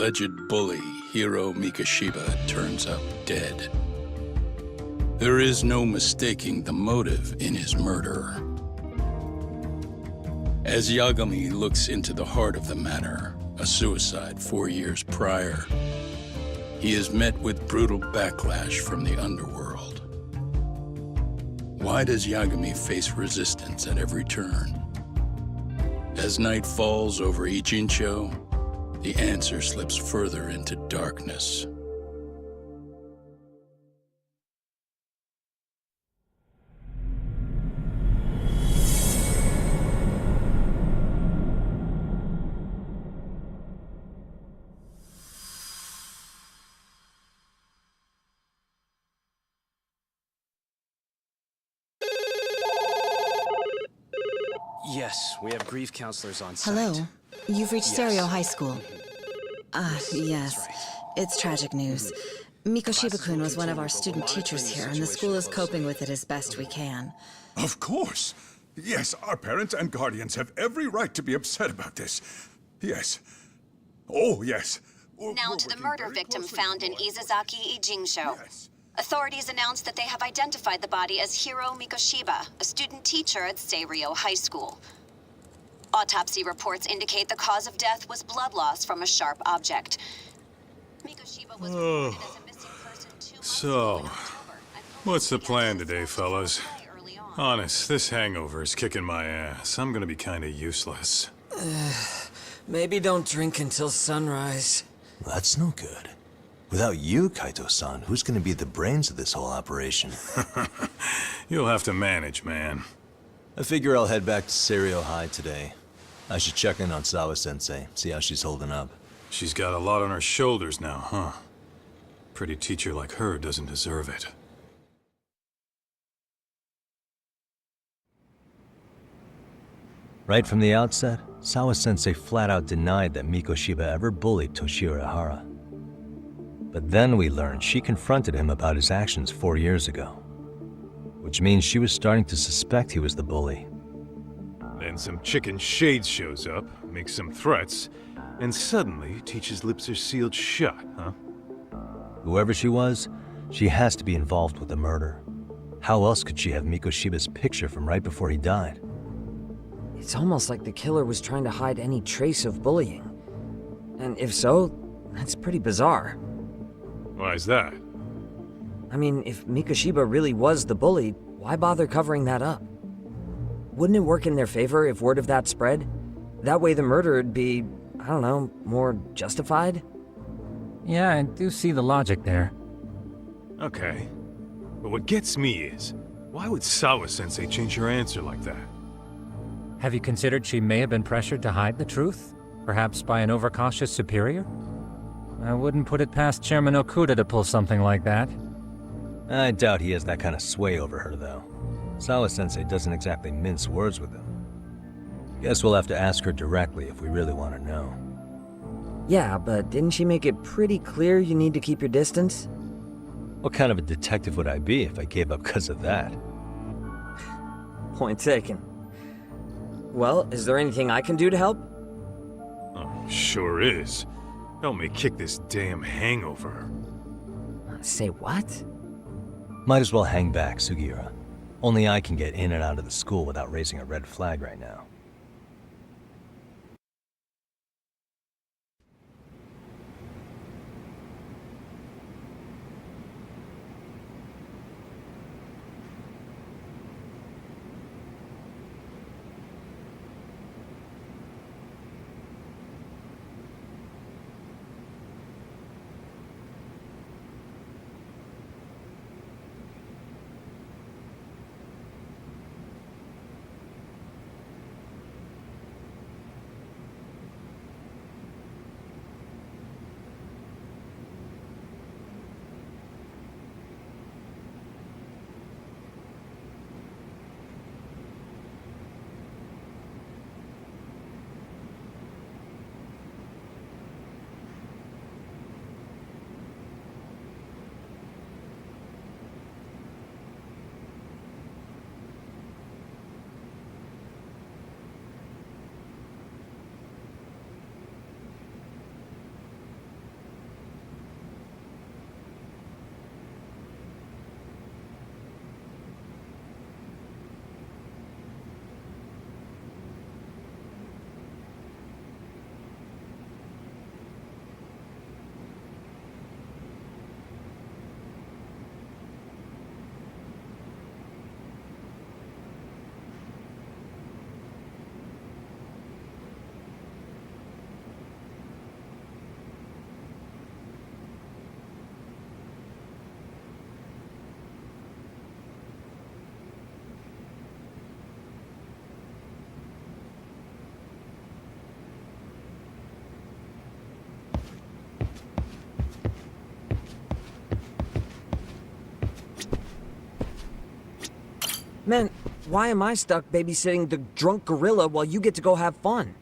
alleged bully, Hiro Mikoshiba, turns up dead. There is no mistaking the motive in his murder. As Yagami looks into the heart of the matter, a suicide 4 years prior, he is met with brutal backlash from the underworld. Why does Yagami face resistance at every turn? As night falls over Ichincho, the answer slips further into darkness. Yes, we have grief counselors on site. Hello. You've reached Yes. Stereo High School. Yes. That's right. It's tragic news. Mikoshiba-kun was one of our student teachers here, and the school is coping with it as best we can. Of course. Yes, our parents and guardians have every right to be upset about this. Yes. Oh, yes. Now to the murder victim found in Izazaki, Ijincho. Yes. Authorities announced that they have identified the body as Hiro Mikoshiba, a student teacher at Seirio High School. Autopsy reports indicate the cause of death was blood loss from a sharp object. Mikoshiba was reported as a missing person 2 months So, ago in October, and what's the police plan had today, suspected fellas? foul play early on. Honest, this hangover is kicking my ass. I'm gonna be kinda useless. Maybe don't drink until sunrise. That's no good. Without you, Kaito-san, who's gonna be the brains of this whole operation? You'll have to manage, man. I figure I'll head back to Seirio High today. I should check in on Sawa-sensei, see how she's holding up. She's got a lot on her shoulders now, huh? Pretty teacher like her doesn't deserve it. Right from the outset, Sawa-sensei flat out denied that Mikoshiba ever bullied Toshiro Hara. But then we learned she confronted him about his actions 4 years ago. Which means she was starting to suspect he was the bully. Then some chicken shade shows up, makes some threats, and suddenly Teach's lips are sealed shut, huh? Whoever she was, she has to be involved with the murder. How else could she have Mikoshiba's picture from right before he died? It's almost like the killer was trying to hide any trace of bullying. And if so, that's pretty bizarre. Why is that? I mean, if Mikoshiba really was the bully, why bother covering that up? Wouldn't it work in their favor if word of that spread? That way the murder would be, I don't know, more justified? Yeah, I do see the logic there. Okay. But what gets me is, why would Sawa-sensei change her answer like that? Have you considered she may have been pressured to hide the truth? Perhaps by an overcautious superior? I wouldn't put it past Chairman Okuda to pull something like that. I doubt he has that kind of sway over her, though. Sawa-sensei doesn't exactly mince words with him. Guess we'll have to ask her directly if we really want to know. Yeah, but didn't she make it pretty clear you need to keep your distance? What kind of a detective would I be if I gave up because of that? Point taken. Well, is there anything I can do to help? Oh, sure is. Help me kick this damn hangover. Say what? Might as well hang back, Sugiura. Only I can get in and out of the school without raising a red flag right now. Man, why am I stuck babysitting the drunk gorilla while you get to go have fun?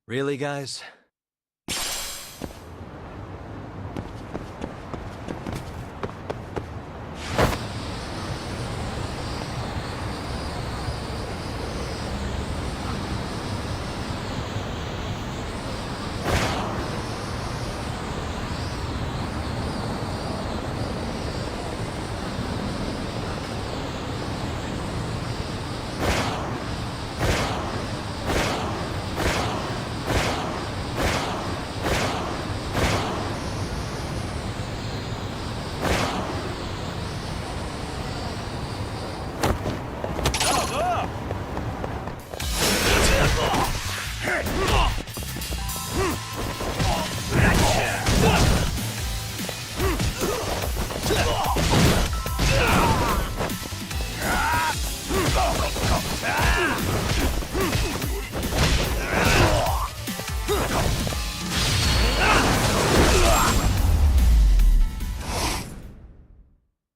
Really, guys?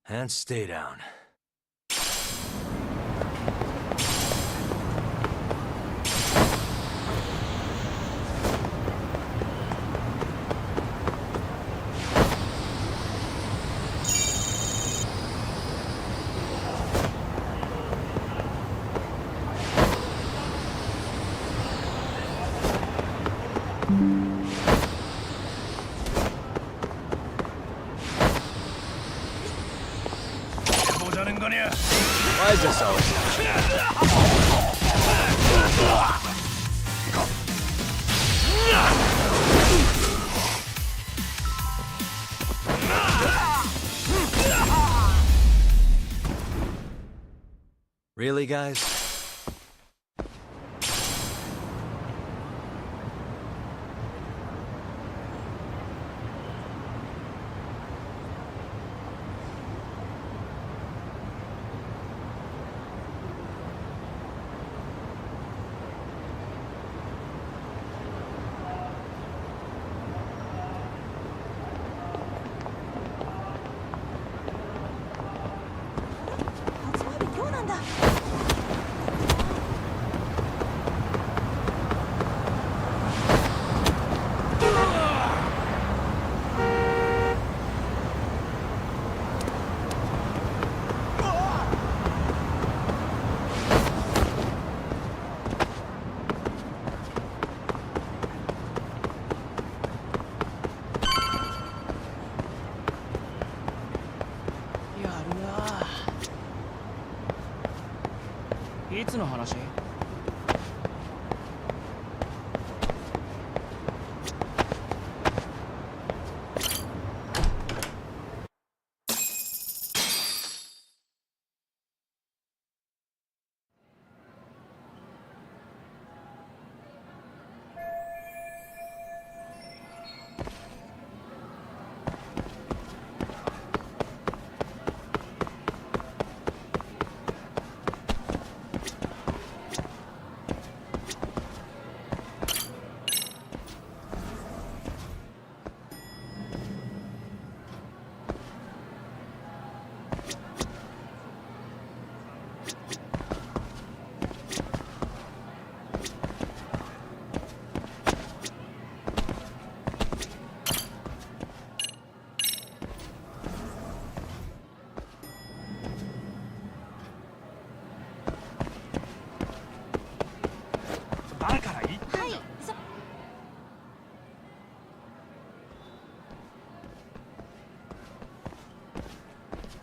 And stay down. Why is this always Really, guys?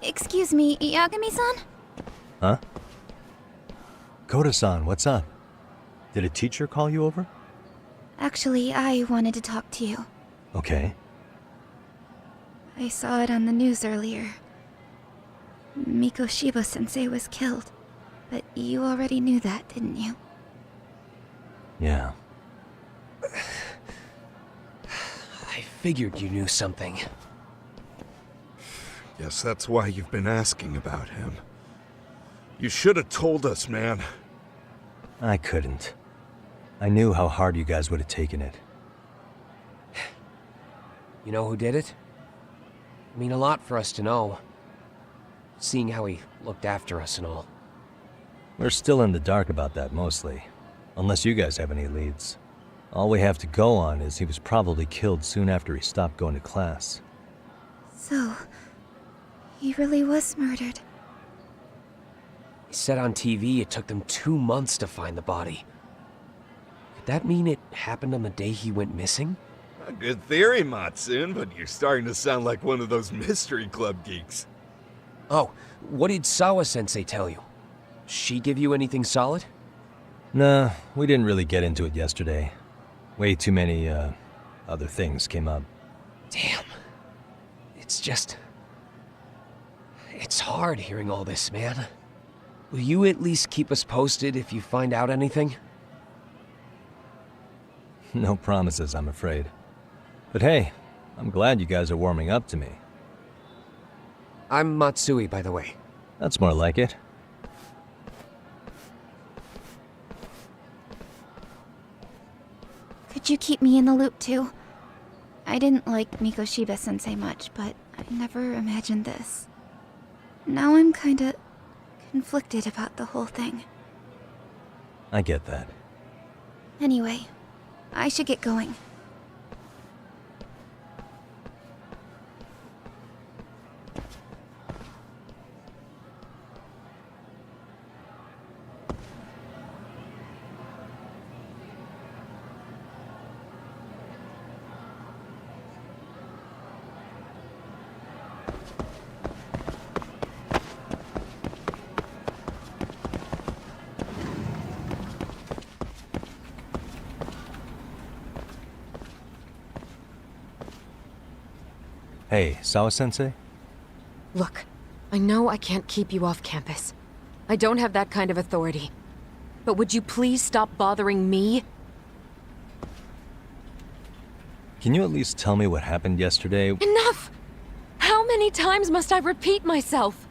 Excuse me, Yagami-san? Huh? Koda-san, what's up? Did a teacher call you over? Actually, I wanted to talk to you. Okay. I saw it on the news earlier. Mikoshiba-sensei was killed. But you already knew that, didn't you? Yeah. I figured you knew something. Guess that's why you've been asking about him. You should have told us, man. I couldn't. I knew how hard you guys would have taken it. You know who did it? I mean, a lot for us to know. Seeing how he looked after us and all. We're still in the dark about that, mostly. Unless you guys have any leads. All we have to go on is he was probably killed soon after he stopped going to class. So, he really was murdered. He said on TV it took them 2 months to find the body. Could that mean it happened on the day he went missing? A good theory, Matsun, but you're starting to sound like one of those mystery club geeks. Oh, what did Sawa-sensei tell you? She give you anything solid? Nah, we didn't really get into it yesterday. Way too many, other things came up. Damn. It's hard hearing all this, man. Will you at least keep us posted if you find out anything? No promises, I'm afraid. But hey, I'm glad you guys are warming up to me. I'm Matsui, by the way. That's more like it. Could you keep me in the loop too? I didn't like Mikoshiba-sensei much, but I never imagined this. Now I'm kinda conflicted about the whole thing. I get that. Anyway, I should get going. Hey, Sawa-sensei? Look, I know I can't keep you off campus. I don't have that kind of authority. But would you please stop bothering me? Can you at least tell me what happened yesterday? Enough! How many times must I repeat myself?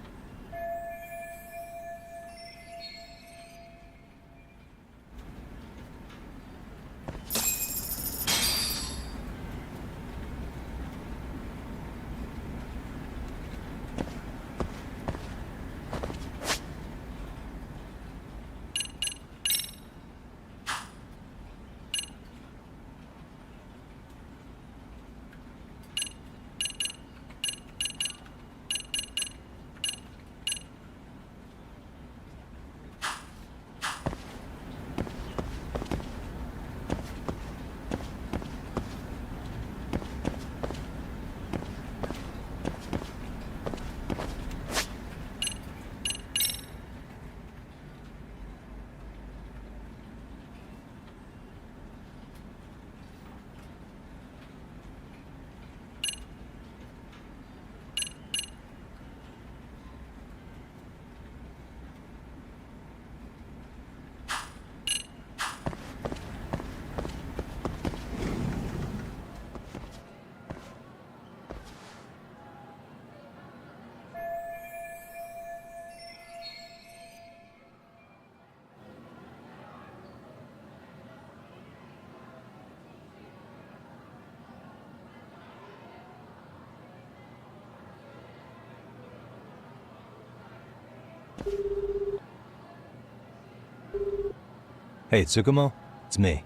Hey, Tsukumo? It's me.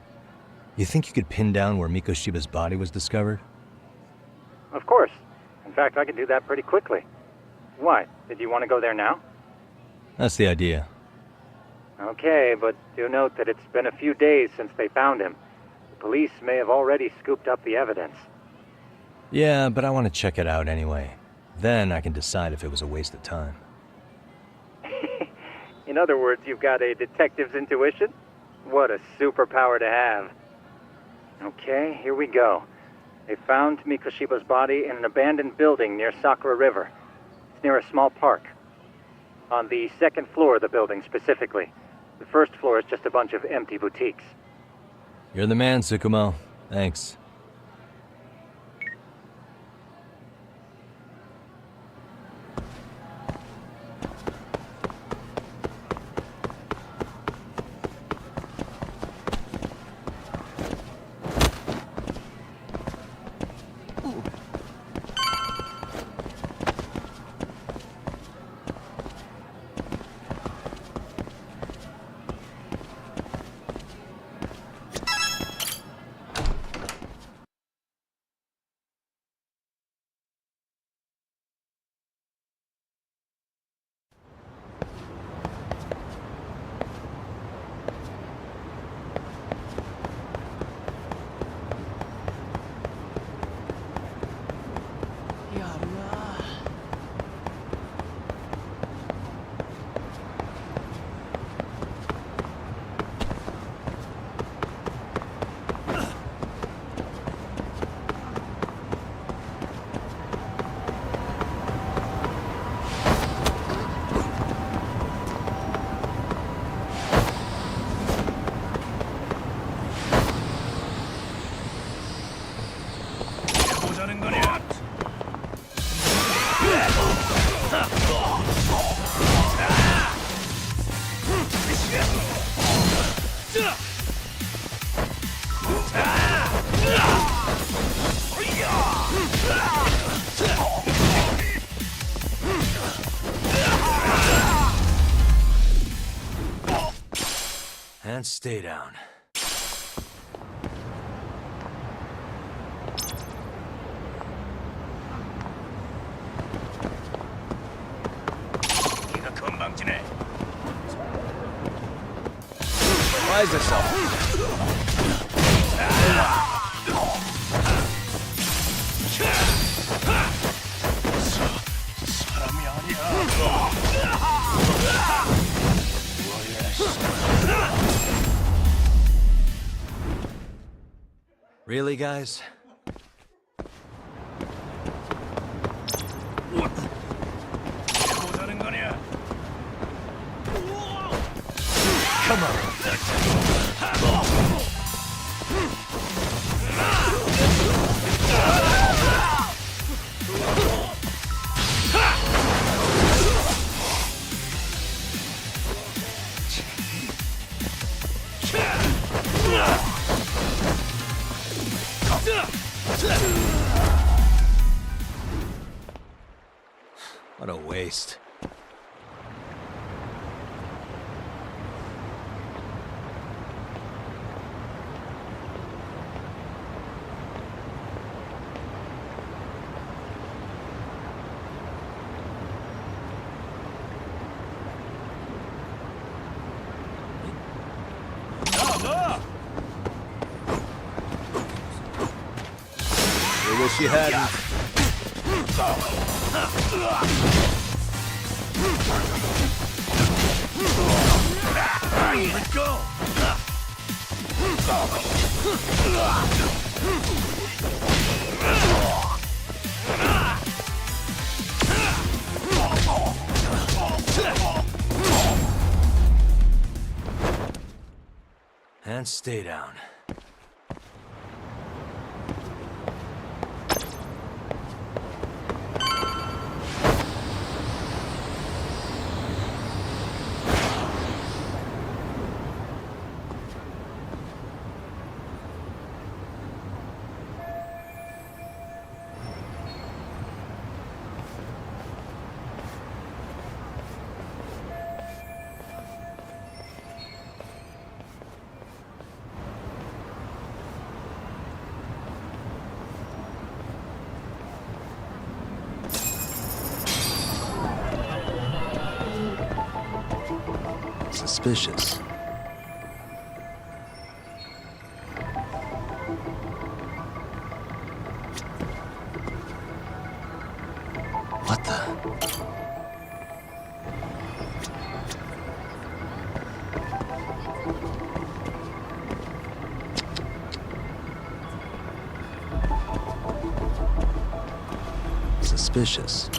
You think you could pin down where Mikoshiba's body was discovered? Of course. In fact, I can do that pretty quickly. Why? Did you want to go there now? That's the idea. Okay, but do note that it's been a few days since they found him. The police may have already scooped up the evidence. Yeah, but I want to check it out anyway. Then I can decide if it was a waste of time. In other words, you've got a detective's intuition? What a superpower to have. Okay, here we go. They found Mikoshiba's body in an abandoned building near Sakura River. It's near a small park. On the second floor of the building, specifically. The first floor is just a bunch of empty boutiques. You're the man, Tsukumo. Thanks. And stay down. Rise yourself. Really, guys? Come on. What a waste. I wish you hadn't. Let's go! And stay down. Suspicious. What the? Suspicious.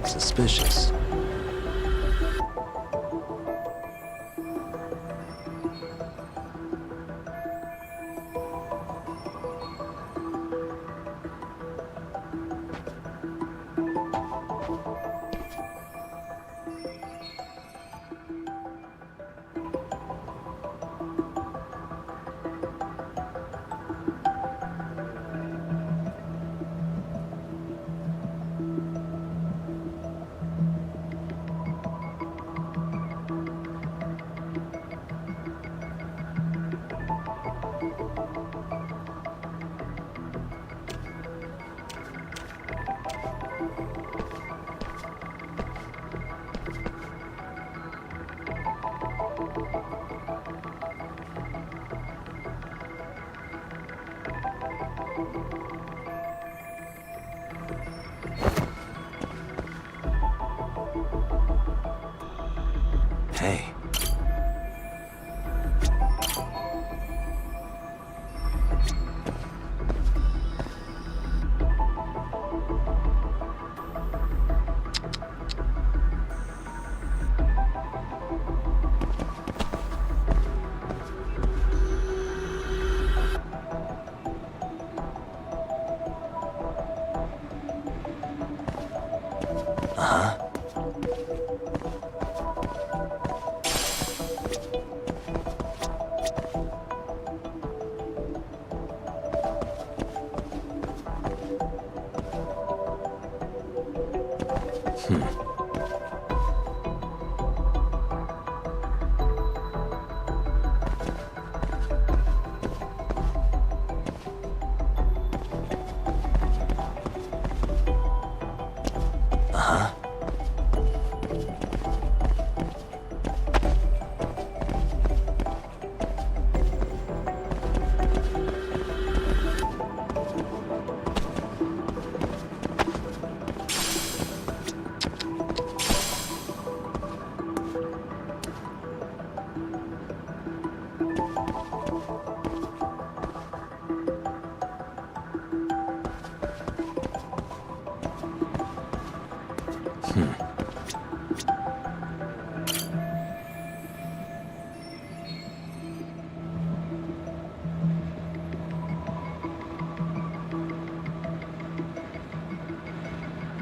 Suspicious. Hey.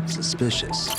Suspicious.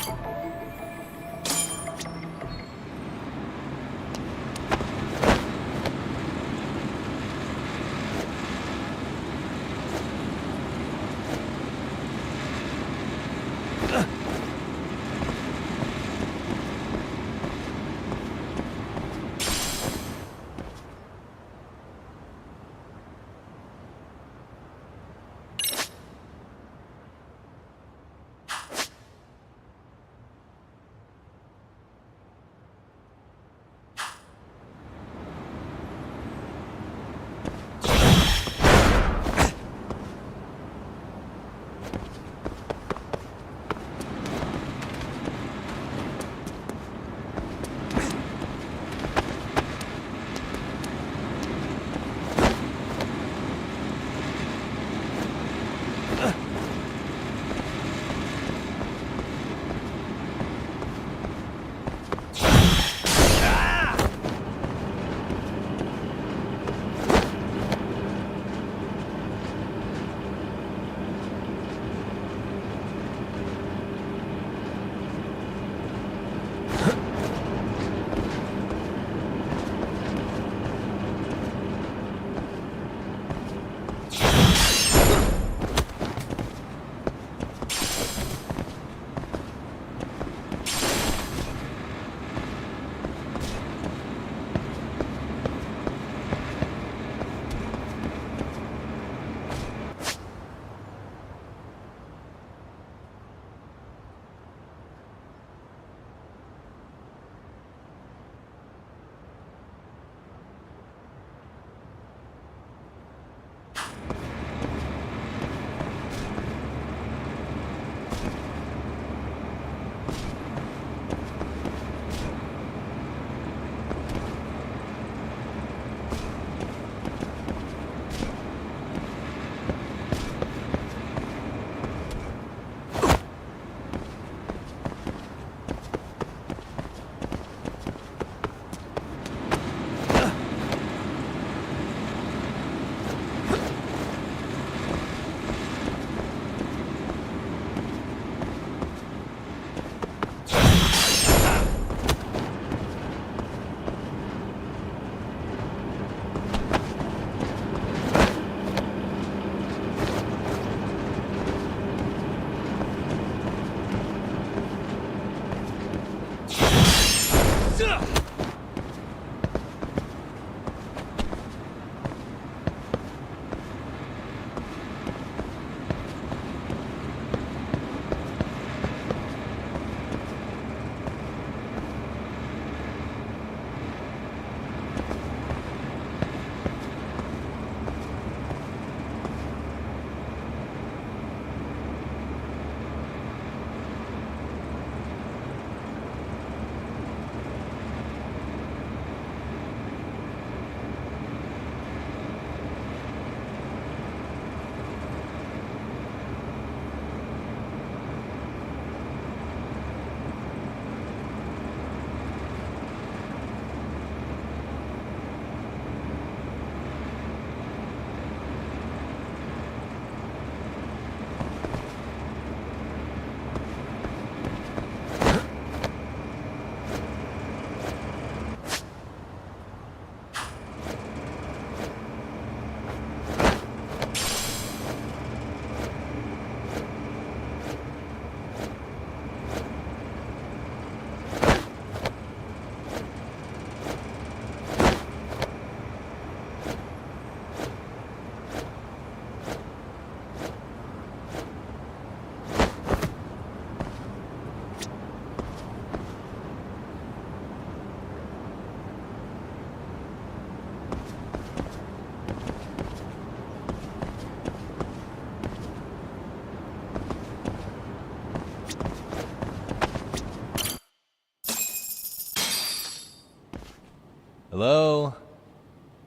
Hello?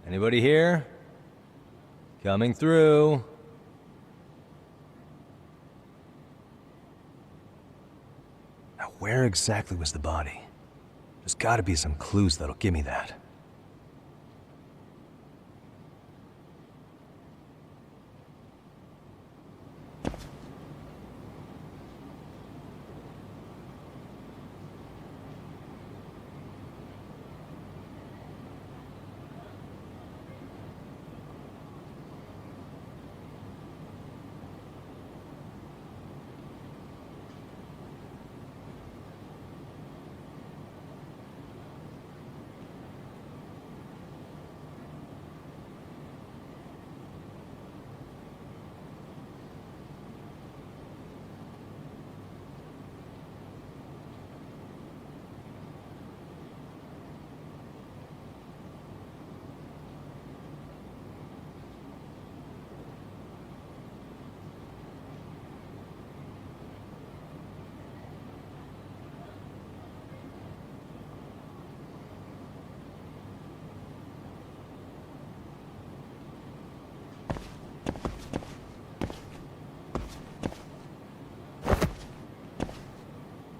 Anybody here? Coming through. Now, where exactly was the body? There's gotta be some clues that'll give me that.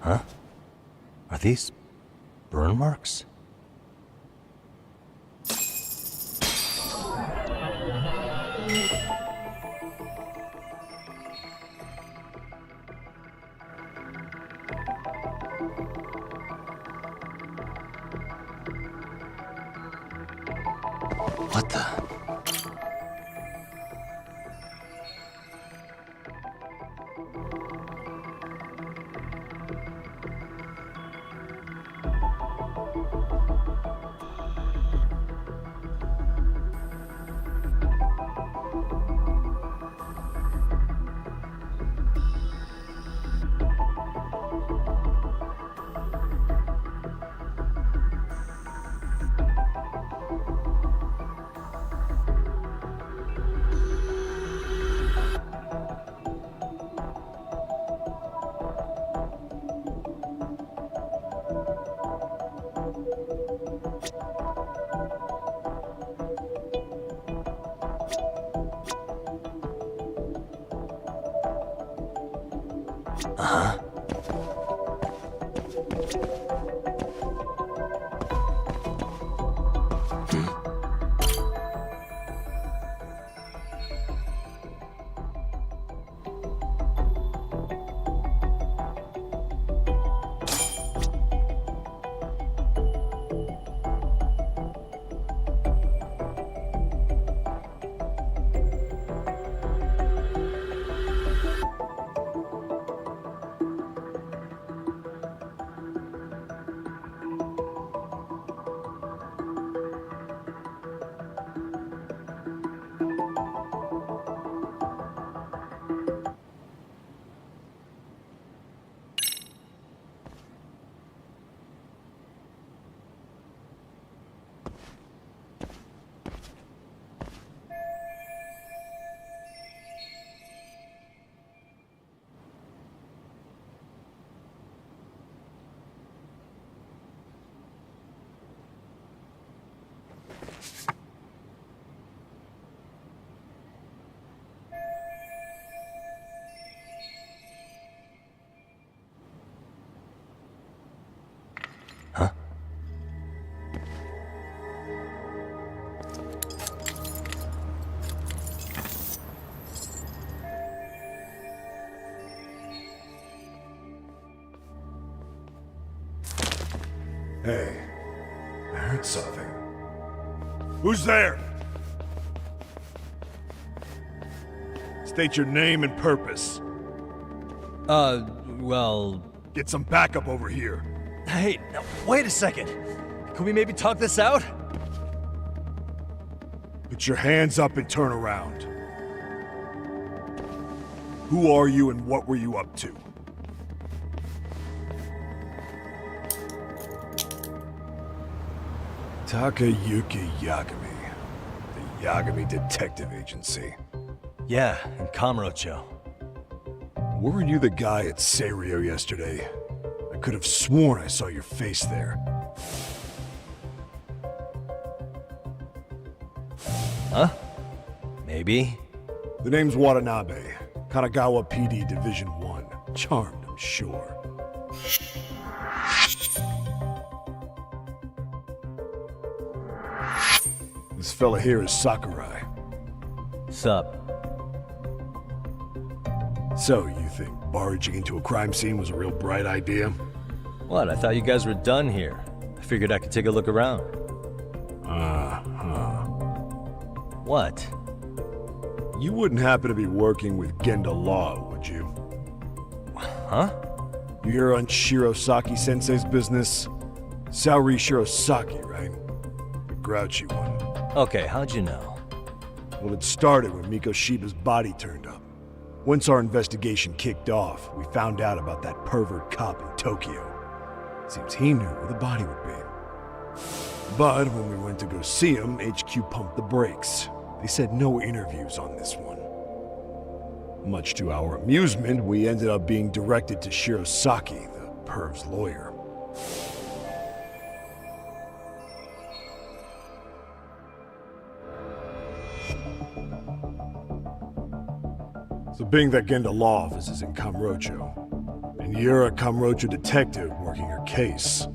Huh? Are these burn marks? What the? Uh-huh. Hey, I heard something. Who's there? State your name and purpose. Well... Get some backup over here. Hey, now, wait a second. Can we maybe talk this out? Put your hands up and turn around. Who are you and what were you up to? Takayuki Yagami. The Yagami Detective Agency. Yeah, in Kamurocho. Weren't you the guy at Seirio yesterday? I could have sworn I saw your face there. Huh? Maybe. The name's Watanabe. Kanagawa PD Division 1. Charmed, I'm sure. This fella here is Sakurai. Sup? So, you think barging into a crime scene was a real bright idea? What, I thought you guys were done here. I figured I could take a look around. What? You wouldn't happen to be working with Genda Law, would you? Huh? You hear on Shirosaki-sensei's business? Saori Shirosaki, right? The grouchy one. Okay, how'd you know? Well, it started when Mikoshiba's body turned up. Once our investigation kicked off, we found out about that pervert cop in Tokyo. Seems he knew where the body would be. But when we went to go see him, HQ pumped the brakes. They said no interviews on this one. Much to our amusement, we ended up being directed to Shirosaki, the perv's lawyer. So being that Genda Law office is in Kamurocho, and you're a Kamurocho detective working her case,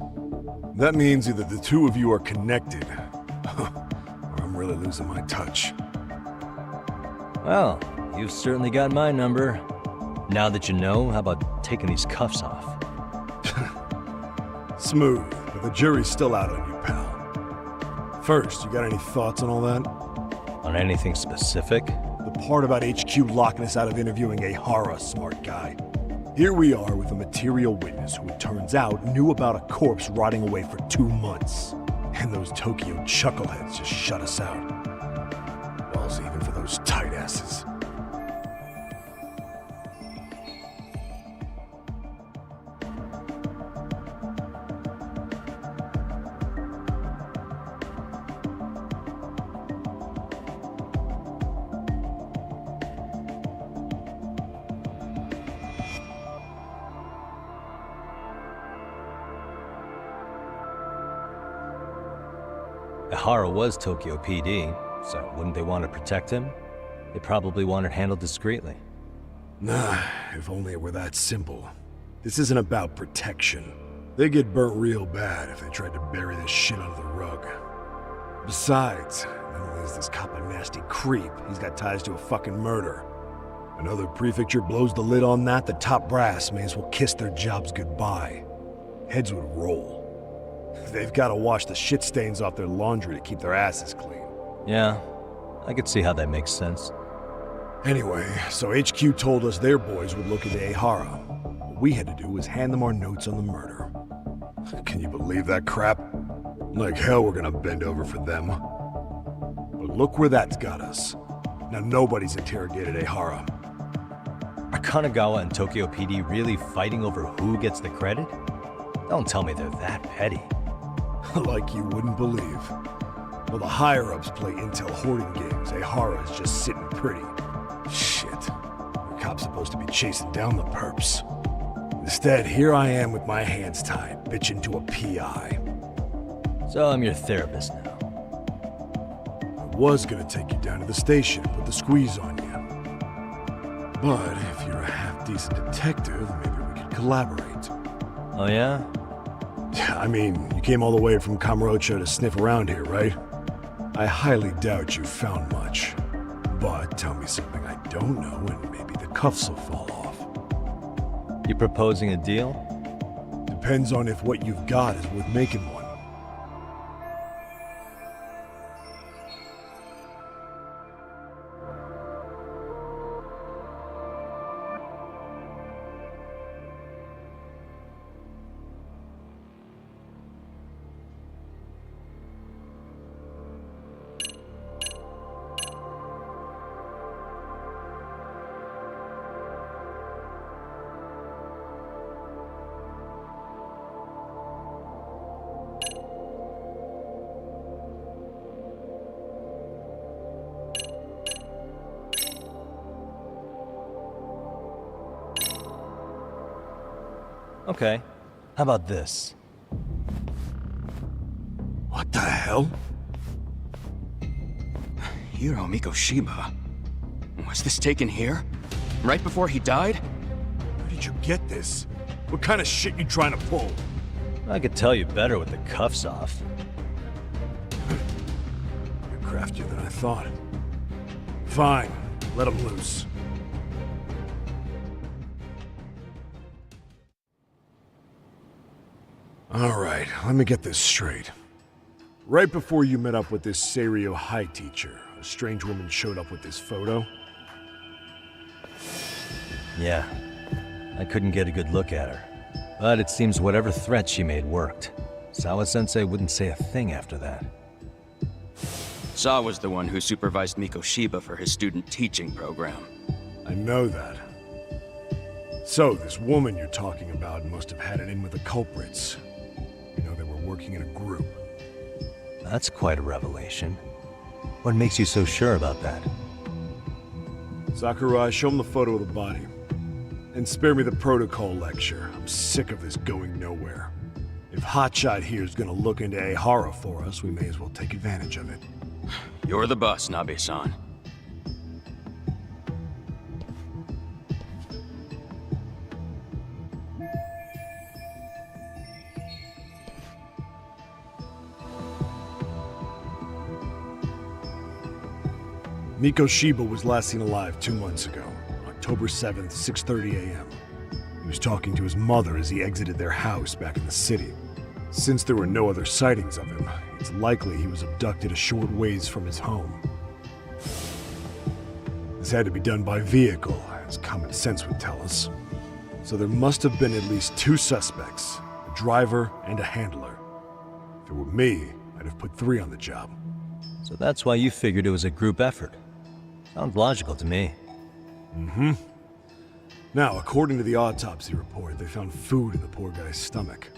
that means either the two of you are connected, or I'm really losing my touch. Well, you've certainly got my number. Now that you know, how about taking these cuffs off? Smooth, but the jury's still out on you, pal. First, you got any thoughts on all that? On anything specific? The part about HQ locking us out of interviewing a Hara, smart guy. Here we are with a material witness who it turns out knew about a corpse rotting away for 2 months. And those Tokyo chuckleheads just shut us out. Balls even for those tight asses. Hara was Tokyo PD, so wouldn't they want to protect him? They probably want it handled discreetly. Nah, if only it were that simple. This isn't about protection. They get burnt real bad if they tried to bury this shit under the rug. Besides, not only is this cop a nasty creep, he's got ties to a fucking murder. Another prefecture blows the lid on that, the top brass may as well kiss their jobs goodbye. Heads would roll. They've got to wash the shit stains off their laundry to keep their asses clean. Yeah, I could see how that makes sense. Anyway, so HQ told us their boys would look into Ehara. What we had to do was hand them our notes on the murder. Can you believe that crap? Like hell we're gonna bend over for them. But look where that's got us. Now nobody's interrogated Ehara. Are Kanagawa and Tokyo PD really fighting over who gets the credit? Don't tell me they're that petty. Like you wouldn't believe. Well, the higher-ups play intel hoarding games. Ehara is just sitting pretty. Shit. The cop's supposed to be chasing down the perps. Instead, here I am with my hands tied, bitching to a PI. So I'm your therapist now. I was gonna take you down to the station, put the squeeze on you. But if you're a half-decent detective, maybe we could collaborate. Oh yeah? I mean, you came all the way from Kamurocho to sniff around here, right? I highly doubt you found much. But tell me something I don't know and maybe the cuffs will fall off. You proposing a deal? Depends on if what you've got is worth making one. Okay. How about this? What the hell? Hiro Mikoshiba. Was this taken here? Right before he died? Where did you get this? What kind of shit you trying to pull? I could tell you better with the cuffs off. You're craftier than I thought. Fine, let him loose. Alright, let me get this straight. Right before you met up with this Seiryo High teacher, a strange woman showed up with this photo? Yeah. I couldn't get a good look at her. But it seems whatever threat she made worked. Sawa-sensei wouldn't say a thing after that. Sawa's the one who supervised Mikoshiba for his student teaching program. I know that. So, this woman you're talking about must have had it in with the culprits. You know, they were working in a group. That's quite a revelation. What makes you so sure about that? Sakurai, show him the photo of the body. And spare me the protocol lecture. I'm sick of this going nowhere. If Hotshot here is gonna look into Ehara for us, we may as well take advantage of it. You're the boss, Nabe-san. Mikoshiba was last seen alive 2 months ago, October 7th, 6:30 a.m. He was talking to his mother as he exited their house back in the city. Since there were no other sightings of him, it's likely he was abducted a short ways from his home. This had to be done by vehicle, as common sense would tell us. So there must have been at least 2 suspects, a driver and a handler. If it were me, I'd have put 3 on the job. So that's why you figured it was a group effort. Sounds logical to me. Mm-hmm. Now, according to the autopsy report, they found food in the poor guy's stomach.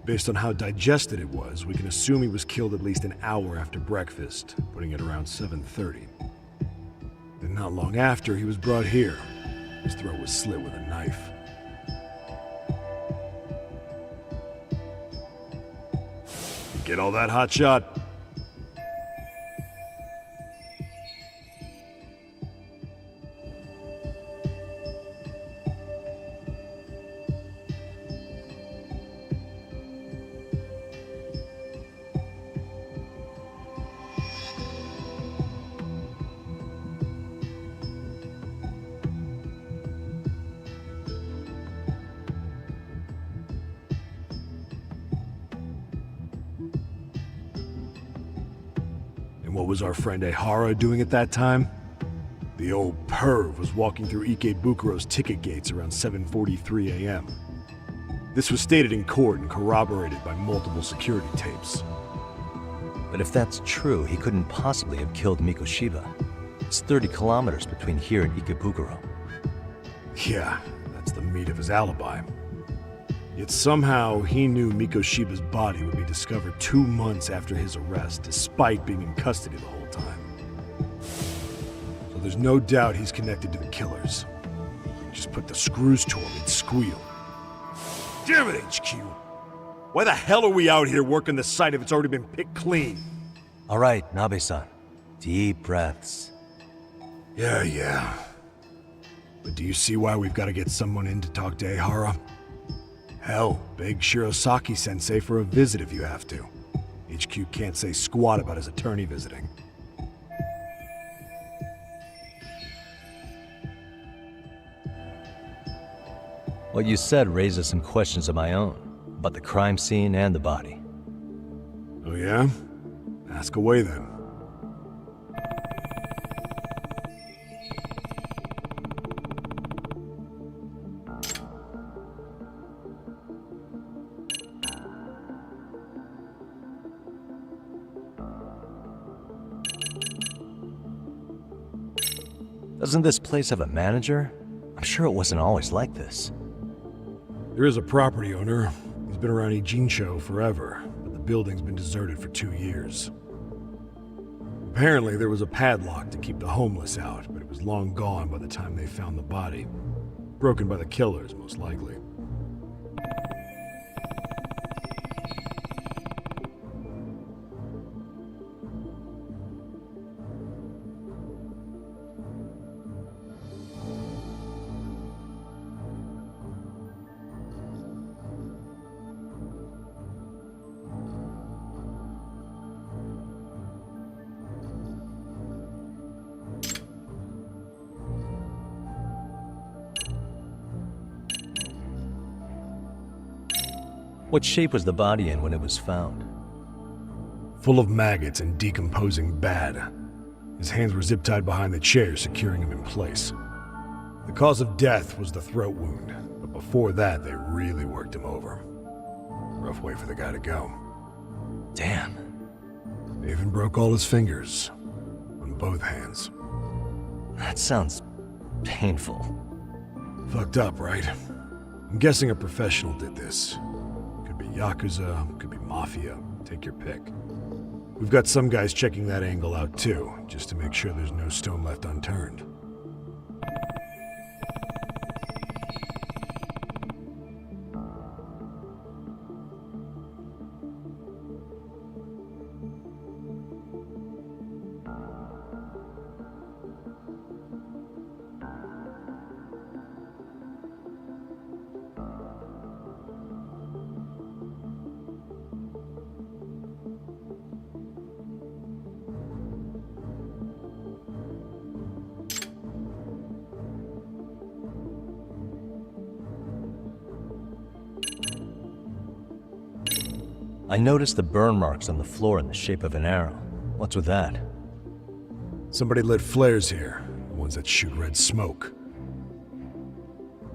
Based on how digested it was, we can assume he was killed at least an hour after breakfast, putting it around 7:30. Then not long after, he was brought here. His throat was slit with a knife. You get all that, Hotshot? And what was our friend Ehara doing at that time? The old perv was walking through Ikebukuro's ticket gates around 7:43 a.m. This was stated in court and corroborated by multiple security tapes. But if that's true, he couldn't possibly have killed Mikoshiba. It's 30 kilometers between here and Ikebukuro. Yeah, that's the meat of his alibi. Yet somehow he knew Mikoshiba's body would be discovered 2 months after his arrest, despite being in custody the whole time. So there's no doubt he's connected to the killers. Just put the screws to him, he'd squeal. Damn it, HQ! Why the hell are we out here working the site if it's already been picked clean? All right, Nabe-san. Deep breaths. Yeah. But do you see why we've got to get someone in to talk to Ehara? Hell, beg Shirosaki-sensei for a visit if you have to. HQ can't say squat about his attorney visiting. What you said raises some questions of my own, about the crime scene and the body. Oh yeah? Ask away then. Doesn't this place have a manager? I'm sure it wasn't always like this. There is a property owner. He's been around Ijincho forever, but the building's been deserted for 2 years. Apparently, there was a padlock to keep the homeless out, but it was long gone by the time they found the body. Broken by the killers, most likely. What shape was the body in when it was found? Full of maggots and decomposing bad. His hands were zip-tied behind the chair, securing him in place. The cause of death was the throat wound, but before that, they really worked him over. Rough way for the guy to go. Damn. They even broke all his fingers. On both hands. That sounds painful. Fucked up, right? I'm guessing a professional did this. Could be Yakuza, could be Mafia. Take your pick. We've got some guys checking that angle out too, just to make sure there's no stone left unturned. I noticed the burn marks on the floor in the shape of an arrow. What's with that? Somebody lit flares here, the ones that shoot red smoke.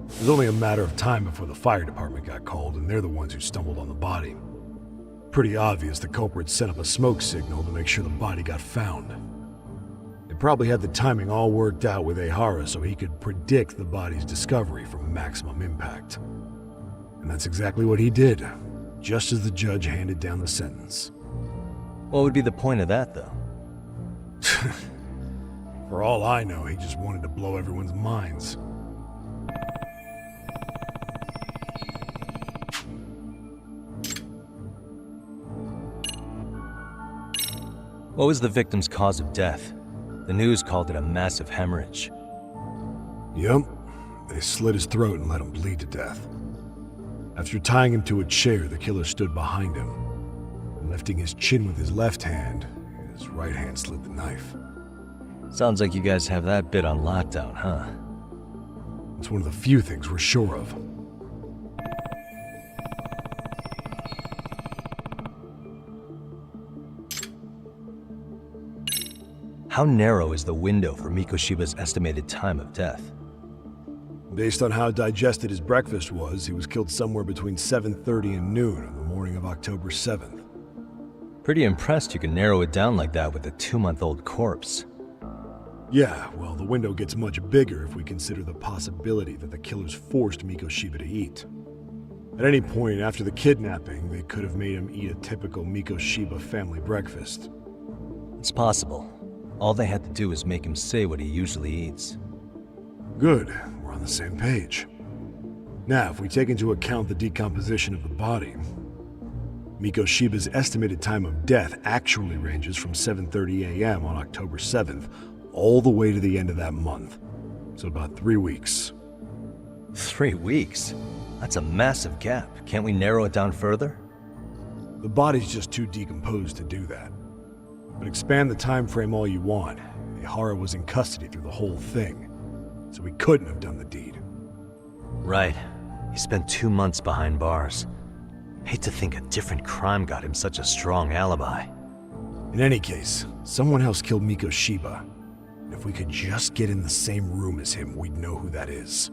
It was only a matter of time before the fire department got called, and they're the ones who stumbled on the body. Pretty obvious the culprit set up a smoke signal to make sure the body got found. They probably had the timing all worked out with Ehara so he could predict the body's discovery from maximum impact. And that's exactly what he did, just as the judge handed down the sentence. What would be the point of that, though? For all I know, he just wanted to blow everyone's minds. What was the victim's cause of death? The news called it a massive hemorrhage. Yep. They slit his throat and let him bleed to death. After tying him to a chair, the killer stood behind him. And lifting his chin with his left hand, his right hand slid the knife. Sounds like you guys have that bit on lockdown, huh? It's one of the few things we're sure of. How narrow is the window for Mikoshiba's estimated time of death? Based on how digested his breakfast was, he was killed somewhere between 7:30 and noon on the morning of October 7th. Pretty impressed you can narrow it down like that with a 2-month-old corpse. Yeah, well, the window gets much bigger if we consider the possibility that the killers forced Mikoshiba to eat. At any point after the kidnapping, they could have made him eat a typical Mikoshiba family breakfast. It's possible. All they had to do was make him say what he usually eats. Good. We're on the same page. Now, if we take into account the decomposition of the body, Mikoshiba's estimated time of death actually ranges from 7:30 a.m. on October 7th all the way to the end of that month. So about 3 weeks. 3 weeks? That's a massive gap. Can't we narrow it down further? The body's just too decomposed to do that. But expand the time frame all you want. Ehara was in custody through the whole thing, so he couldn't have done the deed. Right. He spent 2 months behind bars. Hate to think a different crime got him such a strong alibi. In any case, someone else killed Mikoshiba. And if we could just get in the same room as him, we'd know who that is.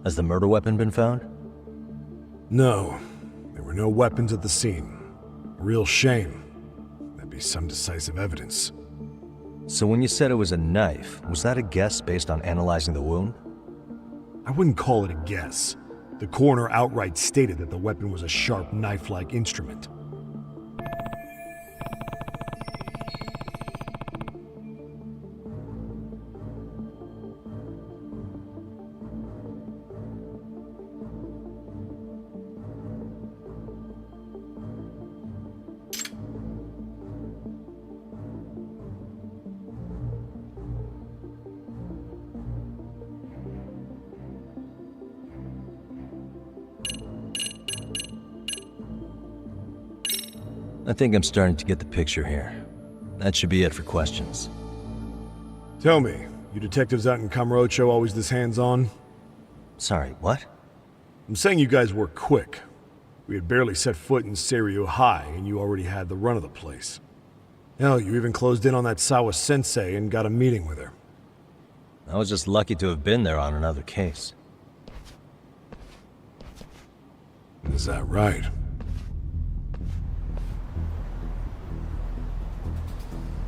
Has the murder weapon been found? No. There were no weapons at the scene. A real shame. That'd be some decisive evidence. So when you said it was a knife, was that a guess based on analyzing the wound? I wouldn't call it a guess. The coroner outright stated that the weapon was a sharp knife-like instrument. I think I'm starting to get the picture here. That should be it for questions. Tell me, you detectives out in Kamurocho always this hands-on? Sorry, what? I'm saying you guys work quick. We had barely set foot in Seiryo High, and you already had the run of the place. Hell, you even closed in on that Sawa-sensei and got a meeting with her. I was just lucky to have been there on another case. Is that right?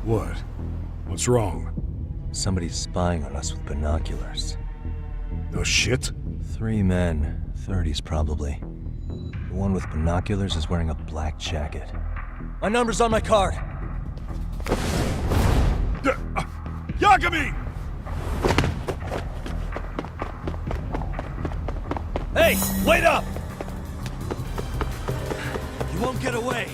What? What's wrong? Somebody's spying on us with binoculars. No shit? 3 men, 30s probably. The one with binoculars is wearing a black jacket. My number's on my card! Yagami! Hey, wait up! You won't get away.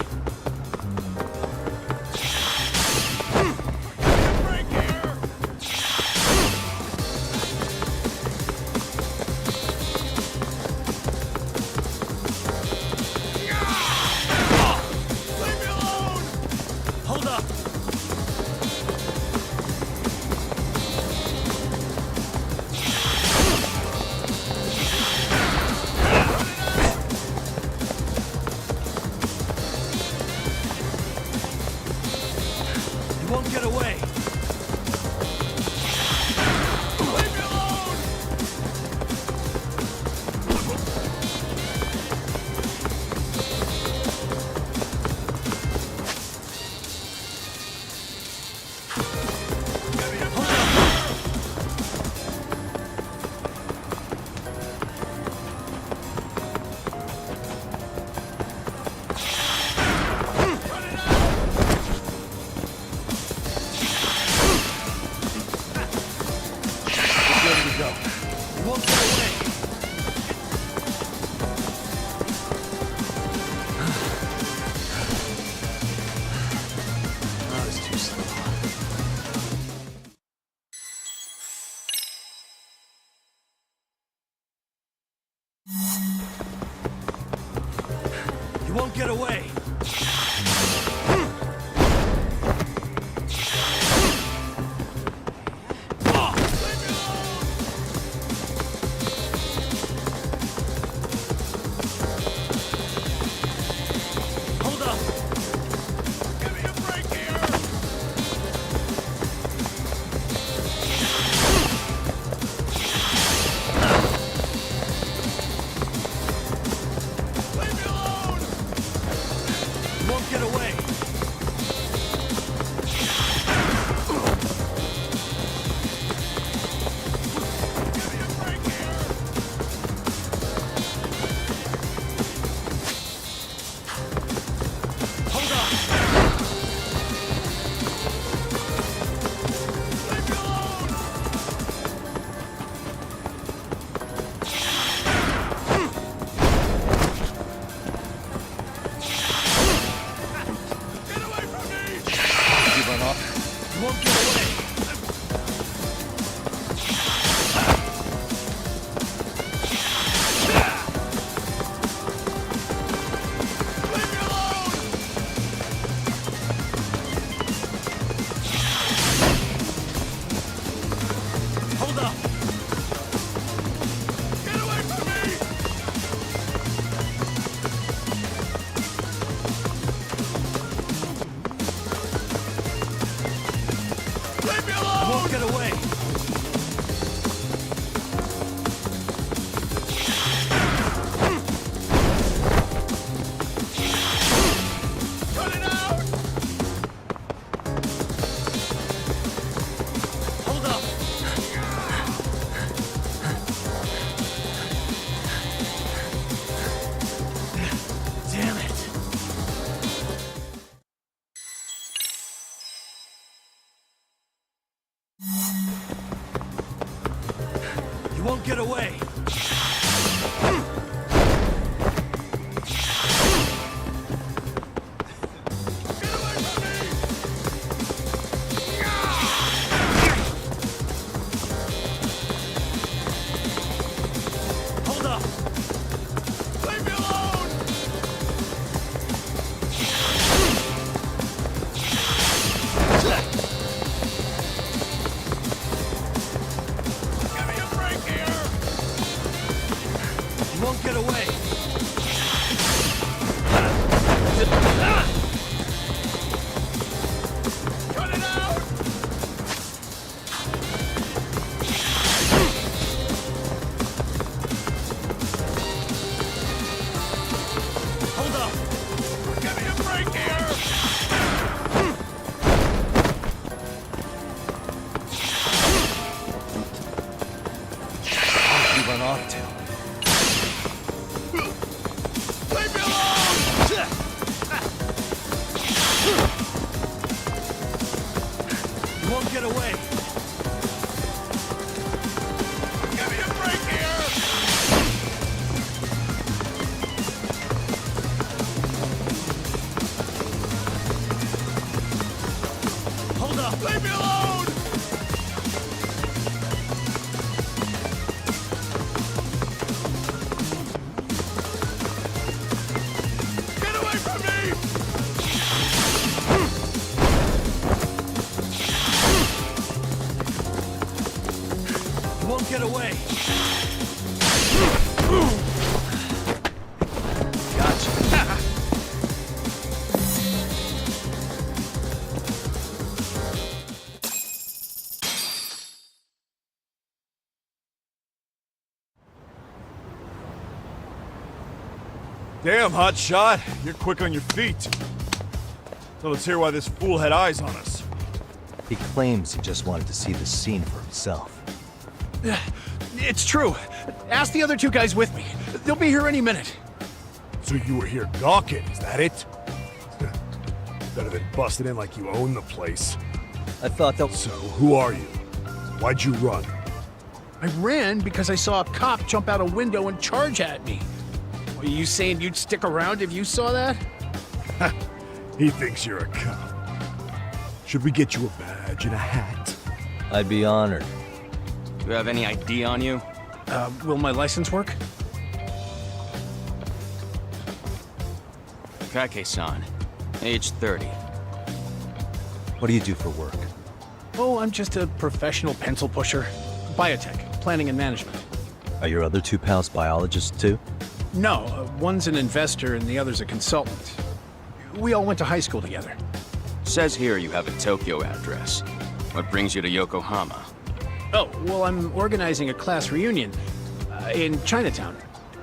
You won't get away! Hold up! Give me a break here! Leave me alone! You won't get away! Give me a break here! Hold up! Leave me alone! Get away from me! You run off. You won't get away! Leave me alone! Hold up! Get away from me! Leave me You alone! won't get away! Cut it out! Hold up! Damn it! You won't get away! Get away from me! Hold up! Leave me alone! run off to? Leave me alone! You won't get away. Give me a break here! Hold up. Leave me alone! Get away from me! You won't get away. Gotcha. Damn, hotshot. You're quick on your feet. So let's hear why this fool had eyes on us. He claims he just wanted to see the scene for himself. It's true. Ask the other two guys with me. They'll be here any minute. So you were here gawking, is that it? Better than busting in like you own the place. I thought that... So, who are you? Why'd you run? I ran because I saw a cop jump out a window and charge at me. Are you saying you'd stick around if you saw that? He thinks you're a cop. Should we get you a badge and a hat? I'd be honored. Do you have any ID on you? Will my license work? Kake-san, age 30. What do you do for work? Oh, I'm just a professional pencil pusher. Biotech, planning and management. Are your other two pals biologists too? No, one's an investor and the other's a consultant. We all went to high school together. Says here you have a Tokyo address. What brings you to Yokohama? Oh, well, I'm organizing a class reunion in Chinatown.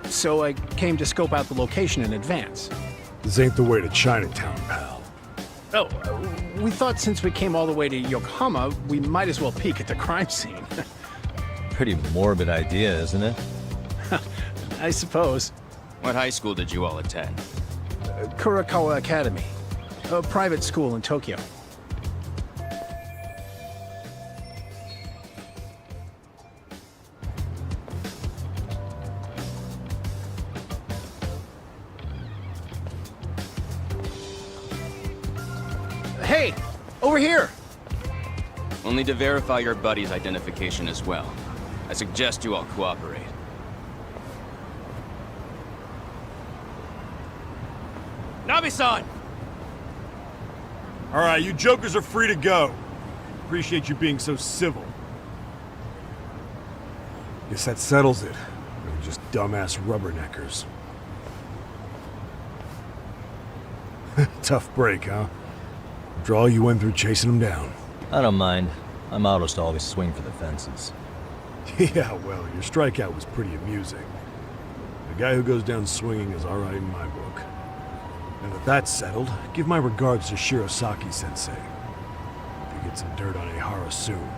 So I came to scope out the location in advance. This ain't the way to Chinatown, pal. Oh, we thought since we came all the way to Yokohama, we might as well peek at the crime scene. Pretty morbid idea, isn't it? I suppose. What high school did you all attend? Kurakawa Academy, a private school in Tokyo. Hey, over here! We'll need to verify your buddy's identification as well. I suggest you all cooperate. Nabi-san! All right, you jokers are free to go. Appreciate you being so civil. Guess that settles it. We're just dumbass rubberneckers. Tough break, huh? After all you went through chasing them down. I don't mind. My motto's to always swing for the fences. Yeah, well, your strikeout was pretty amusing. The guy who goes down swinging is all right in my book. And that that's settled, give my regards to Shirosaki-sensei. Hope you get some dirt on Ehara soon.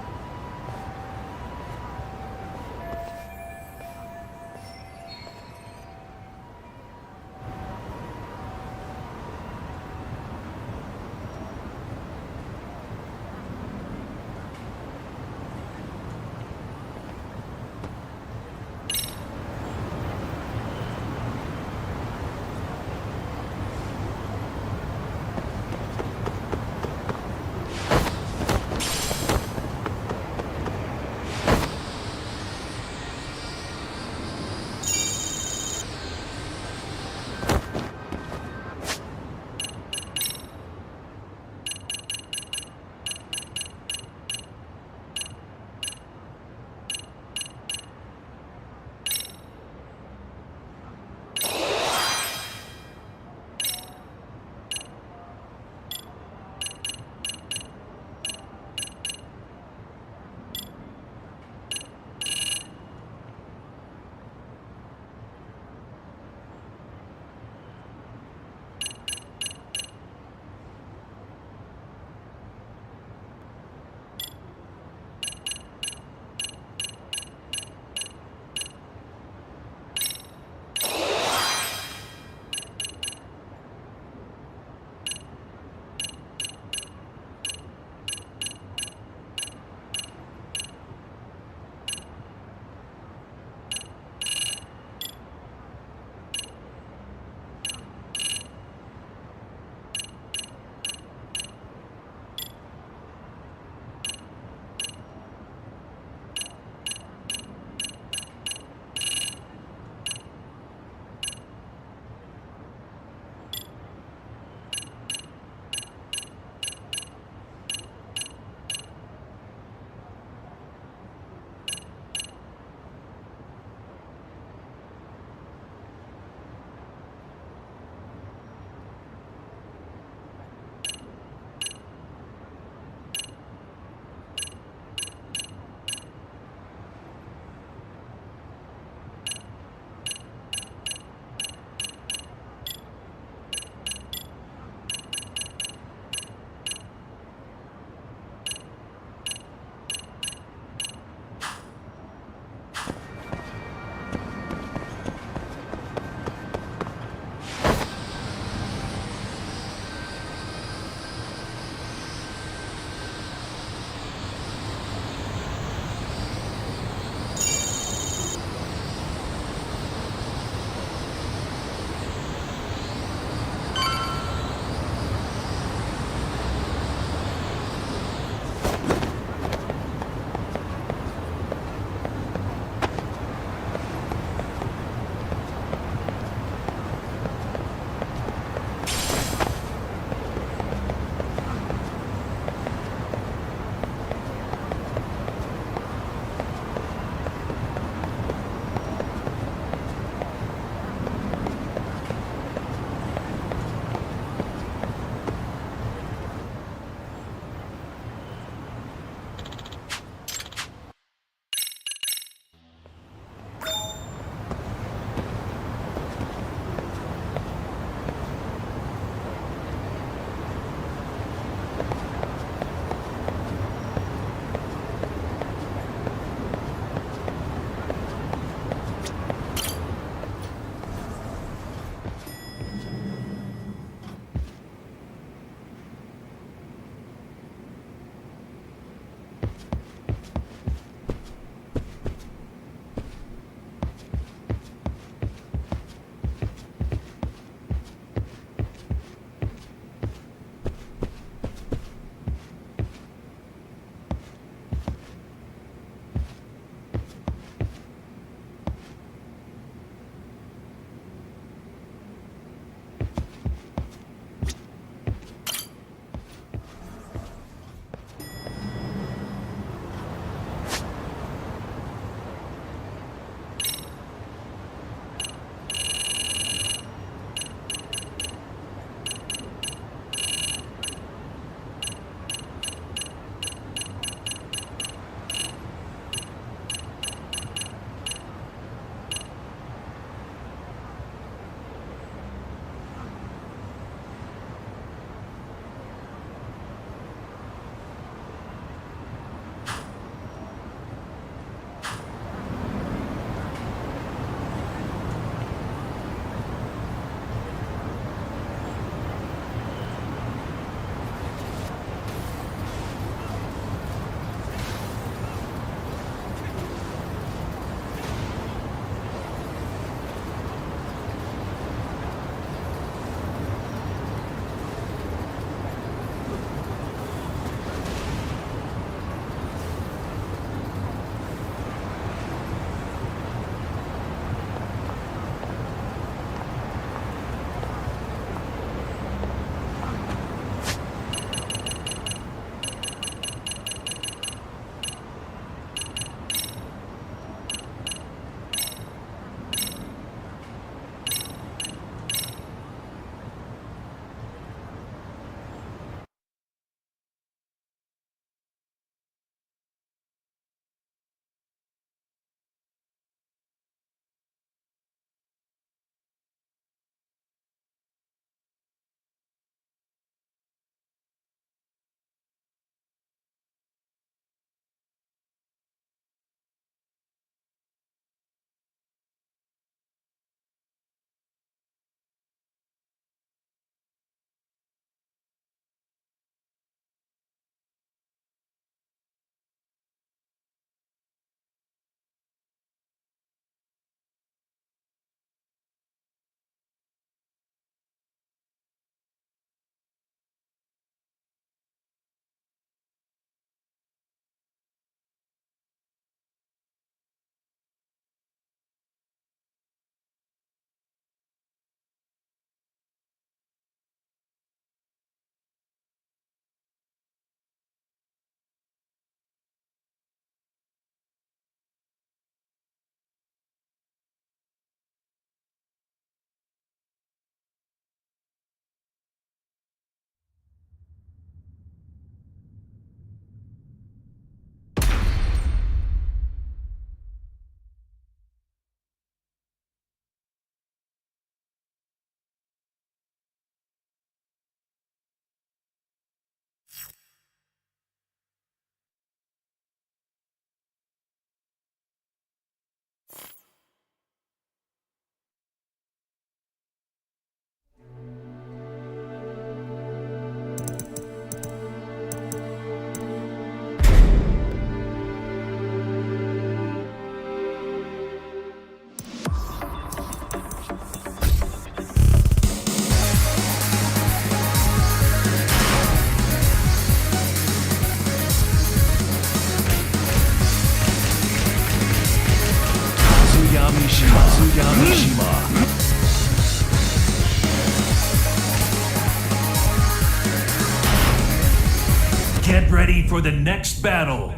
Get ready for the next battle.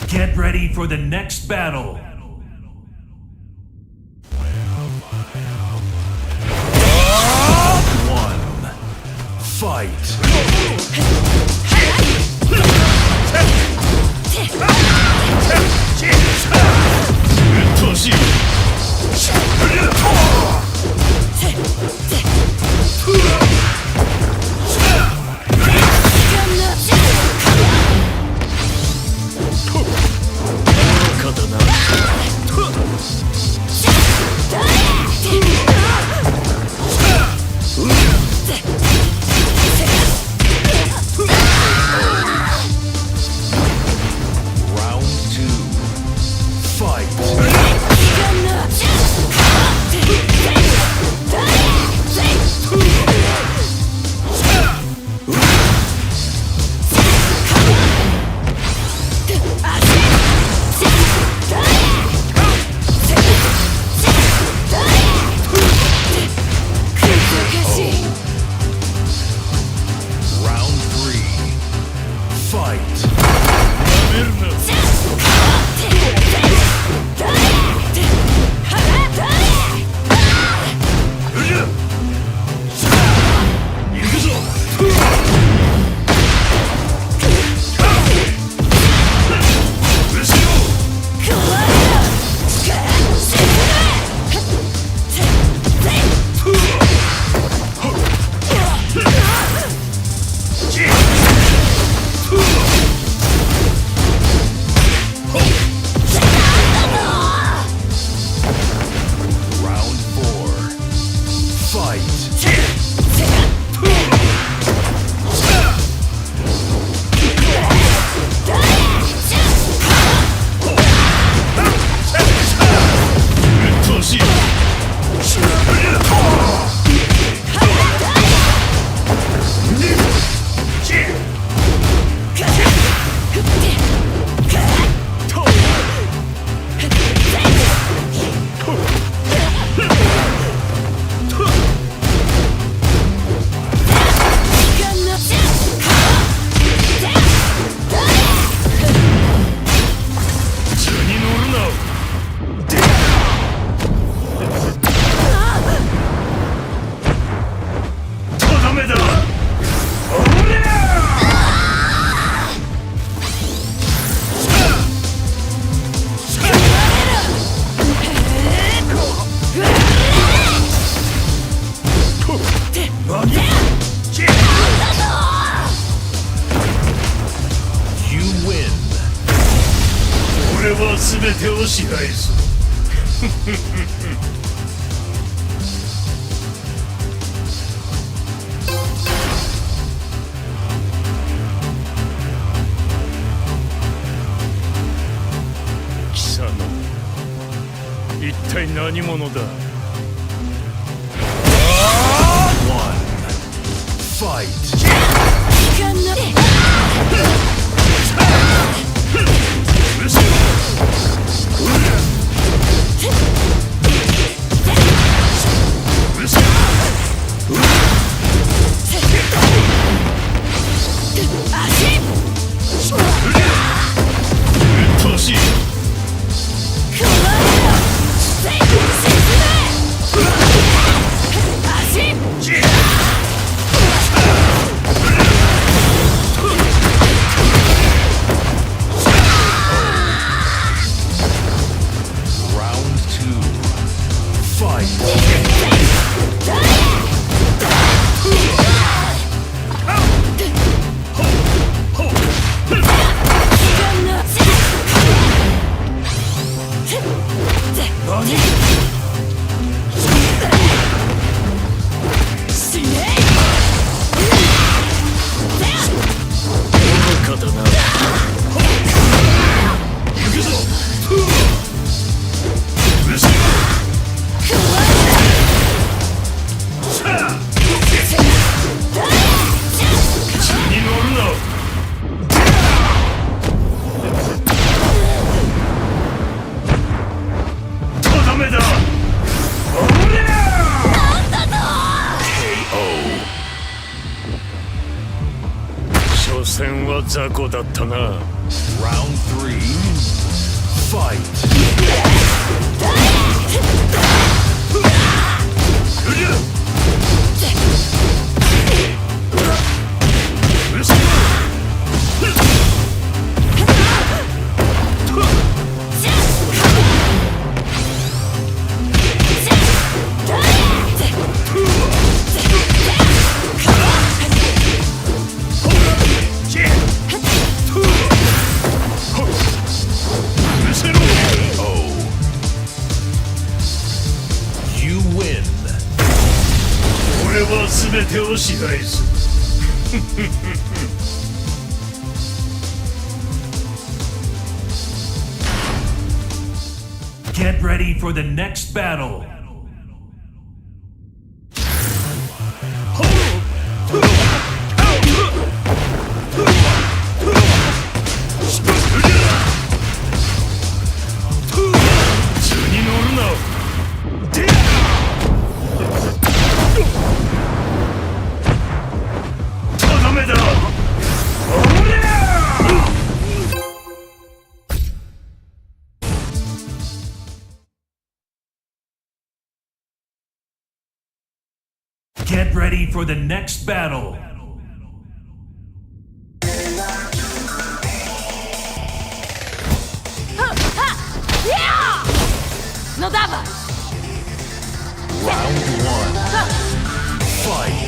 Get ready for the next battle. One. Fight. 所詮は雑魚だったな。Round 3. Fight. You win. 俺は全てを支配する。Get ready for the next battle. Get ready for the next battle. No dawaj! Round 1. Fight.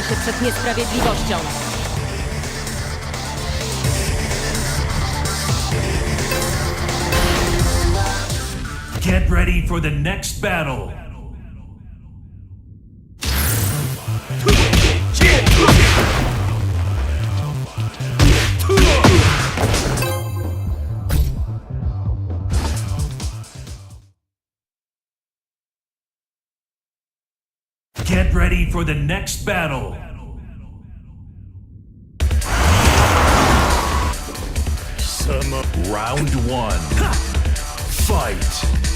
się przed niesprawiedliwością. Get ready for the next battle. Get ready for the next battle. Round 1. Fight.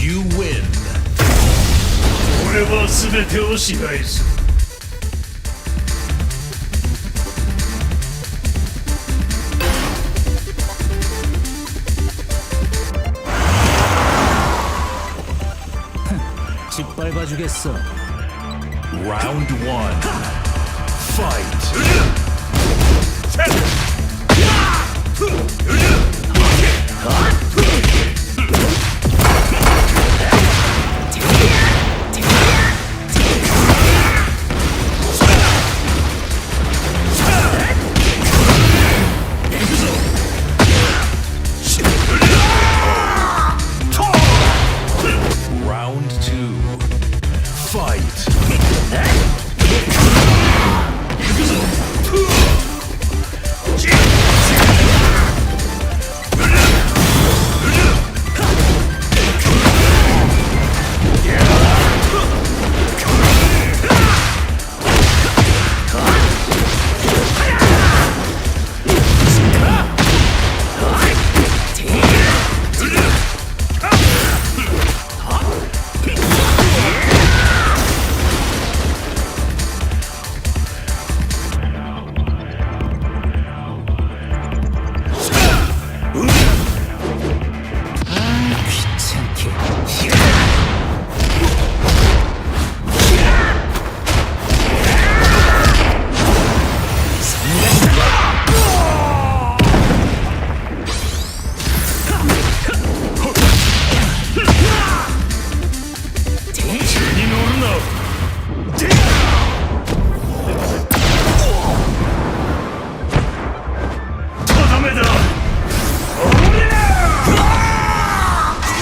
You win. 俺は全てを支配する。失敗は受月さ。Round 1 Fight! Round 2 Fight!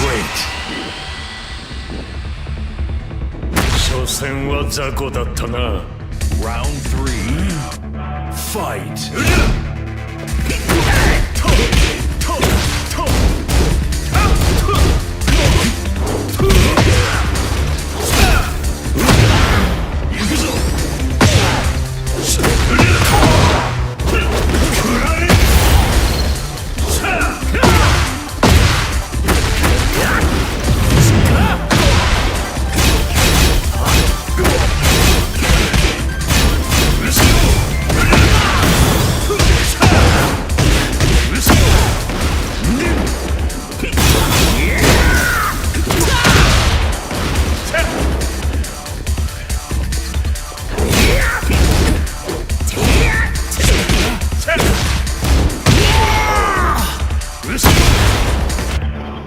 Great. 所詮は雑魚だったな。Round 3 Fight!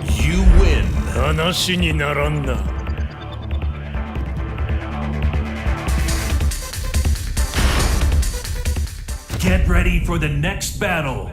You win. 話にならんな。Get ready for the next battle.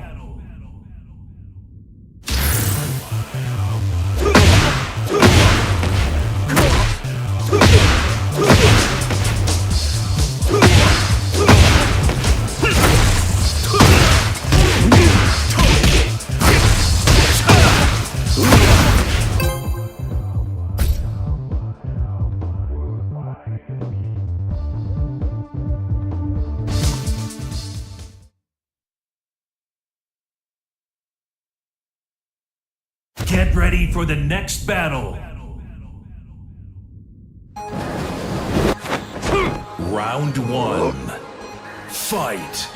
Get ready for the next battle. Round 1 Fight!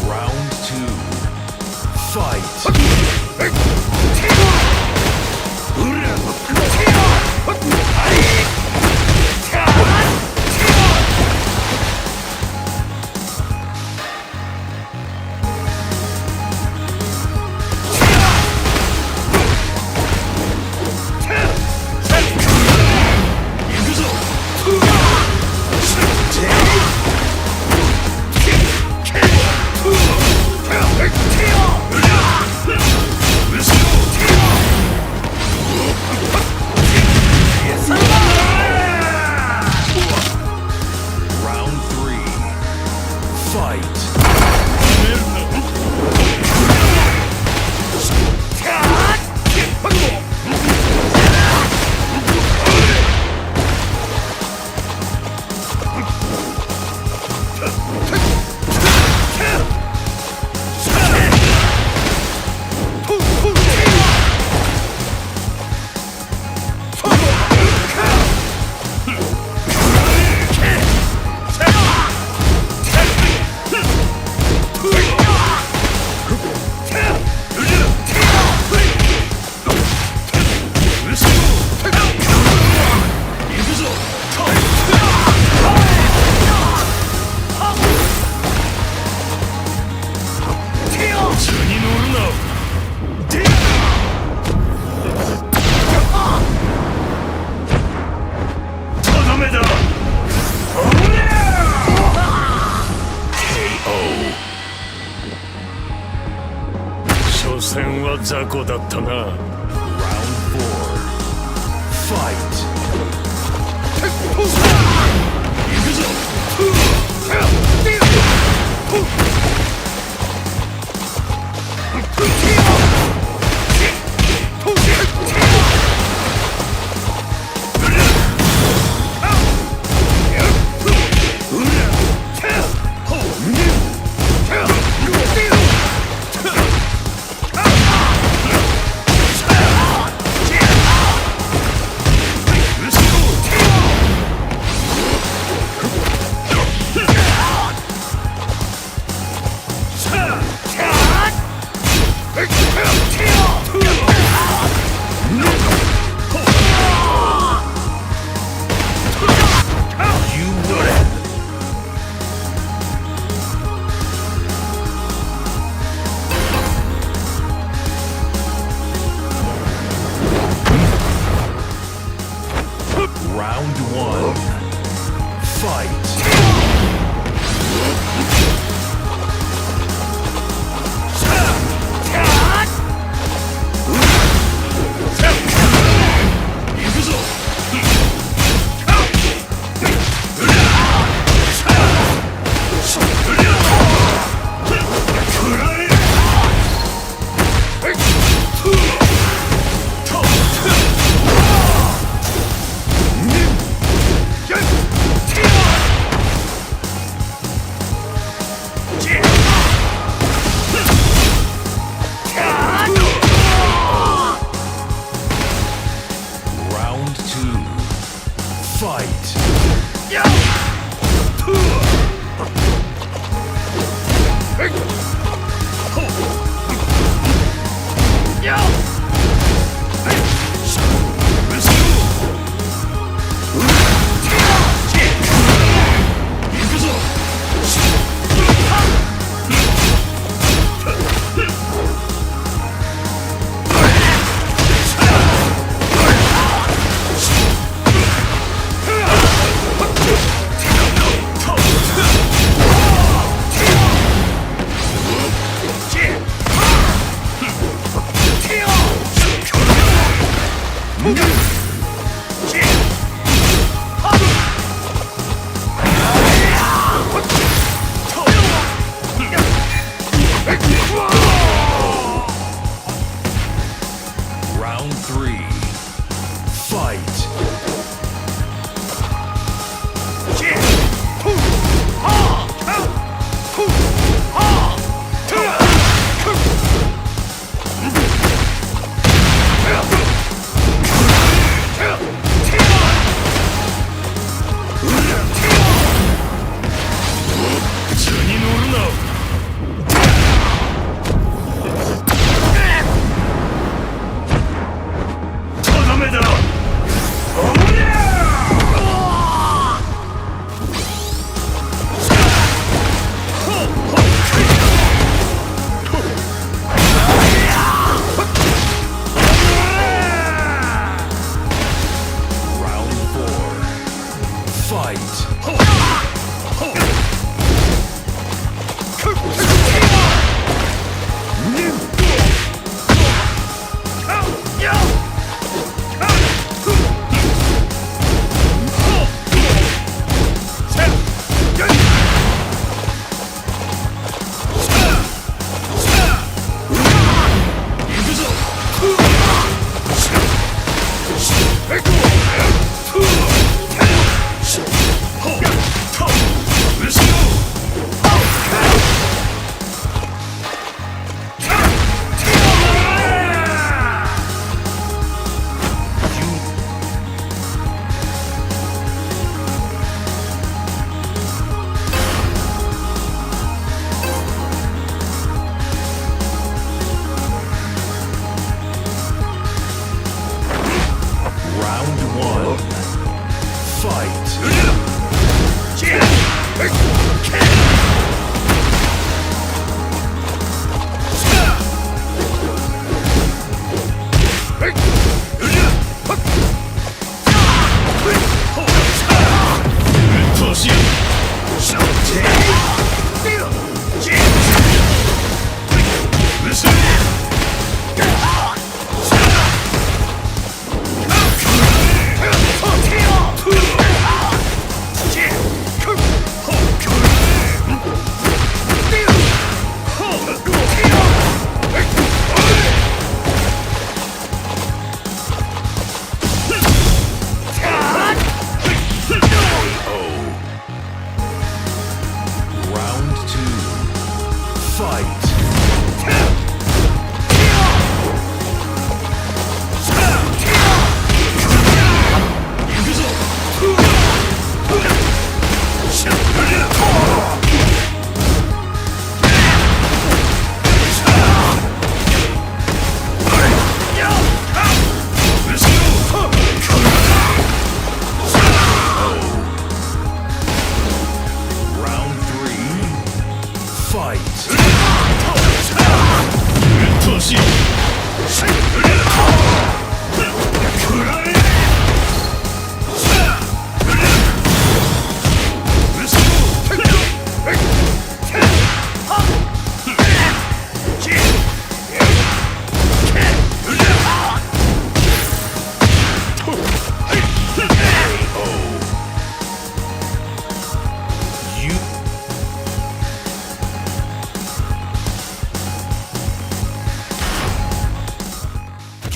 Round 2 Fight! 所詮は雑魚だったな。Round 4 Fight! 行くぞ。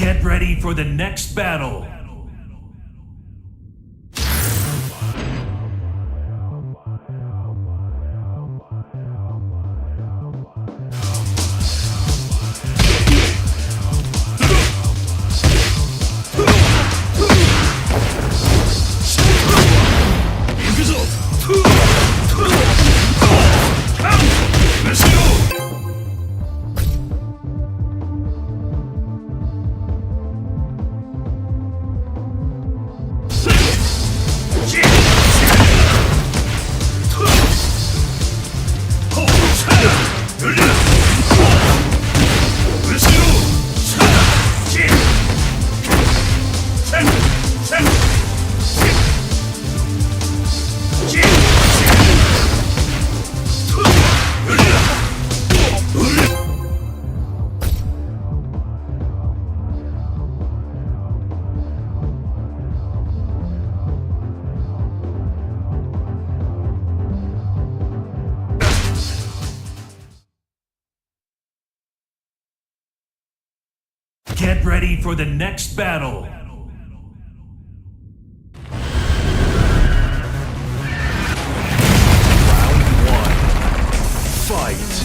Get ready for the next battle. Get ready for the next battle. Round 1. Fight.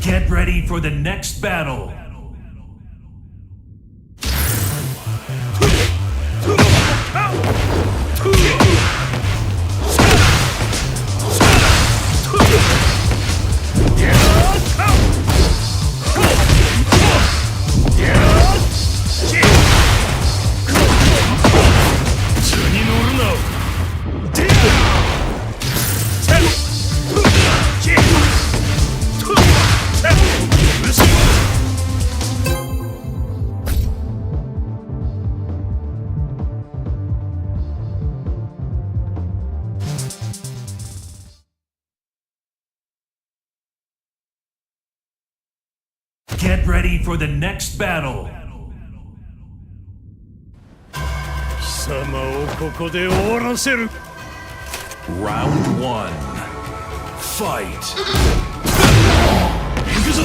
Get ready for the next battle. Get ready for the next battle. 貴様をここで終わらせる。Round 1. Fight. 行くぞ。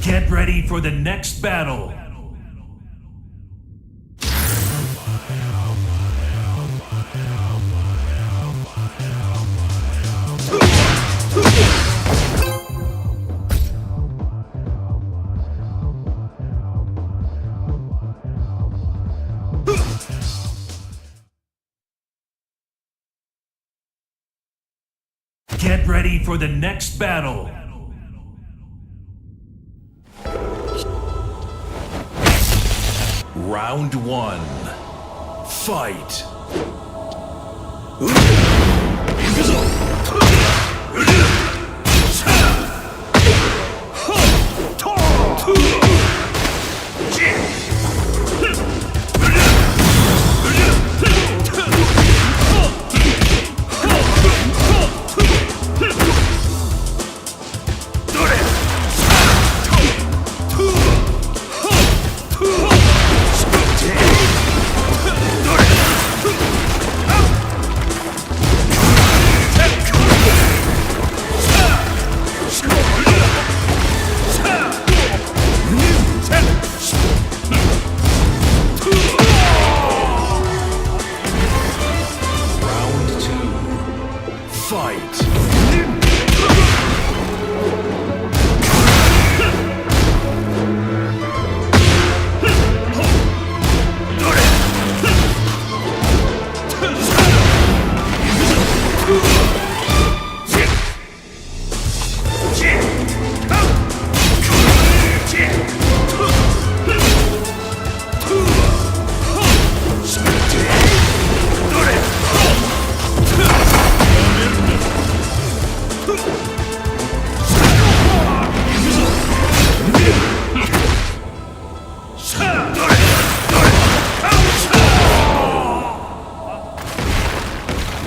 Get ready for the next battle. Get ready for the next battle. Round 1. Fight!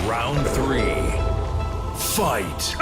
Round 3. Fight!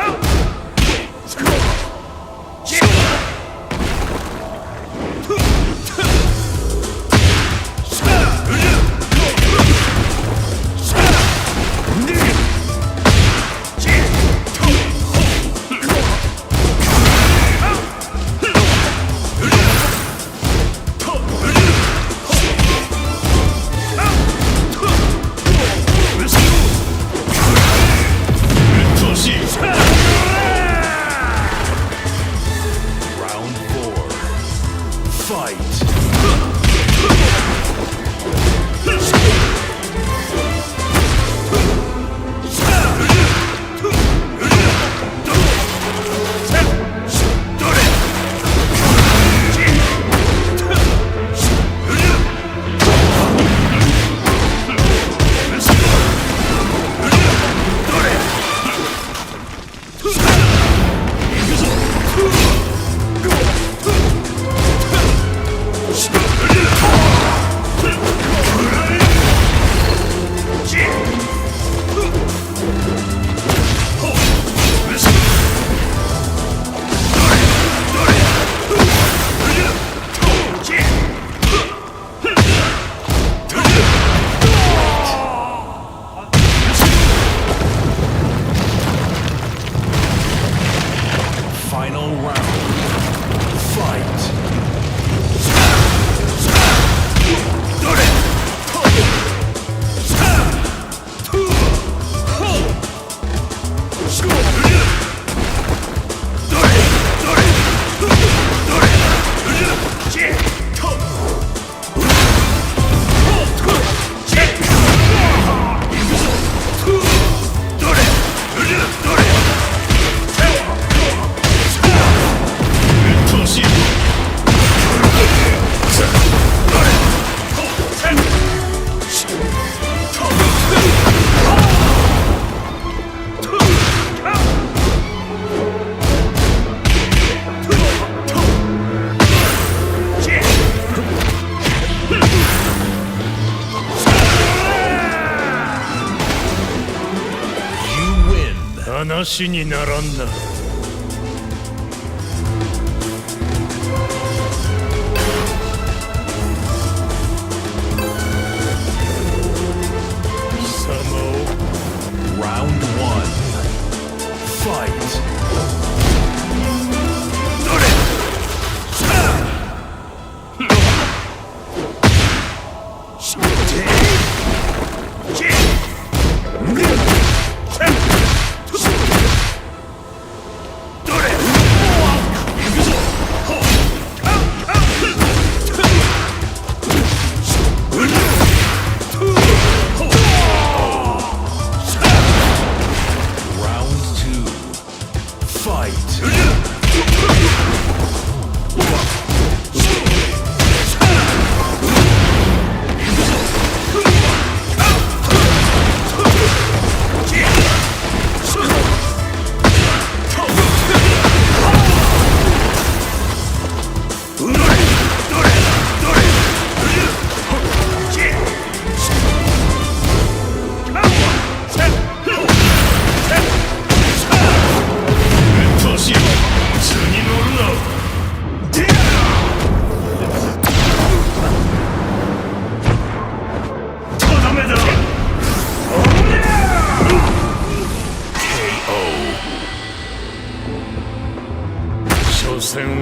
Final round. Fight! You win. 話にならんな。Round 1. Fight! Fight!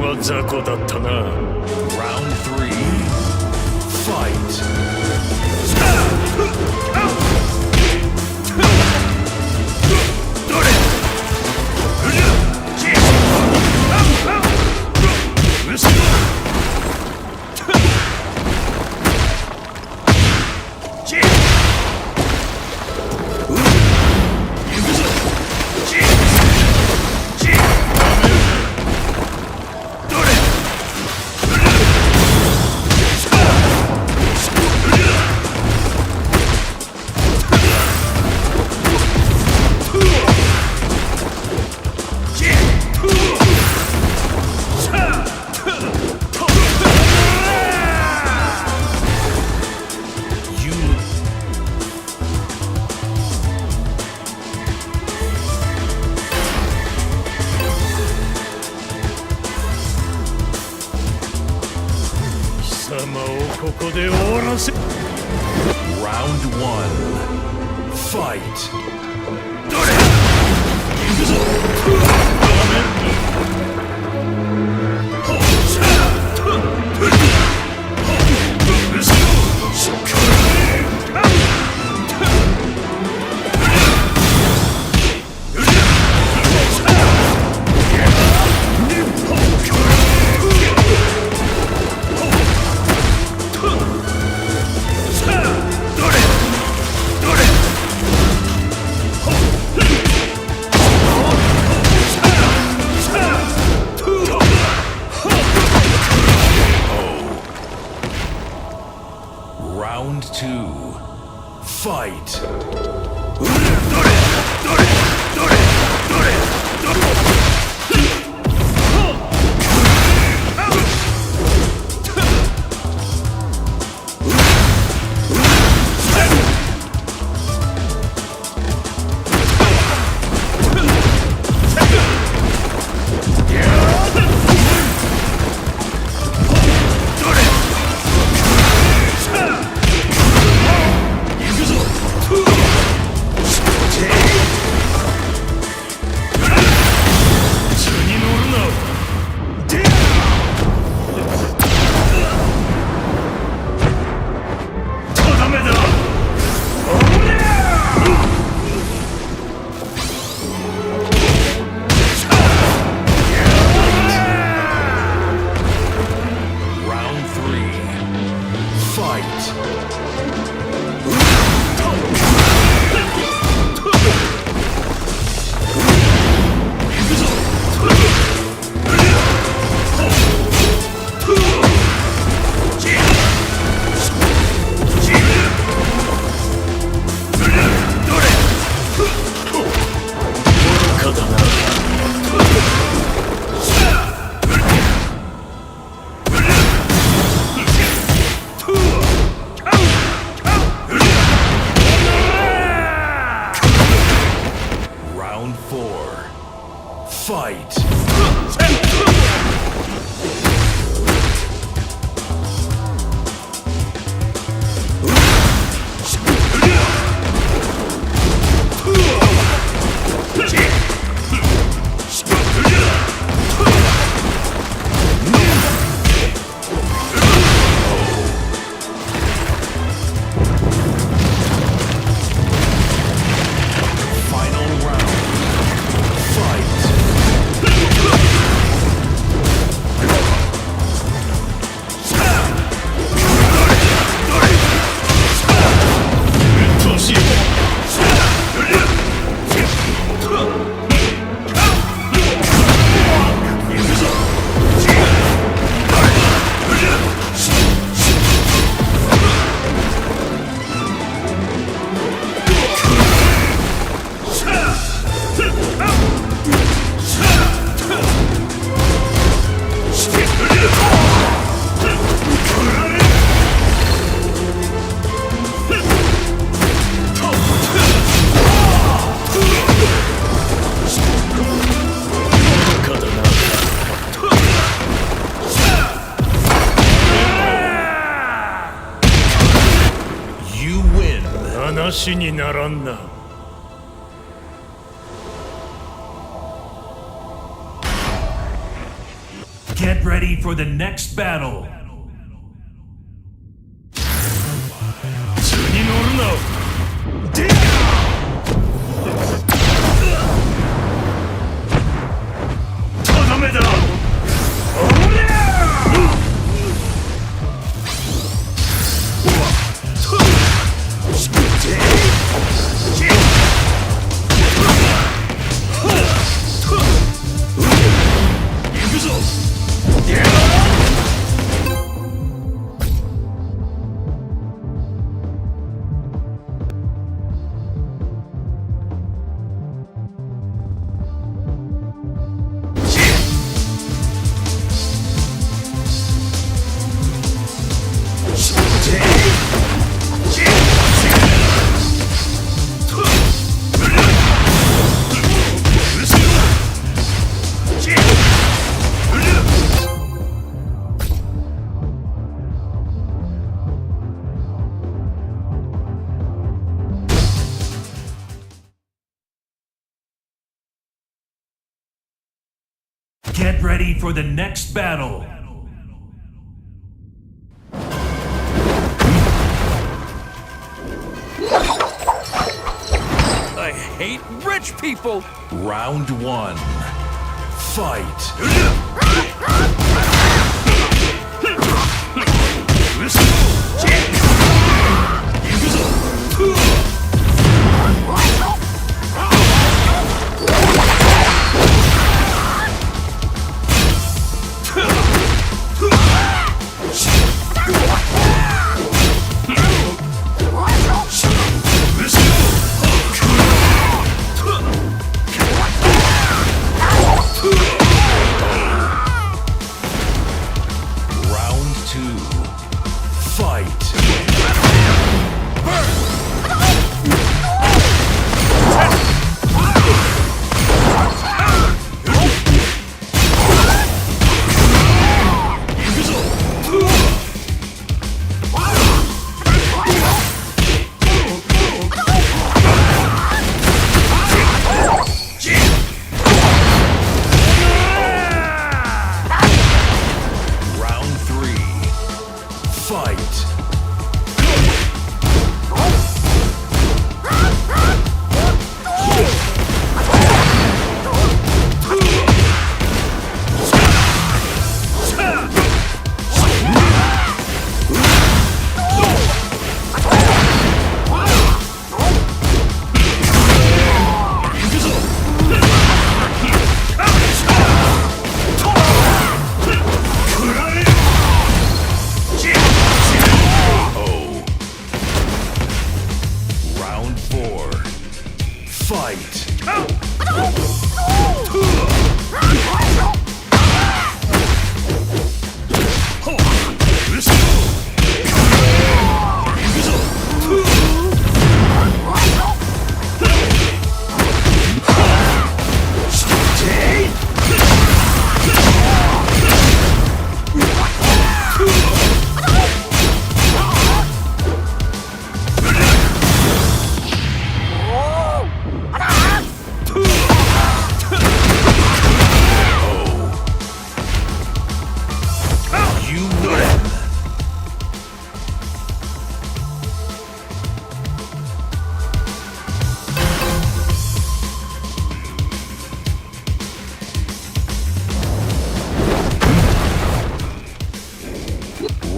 は雑魚だったな。Round 3. Fight. Round 1. Fight. Round 2. Fight. Round 4. Fight! You win. 話にならんな。Get ready for the next battle. 図に乗るな。でとどめだ。おりゃ行くぞ。Get ready for the next battle. I hate rich people. Round 1. Fight.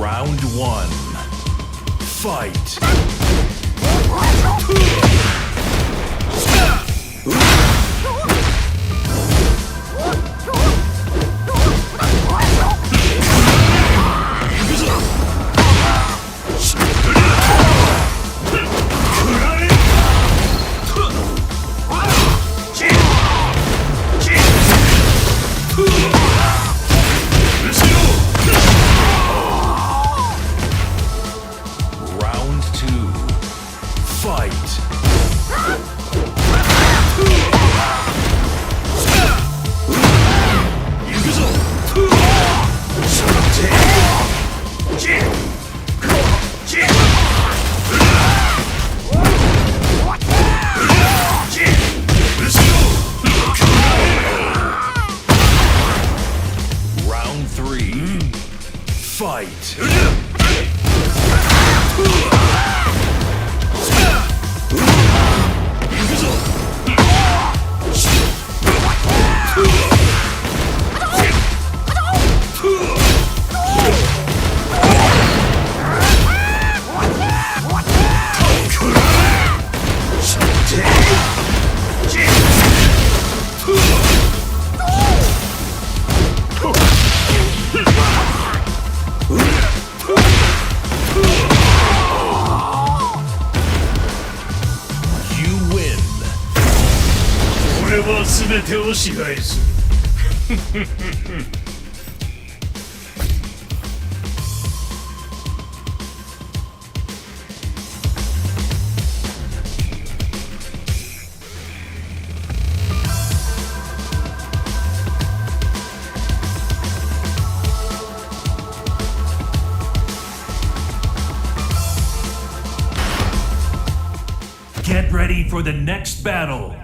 Round 1. Fight! Round 2. Fight! は全てを支配する。Get ready for the next battle.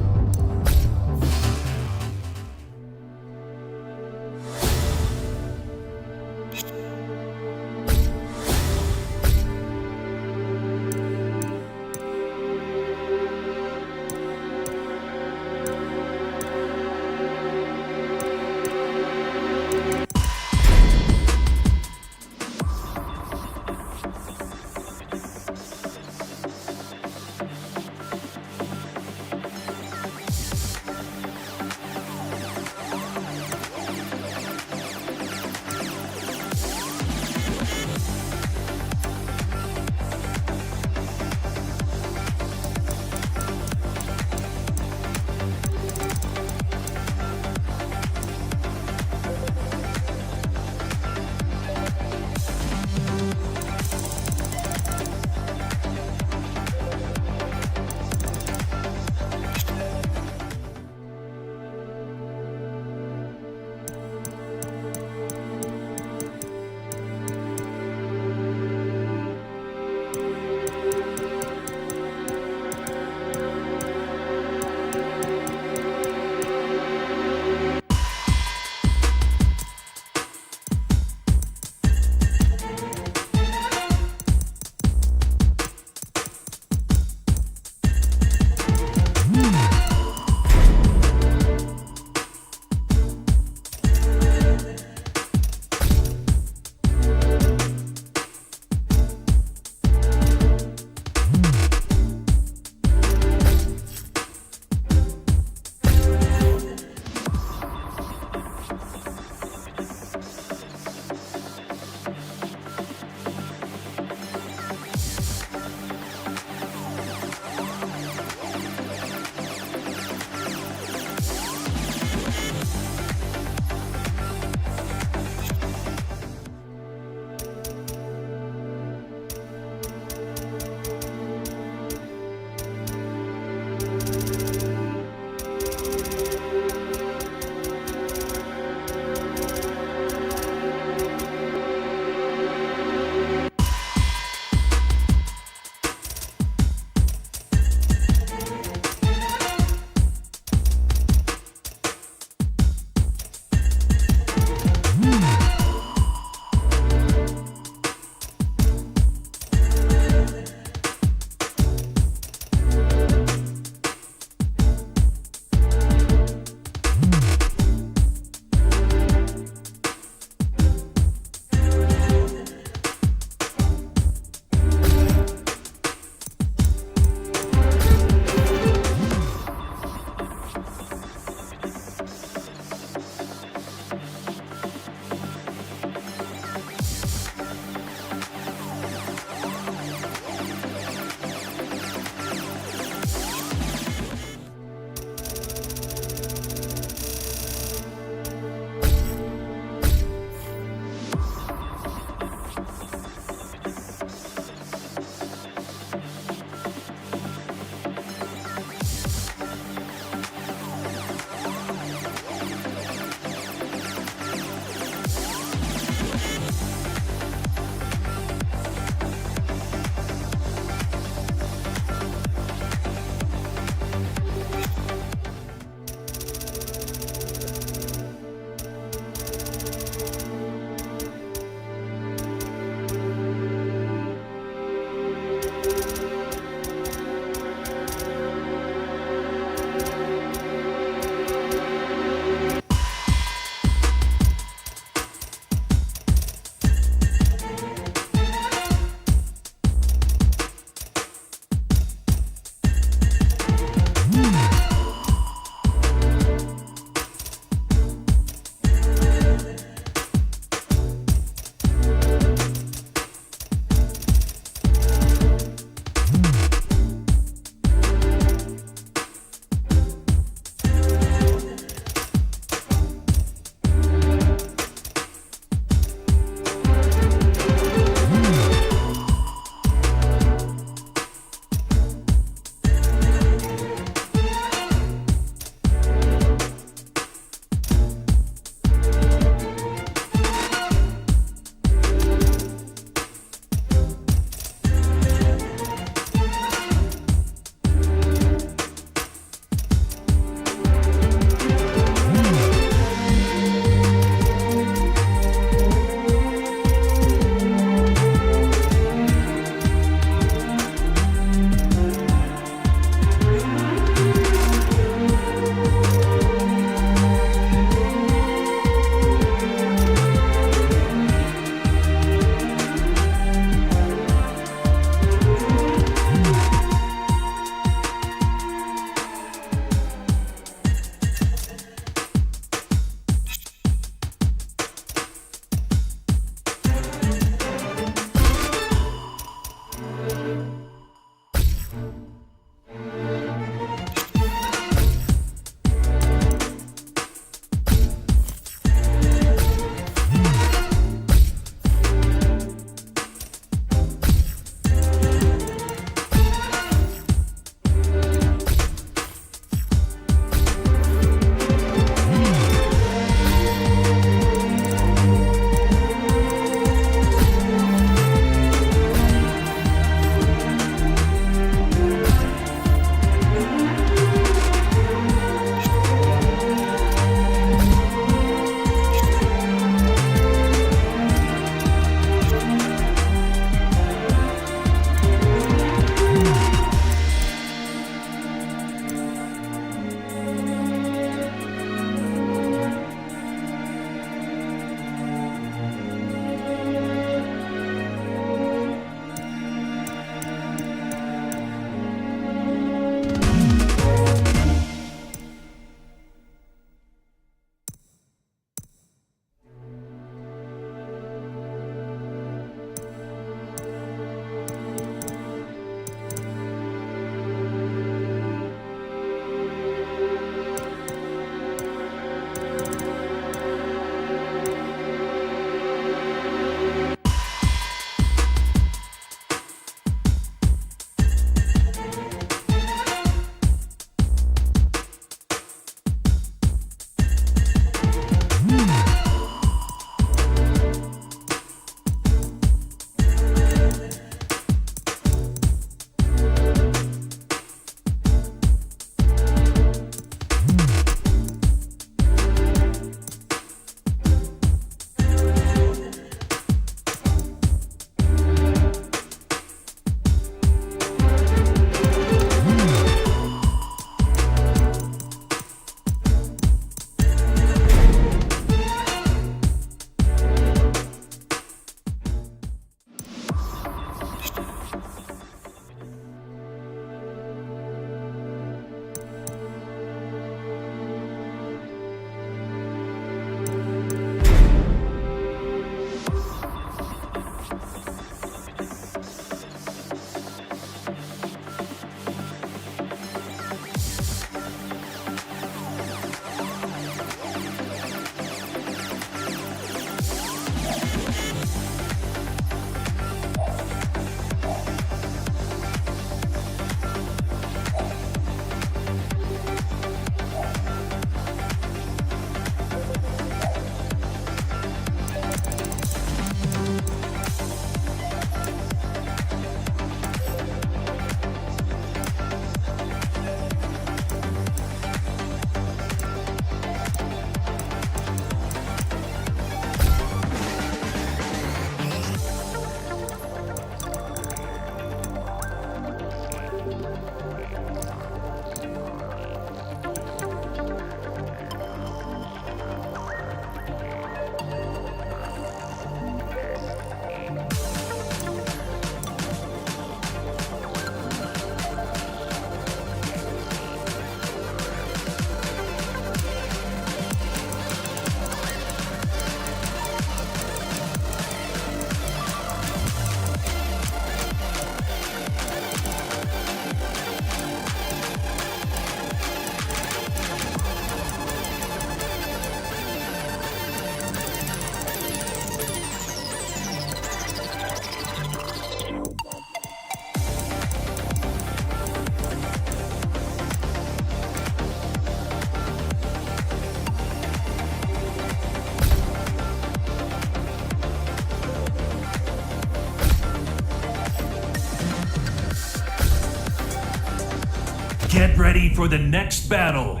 Get ready for the next battle.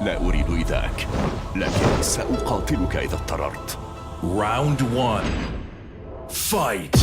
لا أريد إيذاك، لكن سأقاتلك إذا اضطررت. Round 1. Fight!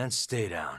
And stay down.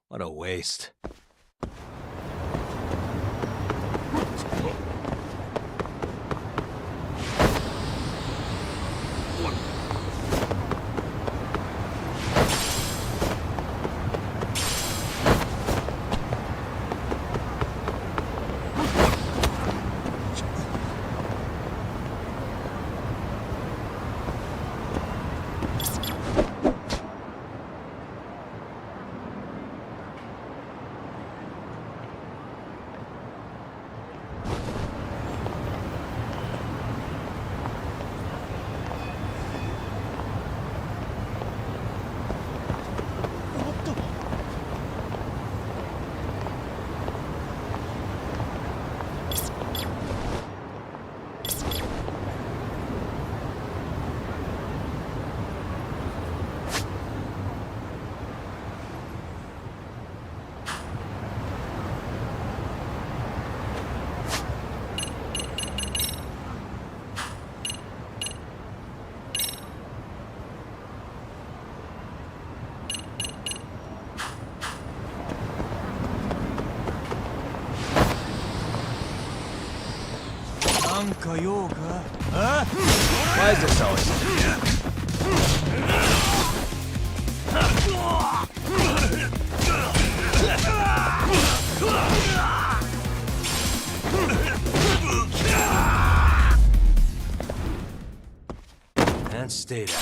What a waste. Huh? Why is this always? And stay down.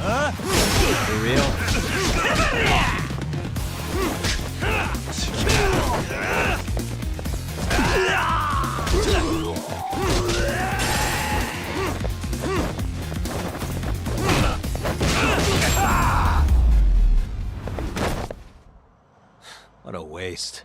Huh? For real? What a waste.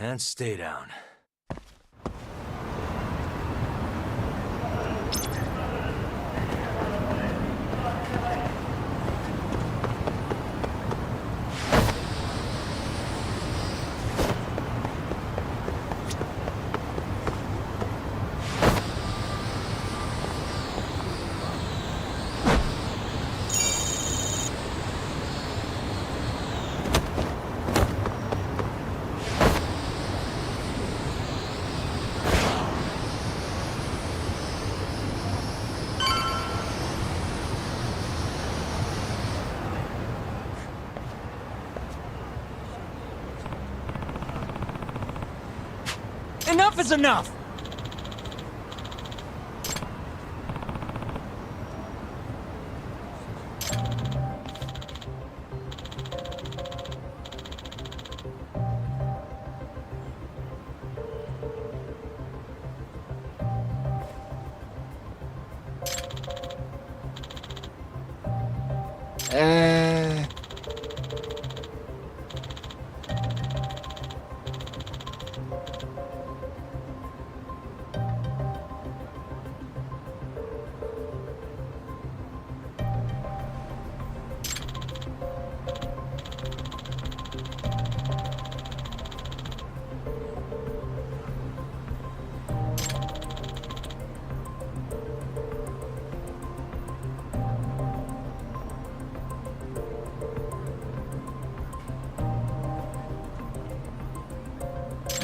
And stay down. Enough is enough!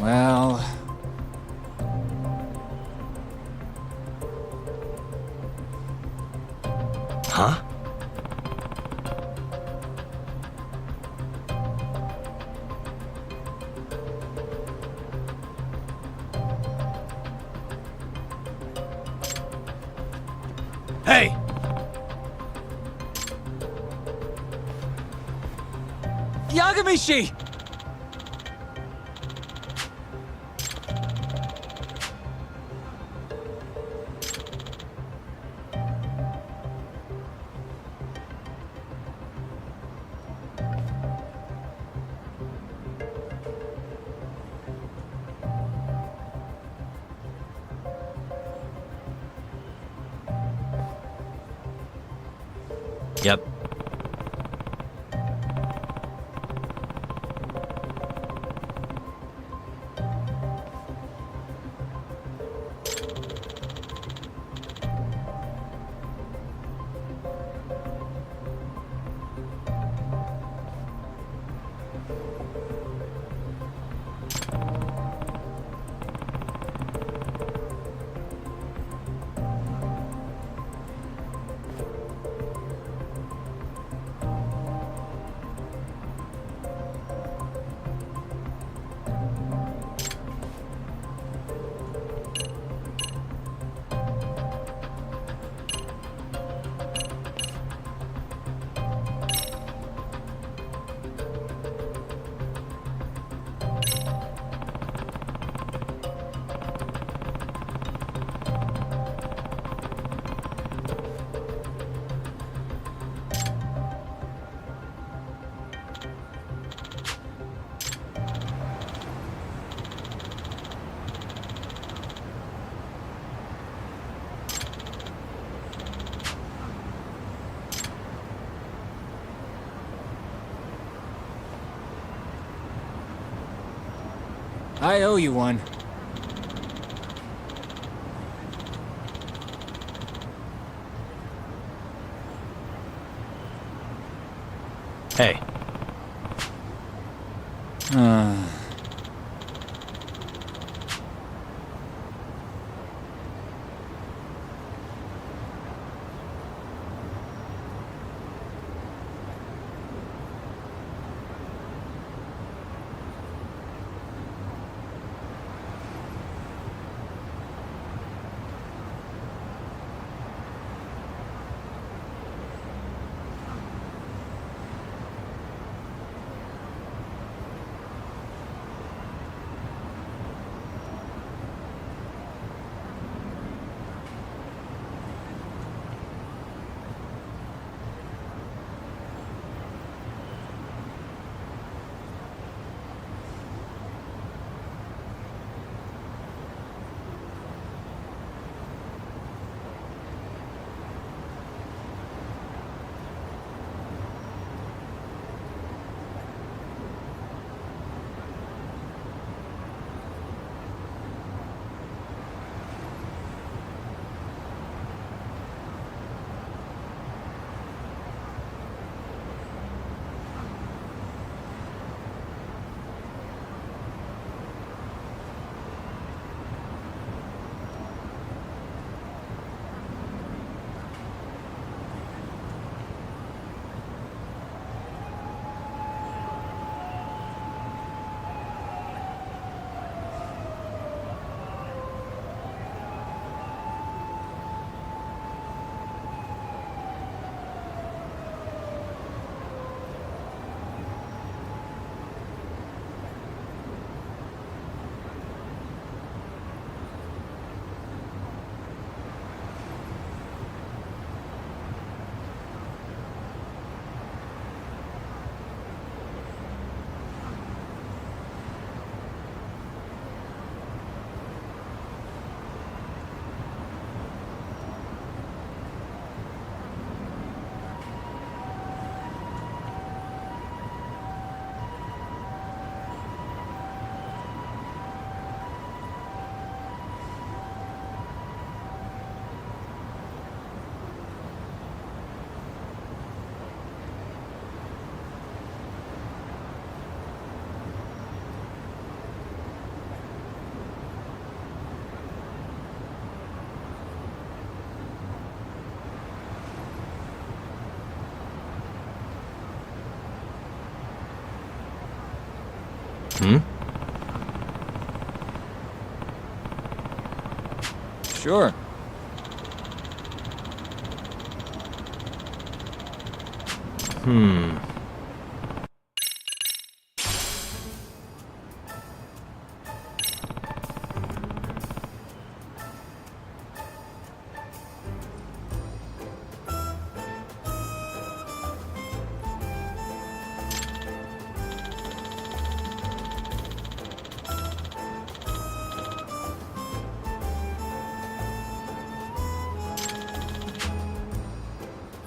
Well... Huh? Hey! Yagami-shi! Yep. I owe you one. Hey. Hmm? Sure. Hmm.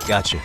Gotcha.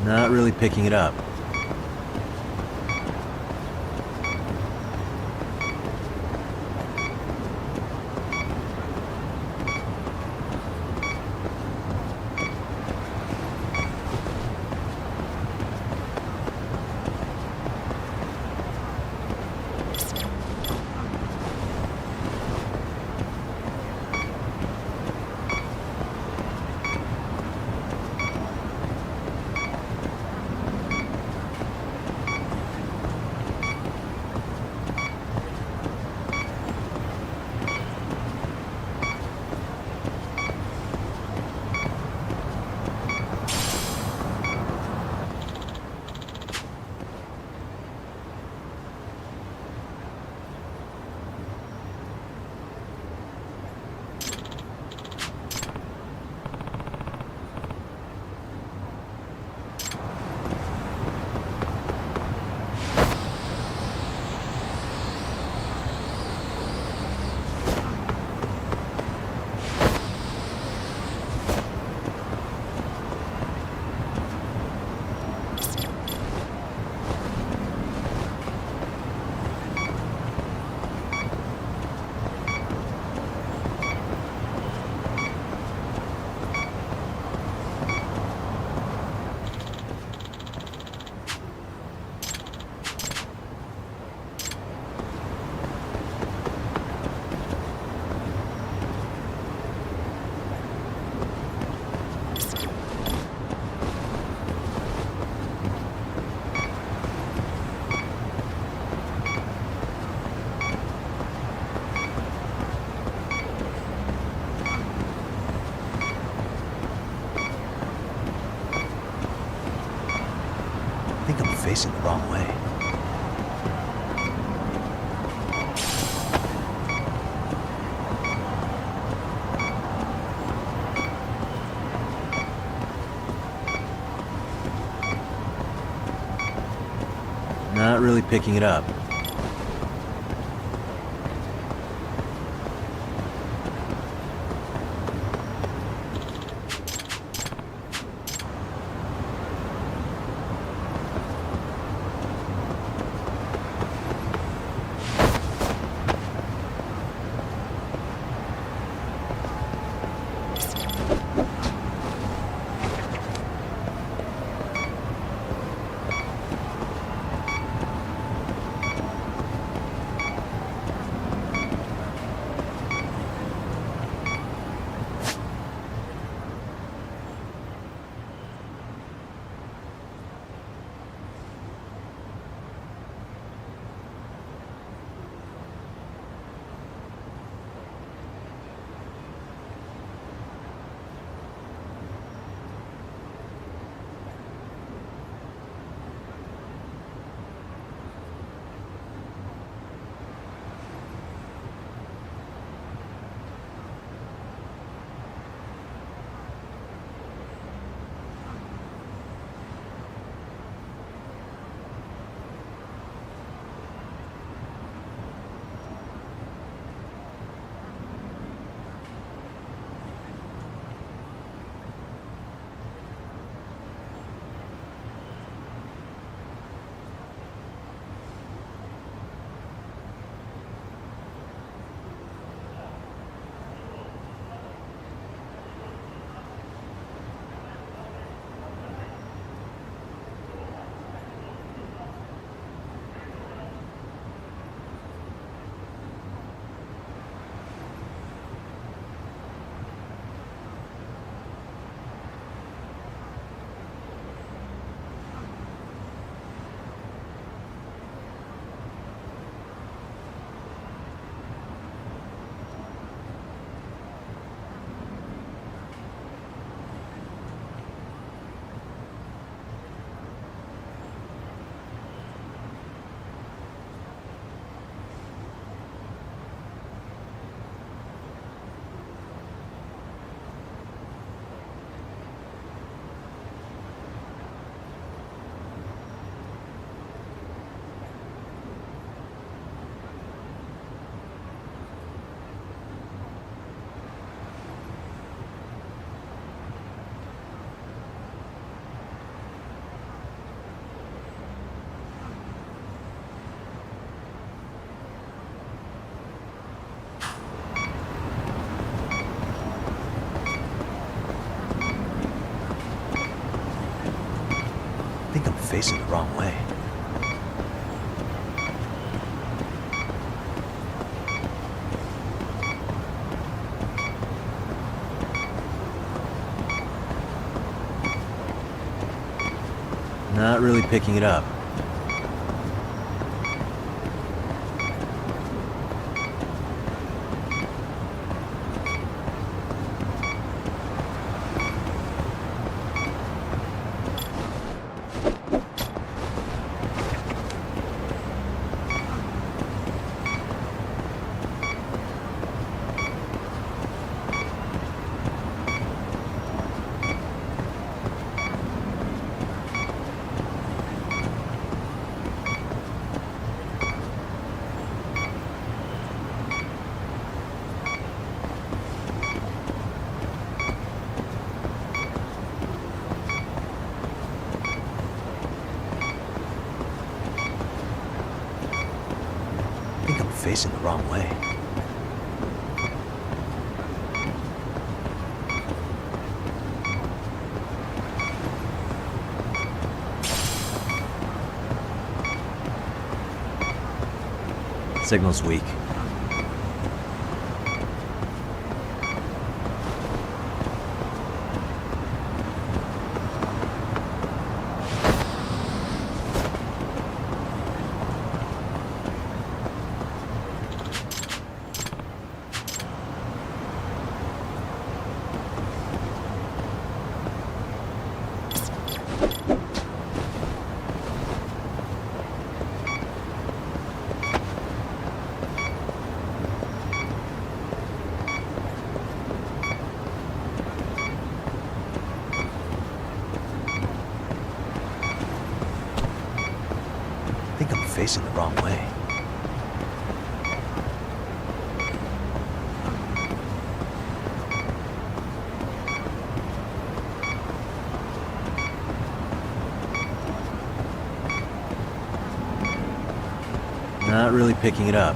Not really picking it up. I think I'm facing the wrong way. Not really picking it up. I think I'm facing the wrong way. Not really picking it up. I think I'm facing the wrong way. Signal's weak. facing the wrong way. Not really picking it up.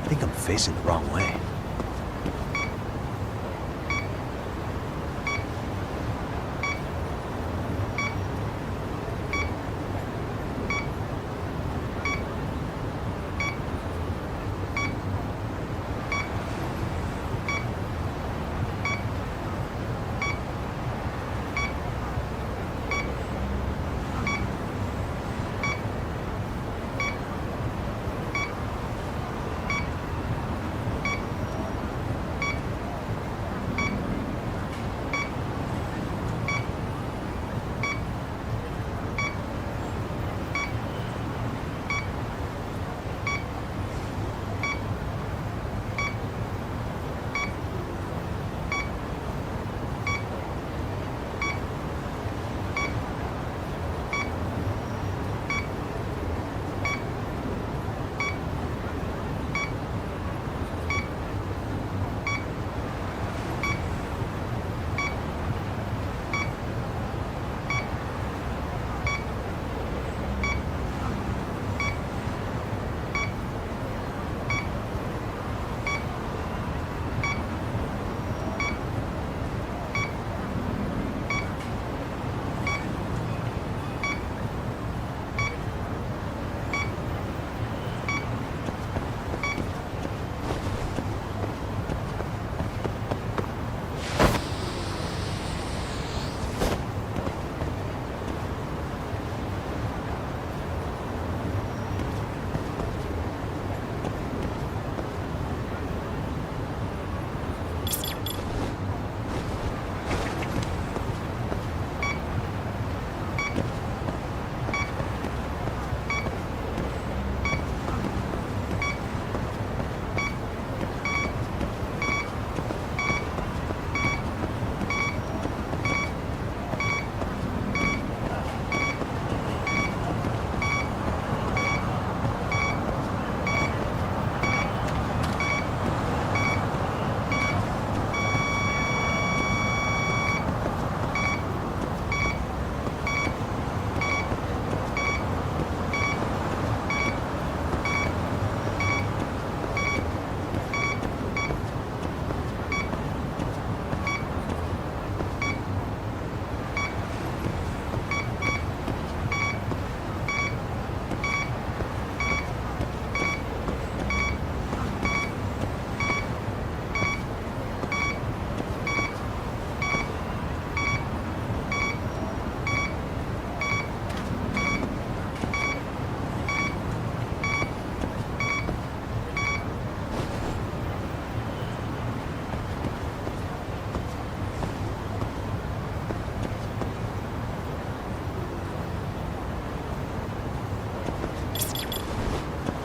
I think I'm facing the wrong way.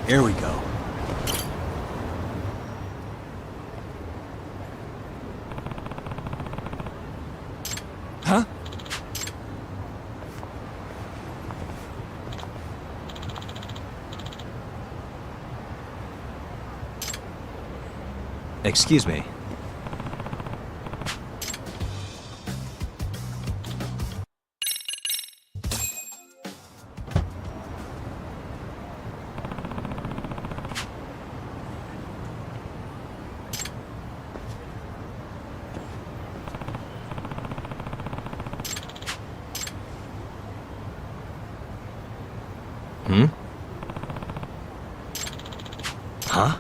Here we go. Huh? Excuse me. Hmm? Huh?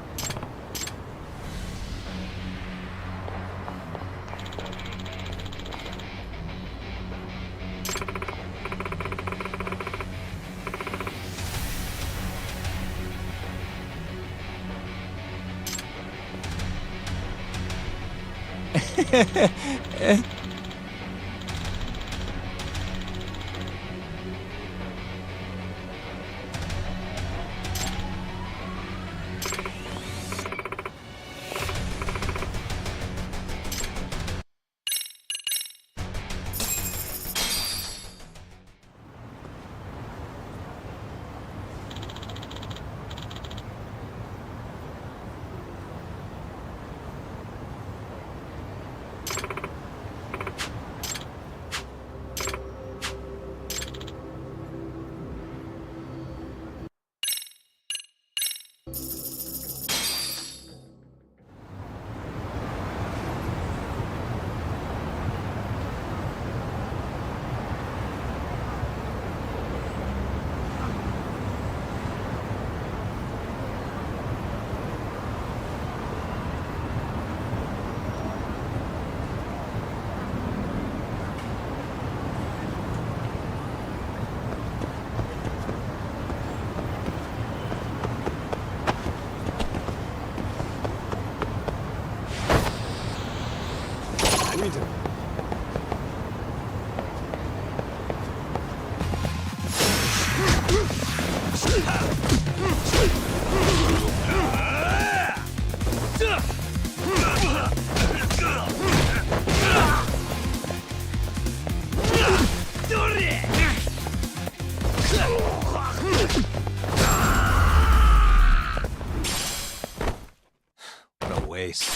What a waste.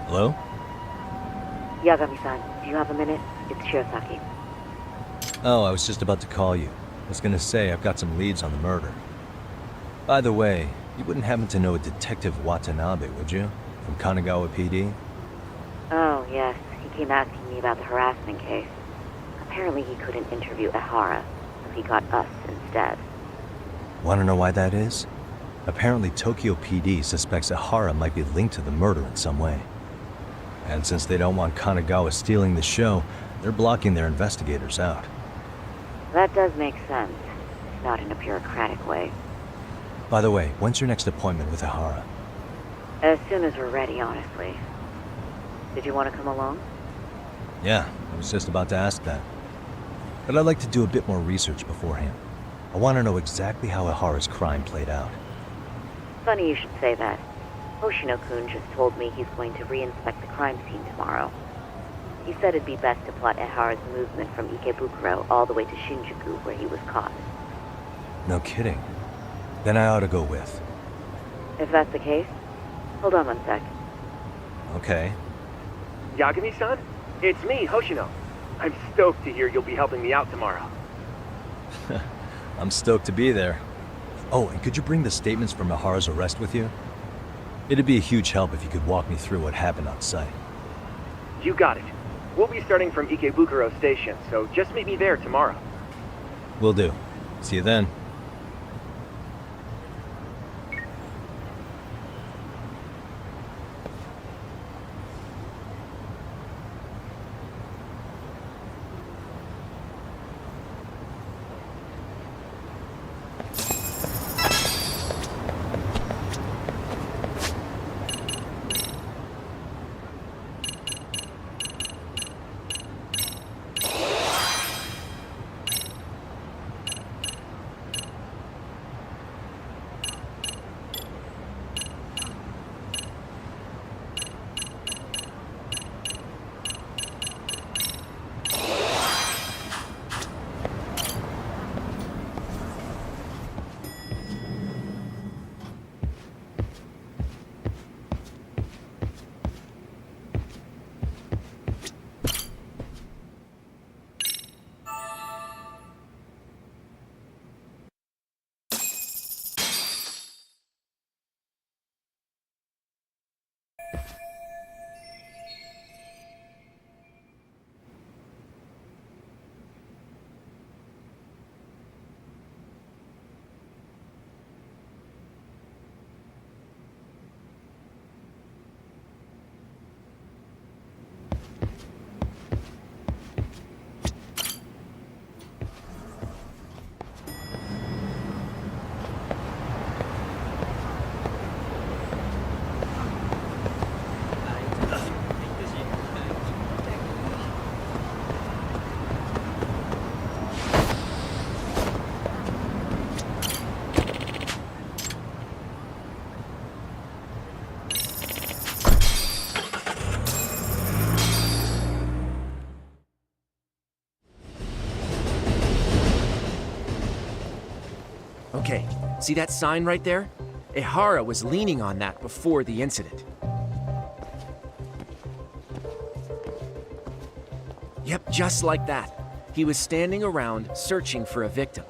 Hello? Yagami-san, do you have a minute? It's Shirosaki. Oh, I was just about to call you. I was gonna say I've got some leads on the murder. By the way, you wouldn't happen to know a Detective Watanabe, would you? From Kanagawa PD? Oh, yes. He came asking me about the harassment case. Apparently he couldn't interview Ehara, so he got us instead. Wanna know why that is? Apparently Tokyo PD suspects Ehara might be linked to the murder in some way. And since they don't want Kanagawa stealing the show, They're blocking their investigators out. That does make sense. It's not in a bureaucratic way. By the way, when's your next appointment with Ihara? As soon as we're ready, honestly. Did you want to come along? Yeah, I was just about to ask that. But I'd like to do a bit more research beforehand. I want to know exactly how Ihara's crime played out. Funny you should say that. Hoshino-kun just told me he's going to re-inspect the crime scene tomorrow. He said it'd be best to plot Ihara's movement from Ikebukuro all the way to Shinjuku, where he was caught. No kidding. Then I ought to go with. If that's the case, hold on one sec. Okay. Yagami-san? It's me, Hoshino. I'm stoked to hear you'll be helping me out tomorrow. I'm stoked to be there. Oh, and could you bring the statements from Ihara's arrest with you? It'd be a huge help if you could walk me through what happened on site. You got it. We'll be starting from Ikebukuro Station, so just meet me there tomorrow. Will do. See you then. Okay, see that sign right there? Ihara was leaning on that before the incident. Yep, just like that. He was standing around searching for a victim.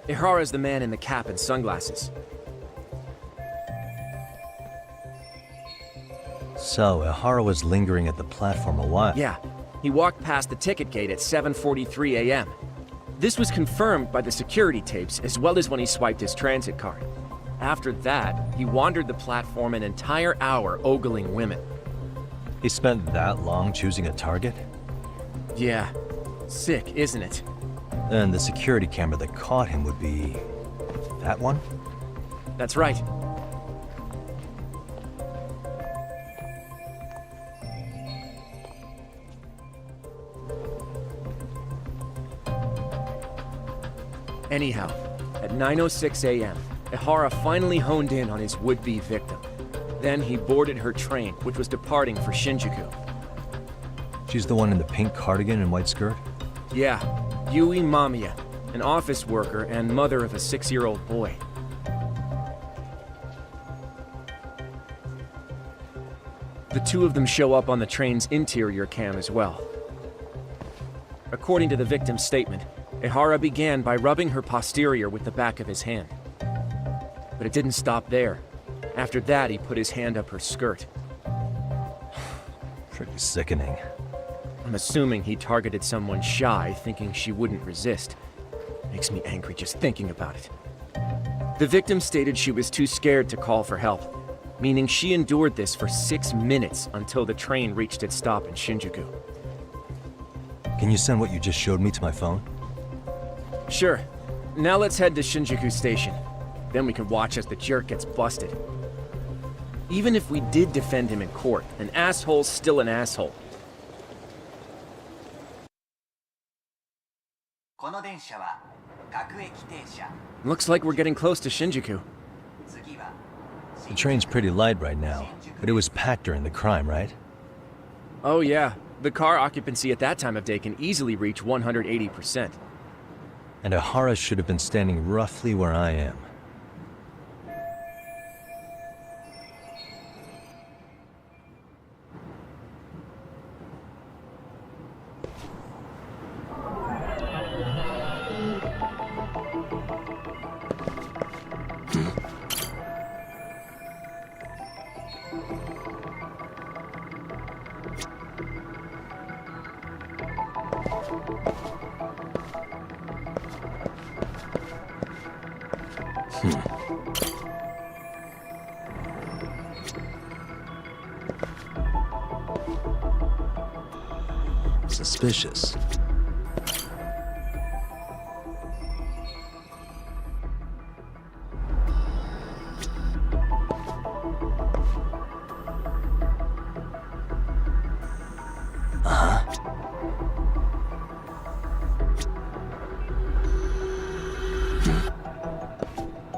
Ihara's the man in the cap and sunglasses. So, Ihara was lingering at the platform a while. Yeah, he walked past the ticket gate at 7:43 a.m. This was confirmed by the security tapes, as well as when he swiped his transit card. After that, he wandered the platform an entire hour ogling women. He spent that long choosing a target? Yeah. Sick, isn't it? Then the security camera that caught him would be... that one? That's right. Anyhow, at 9:06 a.m., Ihara finally honed in on his would-be victim. Then he boarded her train, which was departing for Shinjuku. She's the one in the pink cardigan and white skirt? Yeah, Yui Mamiya, an office worker and mother of a 6-year-old boy. The two of them show up on the train's interior cam as well. According to the victim's statement, Ihara began by rubbing her posterior with the back of his hand. But it didn't stop there. After that, he put his hand up her skirt. Pretty sickening. I'm assuming he targeted someone shy, thinking she wouldn't resist. Makes me angry just thinking about it. The victim stated she was too scared to call for help. meaning she endured this for 6 minutes until the train reached its stop in Shinjuku. Can you send what you just showed me to my phone? Sure. Now let's head to Shinjuku Station. Then we can watch as the jerk gets busted. Even if we did defend him in court, an asshole's still an asshole. Looks like we're getting close to Shinjuku. The train's pretty light right now, but it was packed during the crime, right? Oh yeah, the car occupancy at that time of day can easily reach 180%. And Ihara should have been standing roughly where I am. Suspicious.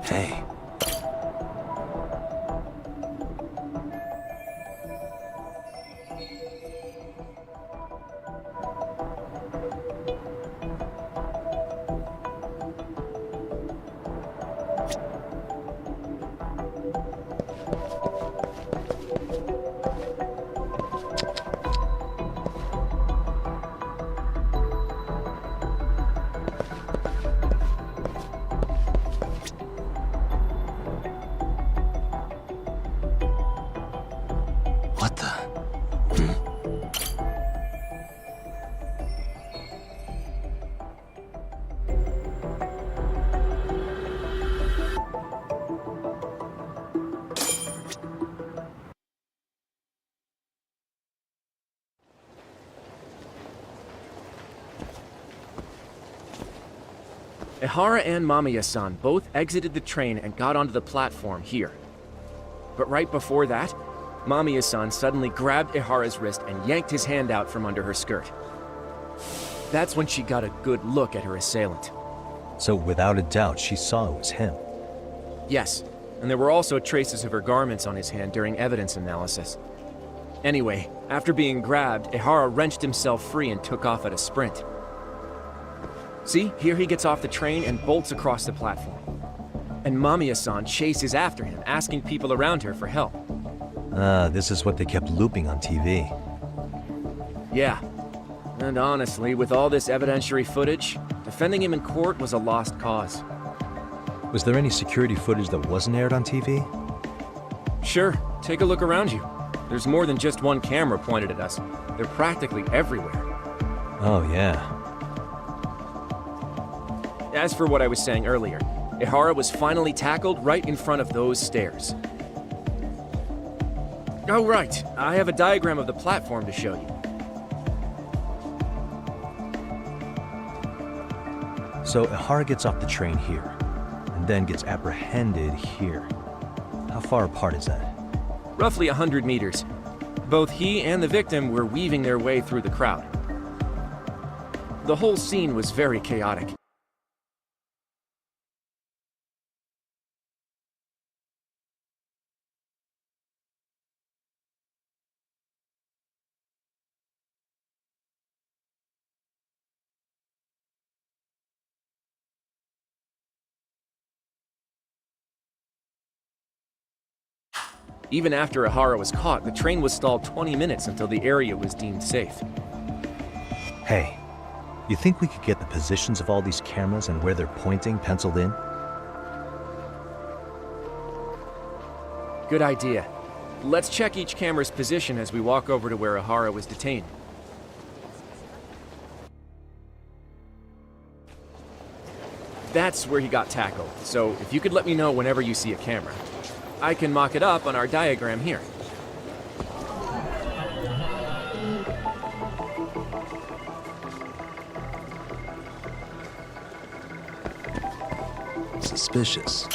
Hey. What the? Ihara and Mamiya-san both exited the train and got onto the platform here. But right before that, Mamiya-san suddenly grabbed Ihara's wrist and yanked his hand out from under her skirt. That's when she got a good look at her assailant. So without a doubt, she saw it was him. Yes, and there were also traces of her garments on his hand during evidence analysis. Anyway, after being grabbed, Ihara wrenched himself free and took off at a sprint. See, here he gets off the train and bolts across the platform. And Mamiya-san chases after him, asking people around her for help. This is what they kept looping on TV. Yeah. And honestly, with all this evidentiary footage, defending him in court was a lost cause. Was there any security footage that wasn't aired on TV? Sure, take a look around you. There's more than just one camera pointed at us. They're practically everywhere. Oh, yeah. As for what I was saying earlier, Ihara was finally tackled right in front of those stairs. Oh, right. I have a diagram of the platform to show you. So Ihara gets off the train here, and then gets apprehended here. How far apart is that? Roughly 100 meters. Both he and the victim were weaving their way through the crowd. The whole scene was very chaotic. Even after Ihara was caught, the train was stalled 20 minutes until the area was deemed safe. Hey, you think we could get the positions of all these cameras and where they're pointing penciled in? Good idea. Let's check each camera's position as we walk over to where Ihara was detained. That's where he got tackled, so if you could let me know whenever you see a camera. I can mock it up on our diagram here. Suspicious.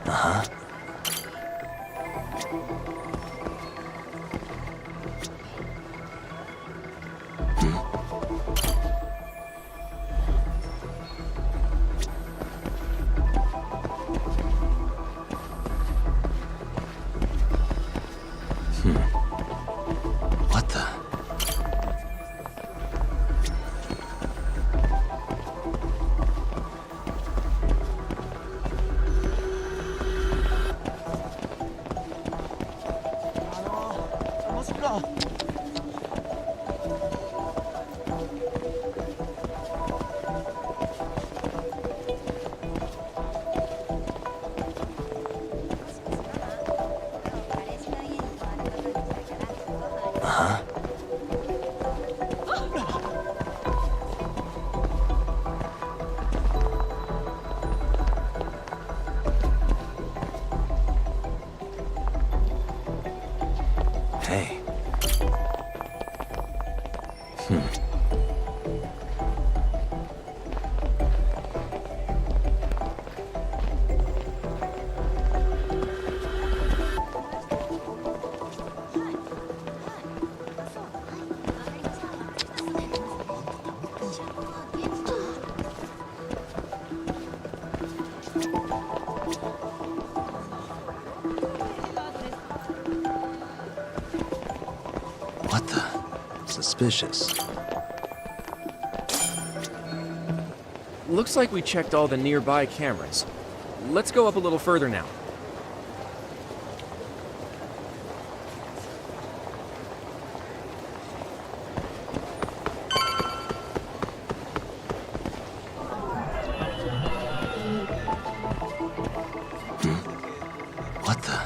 Uh-huh. What the? Uh-huh. Hey. What the? Suspicious. Looks like we checked all the nearby cameras. Let's go up a little further now. What the?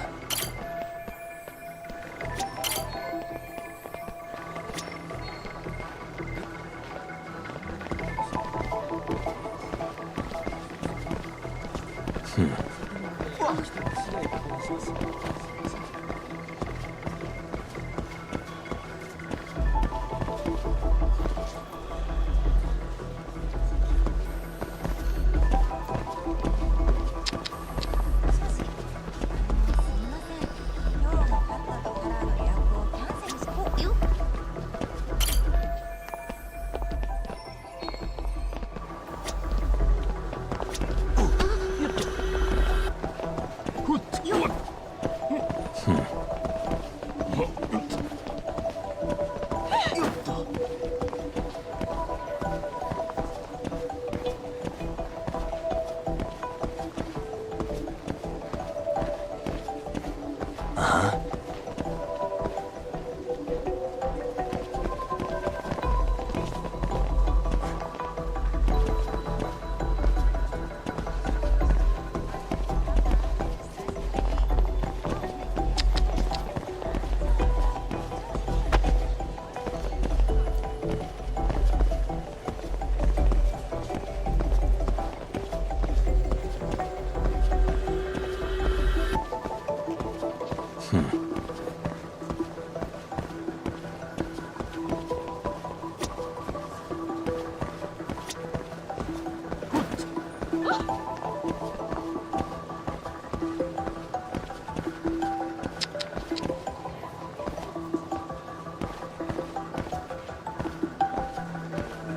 Uh-huh.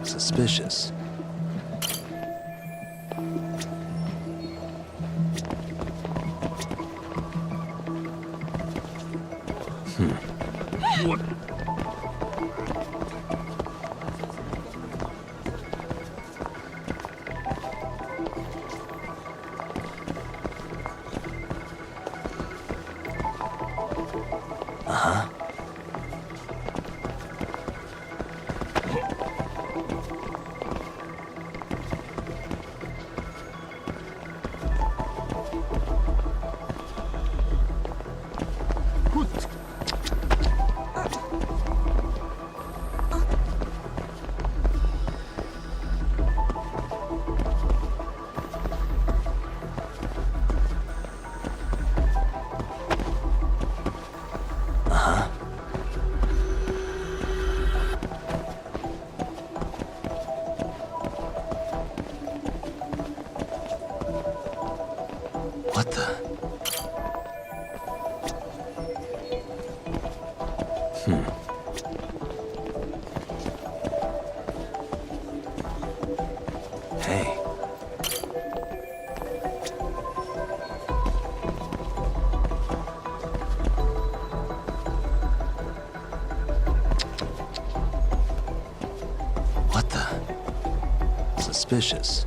Suspicious. What? Uh-huh. What the? Hey. What the? Suspicious.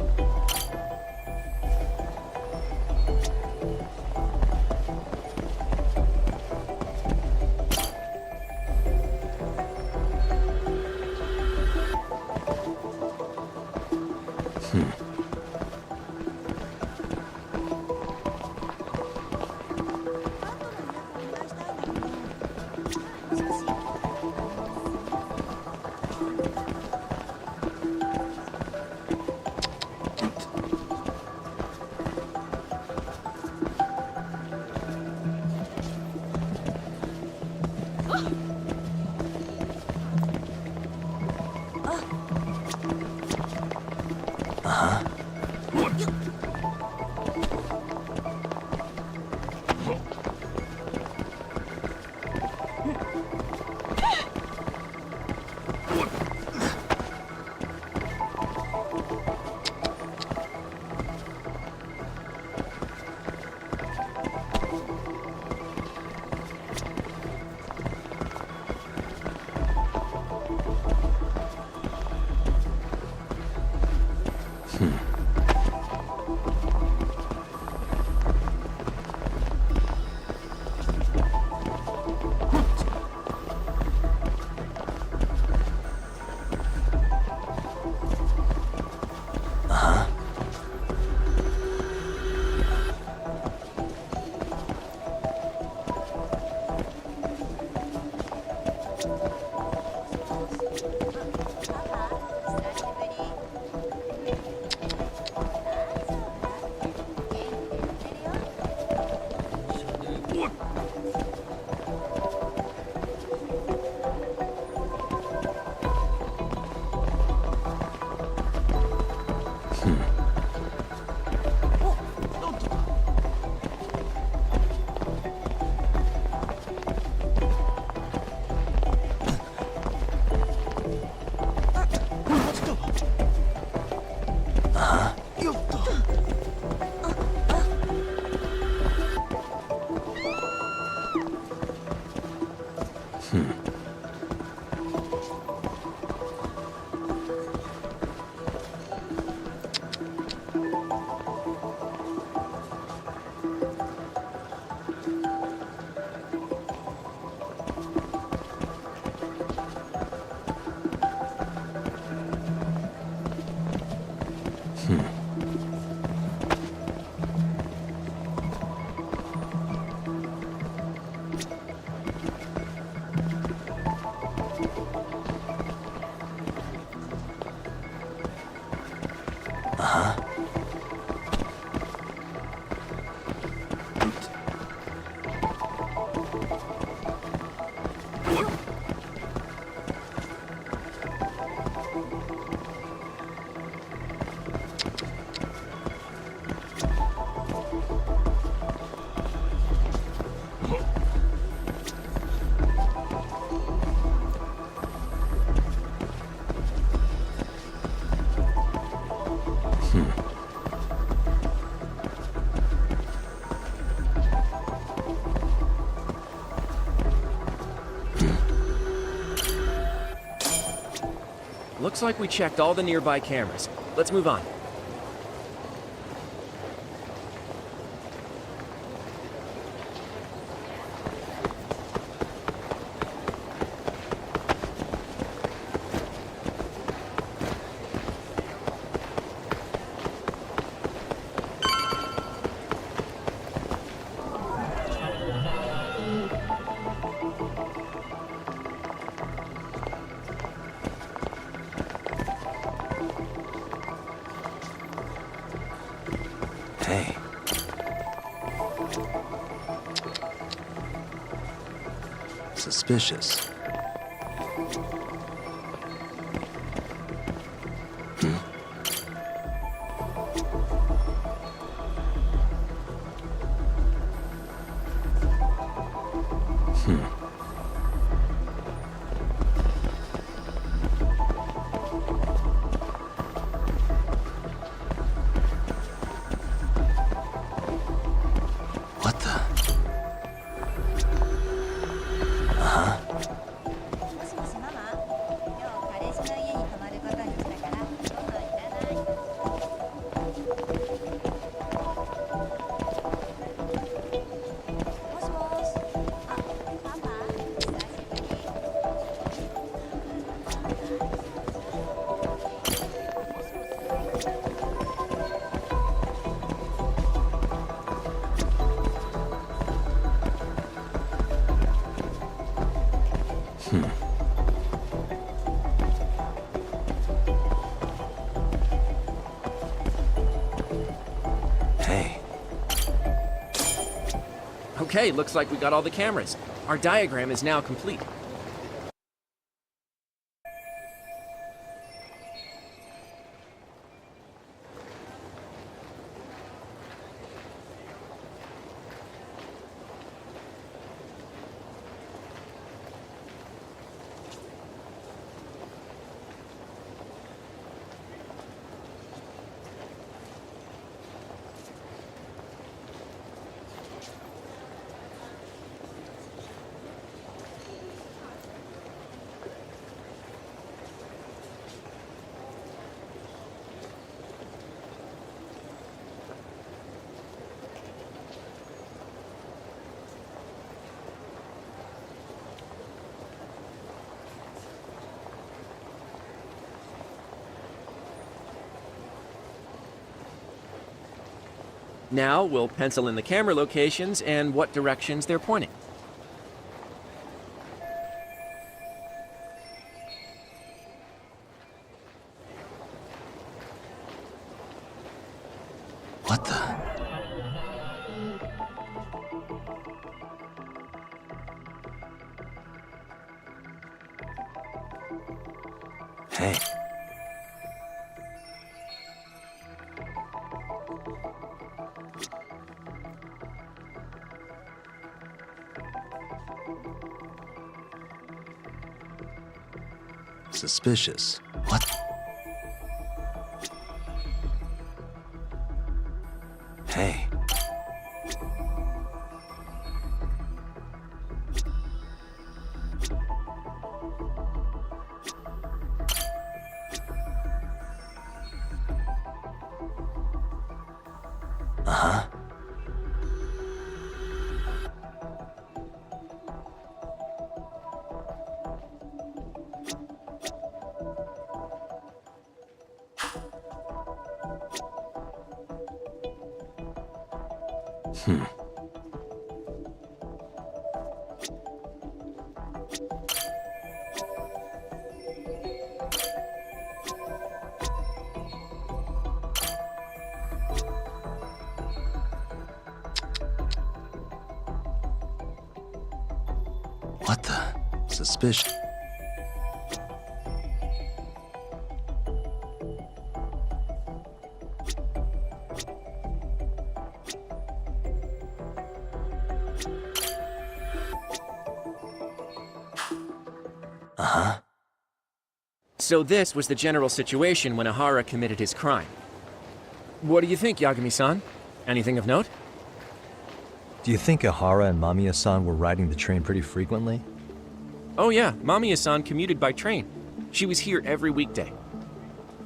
Looks like we checked all the nearby cameras. Let's move on. Hey. Suspicious. Okay, looks like we got all the cameras. Our diagram is now complete. Now we'll pencil in the camera locations and what directions they're pointing. What the? Hey. Suspicious. What? Hey. Uh-huh. What the? Suspicious. Uh-huh. So this was the general situation when Ihara committed his crime. What do you think, Yagami-san? Anything of note? Do you think Ihara and Mamiya-san were riding the train pretty frequently? Oh yeah, Mamiya-san commuted by train. She was here every weekday.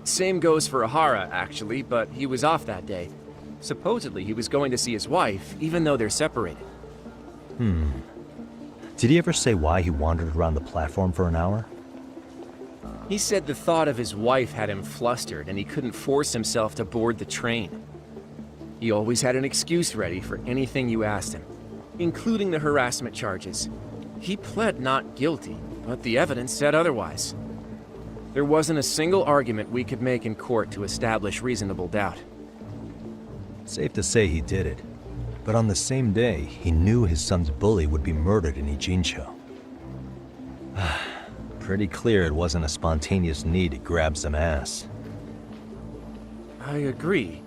Same goes for Ihara, actually, but he was off that day. Supposedly he was going to see his wife, even though they're separated. Did he ever say why he wandered around the platform for an hour? He said the thought of his wife had him flustered and he couldn't force himself to board the train. He always had an excuse ready for anything you asked him, including the harassment charges. He pled not guilty, but the evidence said otherwise. There wasn't a single argument we could make in court to establish reasonable doubt. Safe to say he did it. But on the same day, he knew his son's bully would be murdered in Ijincho. Pretty clear it wasn't a spontaneous need to grab some ass. I agree.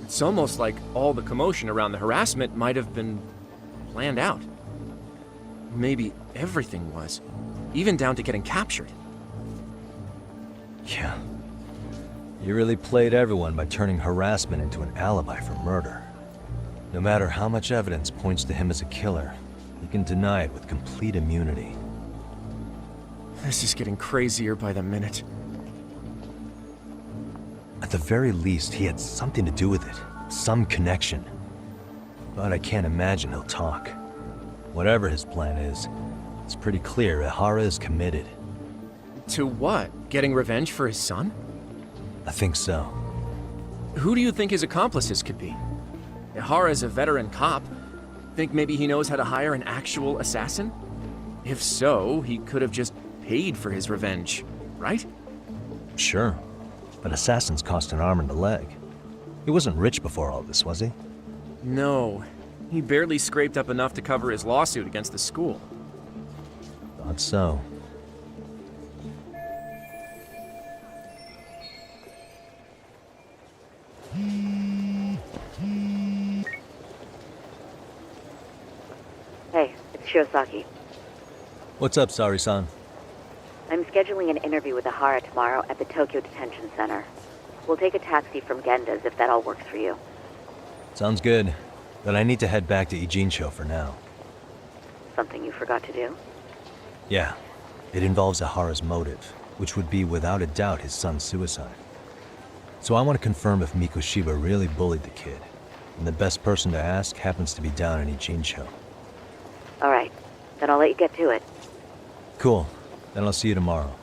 It's almost like all the commotion around the harassment might have been planned out. Maybe everything was, even down to getting captured. Yeah. You really played everyone by turning harassment into an alibi for murder. No matter how much evidence points to him as a killer, you can deny it with complete immunity. This is getting crazier by the minute. At the very least, he had something to do with it. Some connection. But I can't imagine he'll talk. Whatever his plan is, it's pretty clear Ihara is committed. To what? Getting revenge for his son? I think so. Who do you think his accomplices could be? Ihara's a veteran cop. Think maybe he knows how to hire an actual assassin? If so, he could have just paid for his revenge, right? Sure. But assassins cost an arm and a leg. He wasn't rich before all this, was he? No. He barely scraped up enough to cover his lawsuit against the school. Thought so. Hey, it's Shirosaki. What's up, Sari-san? I'm scheduling an interview with Ahara tomorrow at the Tokyo Detention Center. We'll take a taxi from Genda's if that all works for you. Sounds good. But I need to head back to Ijincho for now. Something you forgot to do? Yeah. It involves Ahara's motive, which would be without a doubt his son's suicide. So I want to confirm if Mikoshiba really bullied the kid. And the best person to ask happens to be down in Ijincho. Alright, then I'll let you get to it. Cool. Then I'll see you tomorrow.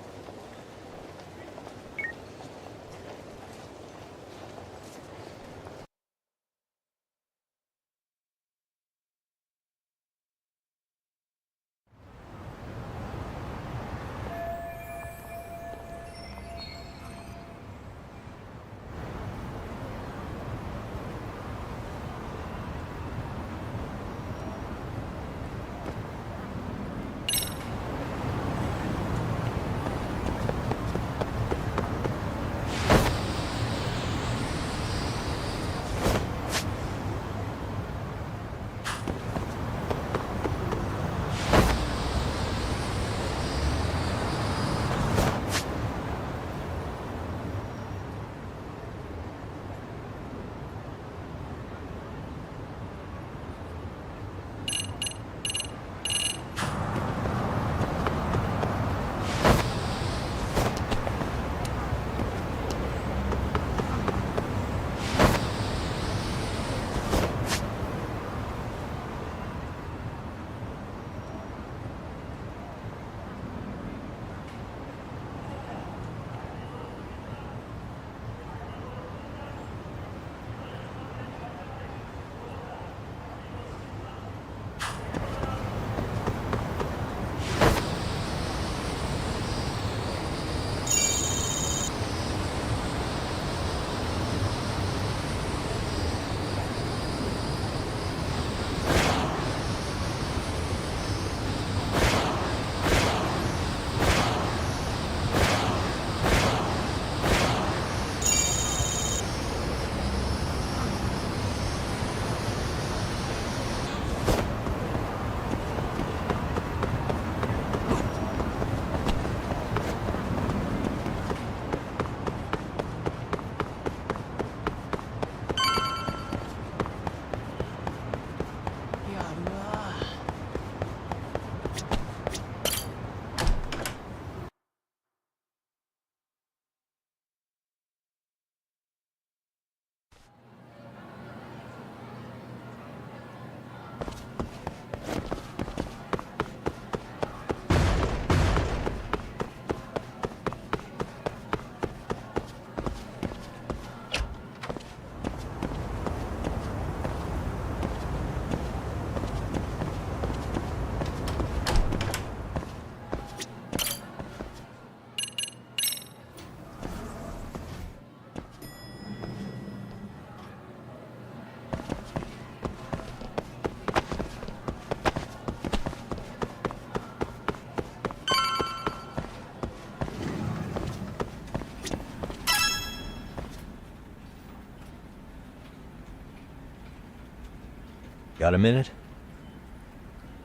Got a minute?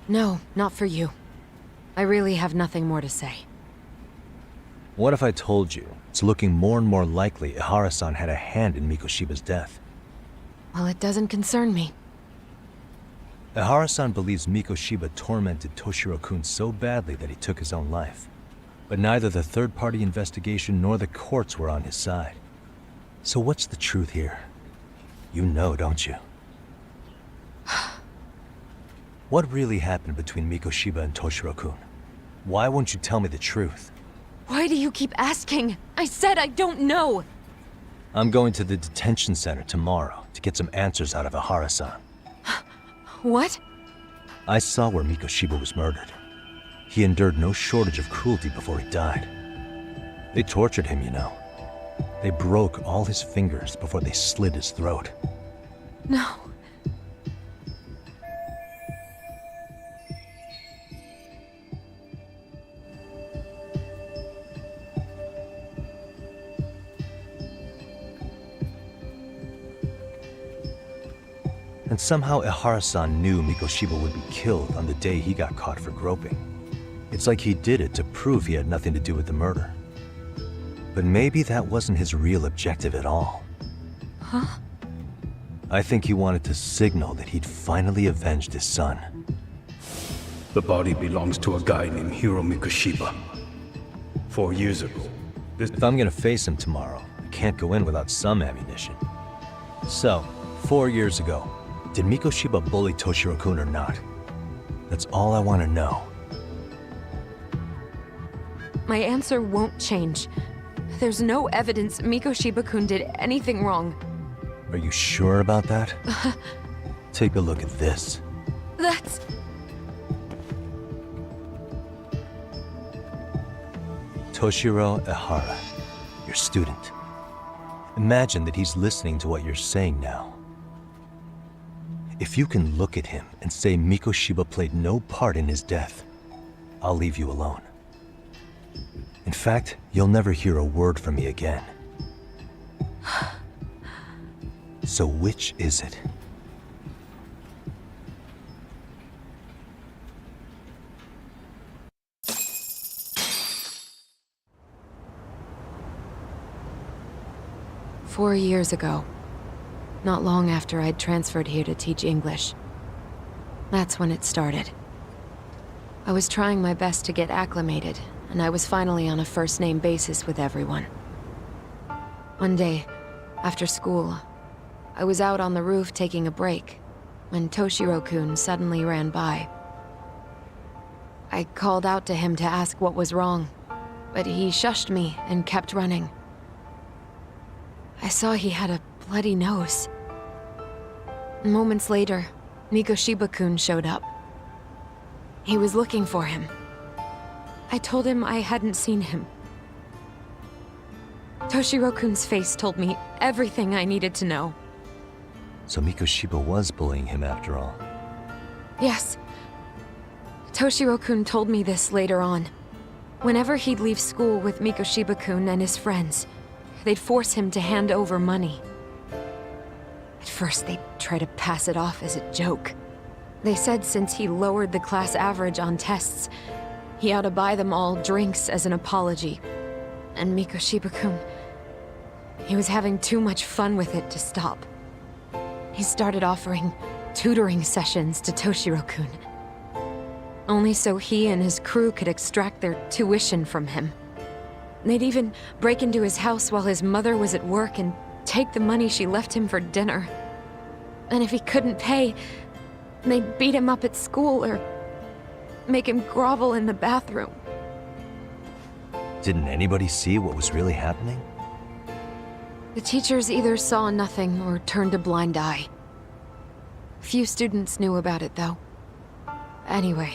No, not for you. I really have nothing more to say. What if I told you it's looking more and more likely Ihara-san had a hand in Mikoshiba's death? Well, it doesn't concern me. Ihara-san believes Mikoshiba tormented Toshiro-kun so badly that he took his own life. But neither the third-party investigation nor the courts were on his side. So what's the truth here? You know, don't you? What really happened between Mikoshiba and Toshiro-kun? Why won't you tell me the truth? Why do you keep asking? I said I don't know! I'm going to the detention center tomorrow to get some answers out of Ihara-san. What? I saw where Mikoshiba was murdered. He endured no shortage of cruelty before he died. They tortured him, you know. They broke all his fingers before they slit his throat. No. And somehow Ehara-san knew Mikoshiba would be killed on the day he got caught for groping. It's like he did it to prove he had nothing to do with the murder. But maybe that wasn't his real objective at all. Huh? I think he wanted to signal that he'd finally avenged his son. The body belongs to a guy named Hiro Mikoshiba. 4 years ago. If I'm gonna face him tomorrow, I can't go in without some ammunition. So, 4 years ago, did Mikoshiba bully Toshiro-kun or not? That's all I want to know. My answer won't change. There's no evidence Mikoshiba-kun did anything wrong. Are you sure about that? Take a look at this. That's... Toshiro Ehara, your student. Imagine that he's listening to what you're saying now. If you can look at him and say Mikoshiba played no part in his death, I'll leave you alone. In fact, you'll never hear a word from me again. So which is it? "4 years ago, not long after I'd transferred here to teach English. That's when it started. I was trying my best to get acclimated, and I was finally on a first-name basis with everyone. One day, after school, I was out on the roof taking a break, when Toshiro-kun suddenly ran by. I called out to him to ask what was wrong, but he shushed me and kept running. I saw he had a bloody nose. Moments later, Mikoshiba-kun showed up. He was looking for him. I told him I hadn't seen him. Toshiro-kun's face told me everything I needed to know. So Mikoshiba was bullying him after all. Yes. Toshiro-kun told me this later on. Whenever he'd leave school with Mikoshiba-kun and his friends, they'd force him to hand over money. At first, they'd try to pass it off as a joke. They said since he lowered the class average on tests, he ought to buy them all drinks as an apology. And Mikoshiba-kun, he was having too much fun with it to stop. He started offering tutoring sessions to Toshiro-kun, only so he and his crew could extract their tuition from him. They'd even break into his house while his mother was at work and take the money she left him for dinner. And if he couldn't pay, they'd beat him up at school or make him grovel in the bathroom. Didn't anybody see what was really happening? The teachers either saw nothing or turned a blind eye. Few students knew about it, though. Anyway,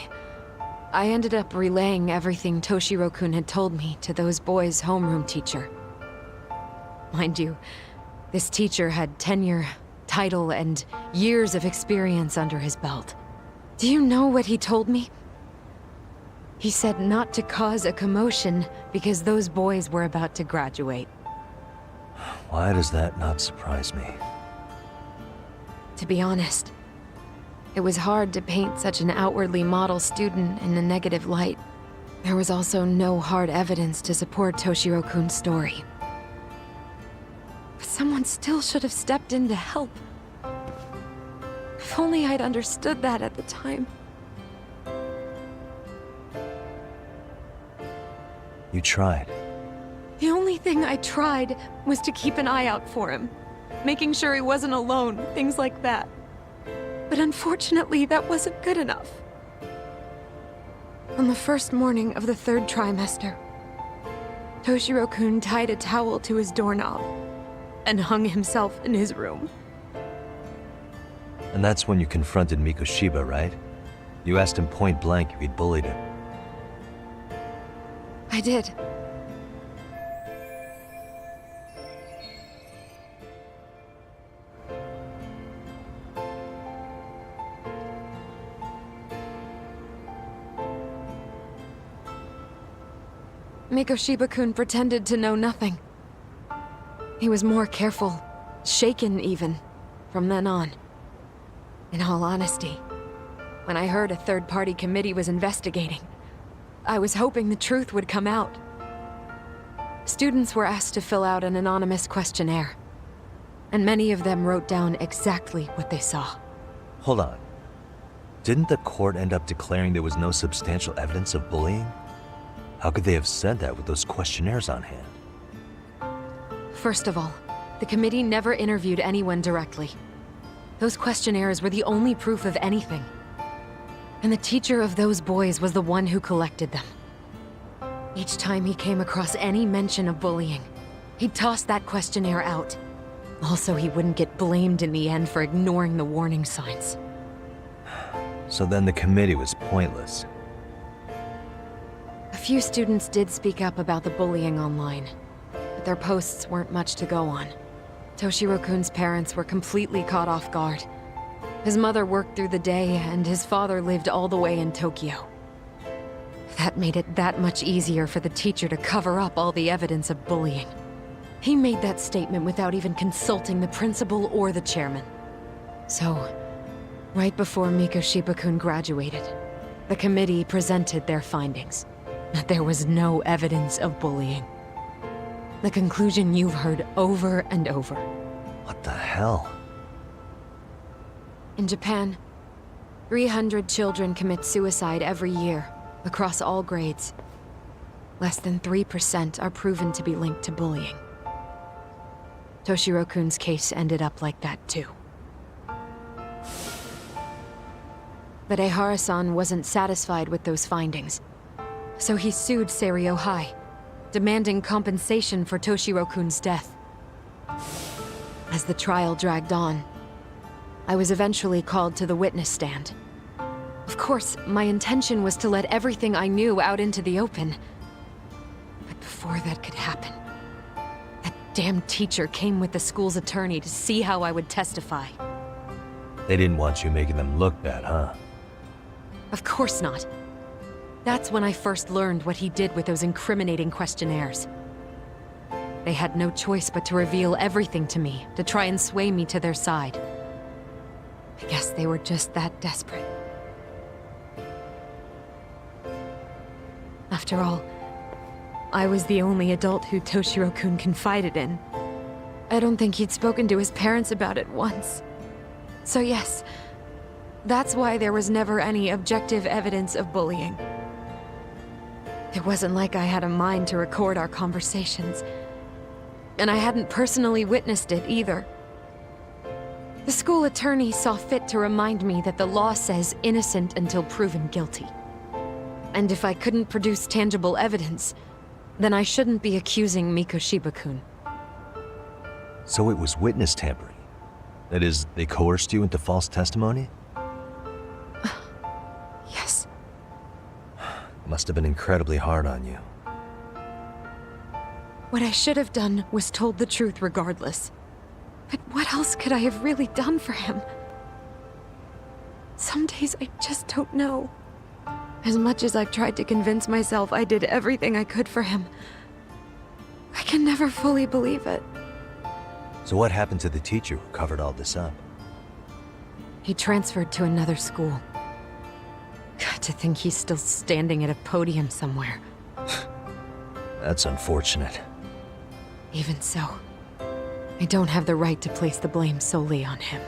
I ended up relaying everything Toshiro-kun had told me to those boys' homeroom teacher. Mind you, this teacher had tenure, title, and years of experience under his belt. Do you know what he told me? He said not to cause a commotion because those boys were about to graduate. Why does that not surprise me? To be honest, it was hard to paint such an outwardly model student in a negative light. There was also no hard evidence to support Toshiro-kun's story. But someone still should have stepped in to help. If only I'd understood that at the time. You tried. The only thing I tried was to keep an eye out for him, making sure he wasn't alone, things like that. But unfortunately, that wasn't good enough. On the first morning of the 3rd trimester, Toshiro-kun tied a towel to his doorknob and hung himself in his room. And that's when you confronted Mikoshiba, right? You asked him point blank if he'd bullied him. I did. Mikoshiba-kun pretended to know nothing. He was more careful, shaken even, from then on. In all honesty, when I heard a third-party committee was investigating, I was hoping the truth would come out. Students were asked to fill out an anonymous questionnaire, and many of them wrote down exactly what they saw. Hold on. Didn't the court end up declaring there was no substantial evidence of bullying? How could they have said that with those questionnaires on hand? First of all, the committee never interviewed anyone directly. Those questionnaires were the only proof of anything. And the teacher of those boys was the one who collected them. Each time he came across any mention of bullying, he'd toss that questionnaire out. Also, he wouldn't get blamed in the end for ignoring the warning signs. So then the committee was pointless. A few students did speak up about the bullying online, but their posts weren't much to go on. Toshiro-kun's parents were completely caught off guard. His mother worked through the day, and his father lived all the way in Tokyo. That made it that much easier for the teacher to cover up all the evidence of bullying. He made that statement without even consulting the principal or the chairman. So, right before Mikoshiba-kun graduated, the committee presented their findings, that there was no evidence of bullying. The conclusion you've heard over and over. What the hell? In Japan, 300 children commit suicide every year, across all grades. Less than 3% are proven to be linked to bullying. Toshiro-kun's case ended up like that too. But Ehara-san wasn't satisfied with those findings, so he sued Seiryo High, demanding compensation for Toshiro-kun's death. As the trial dragged on, I was eventually called to the witness stand. Of course, my intention was to let everything I knew out into the open. But before that could happen, that damn teacher came with the school's attorney to see how I would testify. They didn't want you making them look bad, huh? Of course not. That's when I first learned what he did with those incriminating questionnaires. They had no choice but to reveal everything to me, to try and sway me to their side. I guess they were just that desperate. After all, I was the only adult who Toshiro-kun confided in. I don't think he'd spoken to his parents about it once. So yes, that's why there was never any objective evidence of bullying. It wasn't like I had a mind to record our conversations, and I hadn't personally witnessed it either. The school attorney saw fit to remind me that the law says innocent until proven guilty. And if I couldn't produce tangible evidence, then I shouldn't be accusing Mikoshiba-kun. So it was witness tampering? That is, they coerced you into false testimony? Yes. Must have been incredibly hard on you. What I should have done was told the truth regardless. But what else could I have really done for him? Some days I just don't know. As much as I've tried to convince myself I did everything I could for him, I can never fully believe it. So what happened to the teacher who covered all this up? He transferred to another school. God, to think he's still standing at a podium somewhere. That's unfortunate. Even so, I don't have the right to place the blame solely on him.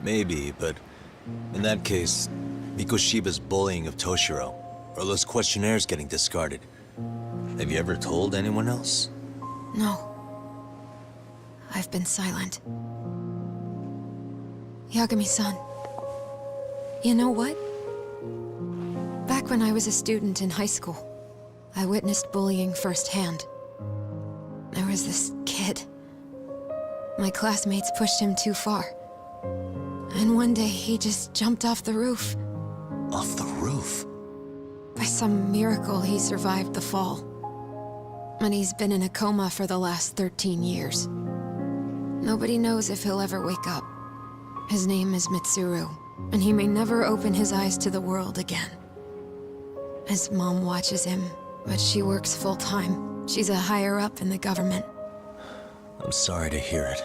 Maybe, but in that case, Mikoshiba's bullying of Toshiro, or those questionnaires getting discarded. Have you ever told anyone else? No. I've been silent. Yagami-san. You know what? Back when I was a student in high school, I witnessed bullying firsthand. There was this kid. My classmates pushed him too far. And one day he just jumped off the roof. Off the roof? By some miracle, he survived the fall. And he's been in a coma for the last 13 years. Nobody knows if he'll ever wake up. His name is Mitsuru, and he may never open his eyes to the world again. His mom watches him, but she works full-time. She's a higher-up in the government. I'm sorry to hear it.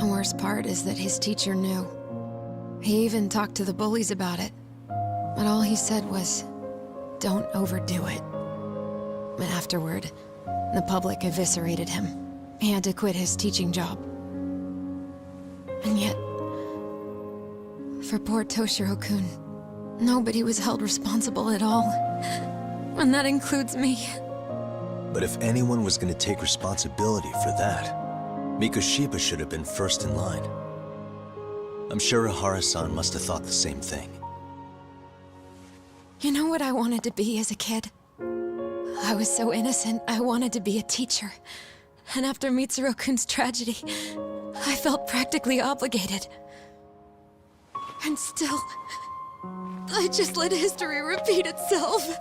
The worst part is that his teacher knew. He even talked to the bullies about it. But all he said was, don't overdo it. But afterward, the public eviscerated him. He had to quit his teaching job. And yet, for poor Toshiro-kun, nobody was held responsible at all. And that includes me. But if anyone was going to take responsibility for that, Mikoshiba should have been first in line. I'm sure Ihara-san must have thought the same thing. You know what I wanted to be as a kid? I was so innocent, I wanted to be a teacher. And after Mitsuru-kun's tragedy, I felt practically obligated. And still, I just let history repeat itself.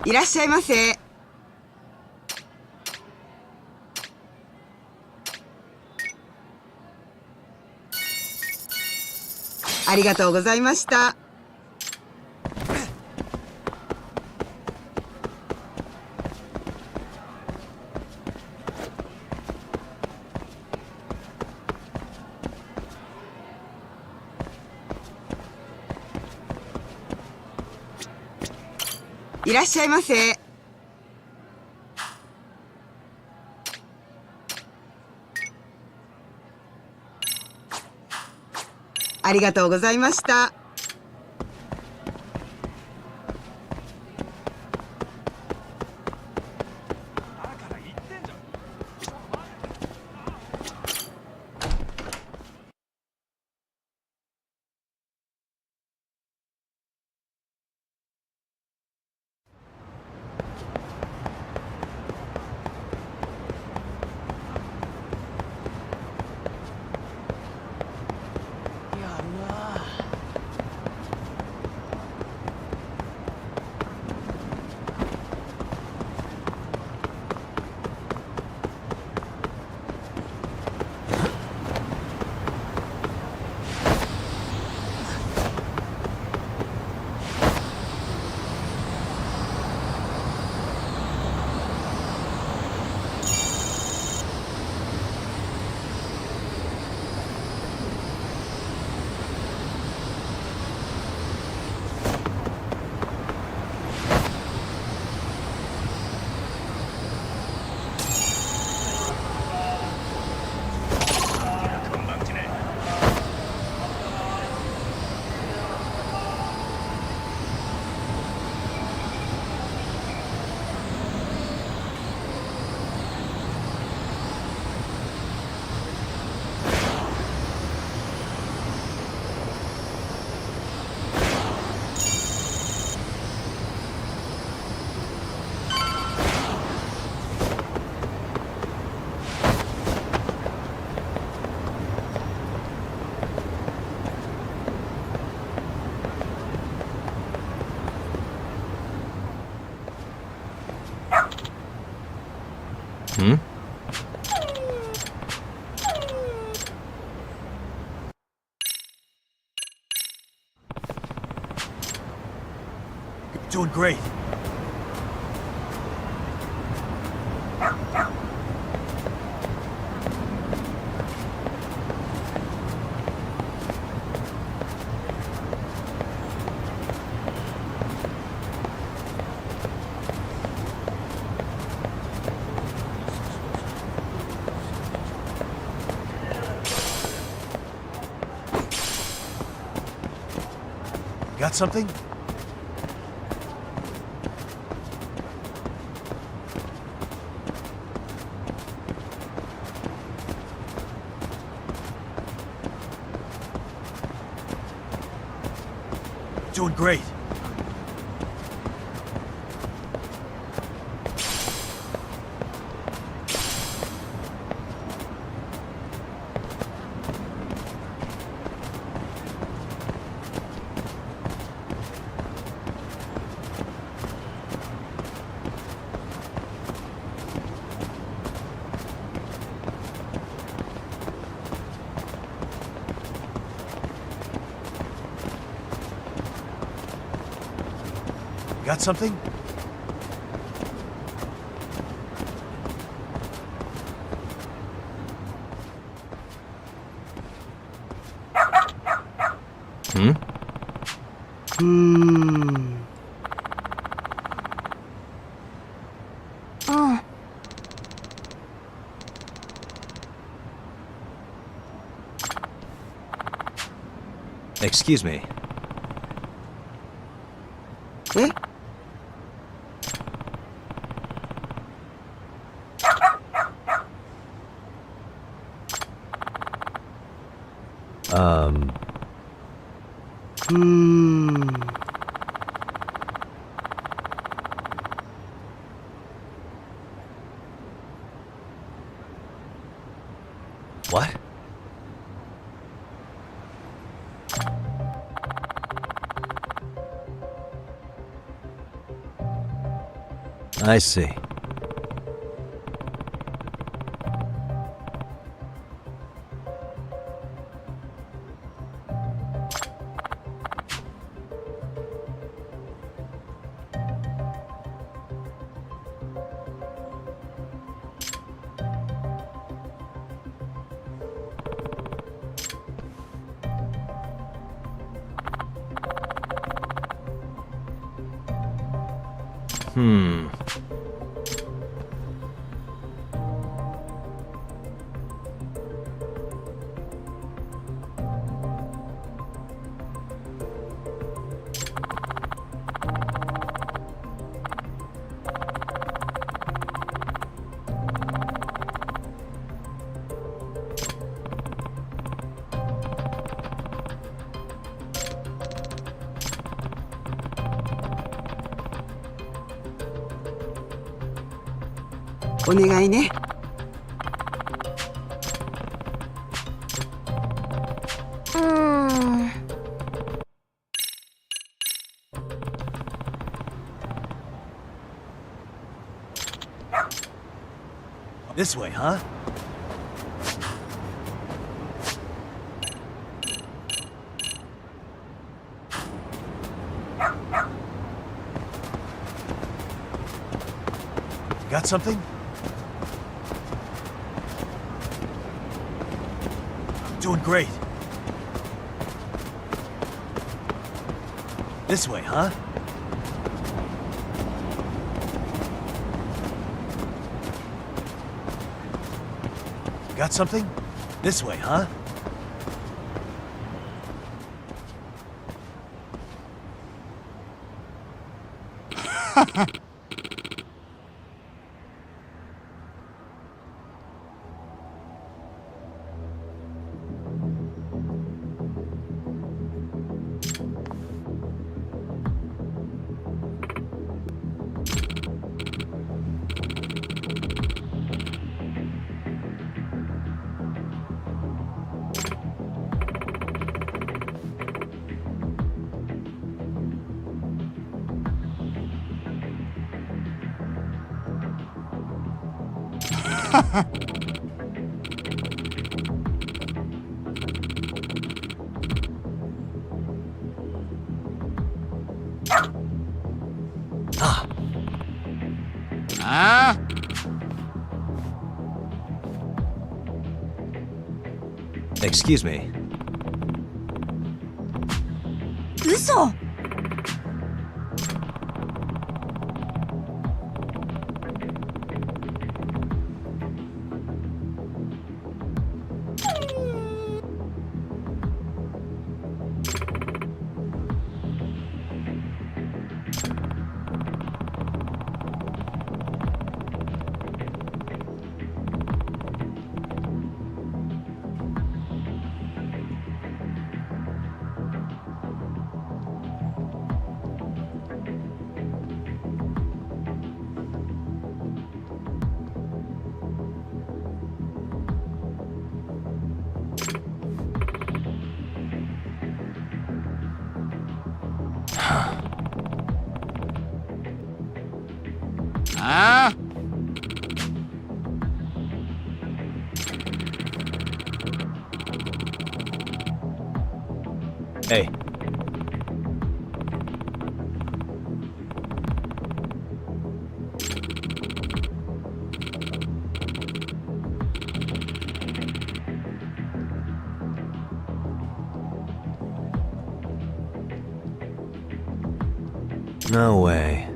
いらっしゃいませ。ありがとうございました。いらっしゃいませ。ありがとうございました。Hmm? Doing great. Got something? Doing great. Got something? Hmm? Oh. Excuse me. Eh? What? I see. Hmm. This way, huh? Got something? Doing great. This way, huh? Got something? This way, huh? Excuse me. 嘘 Ah? Hey. No way.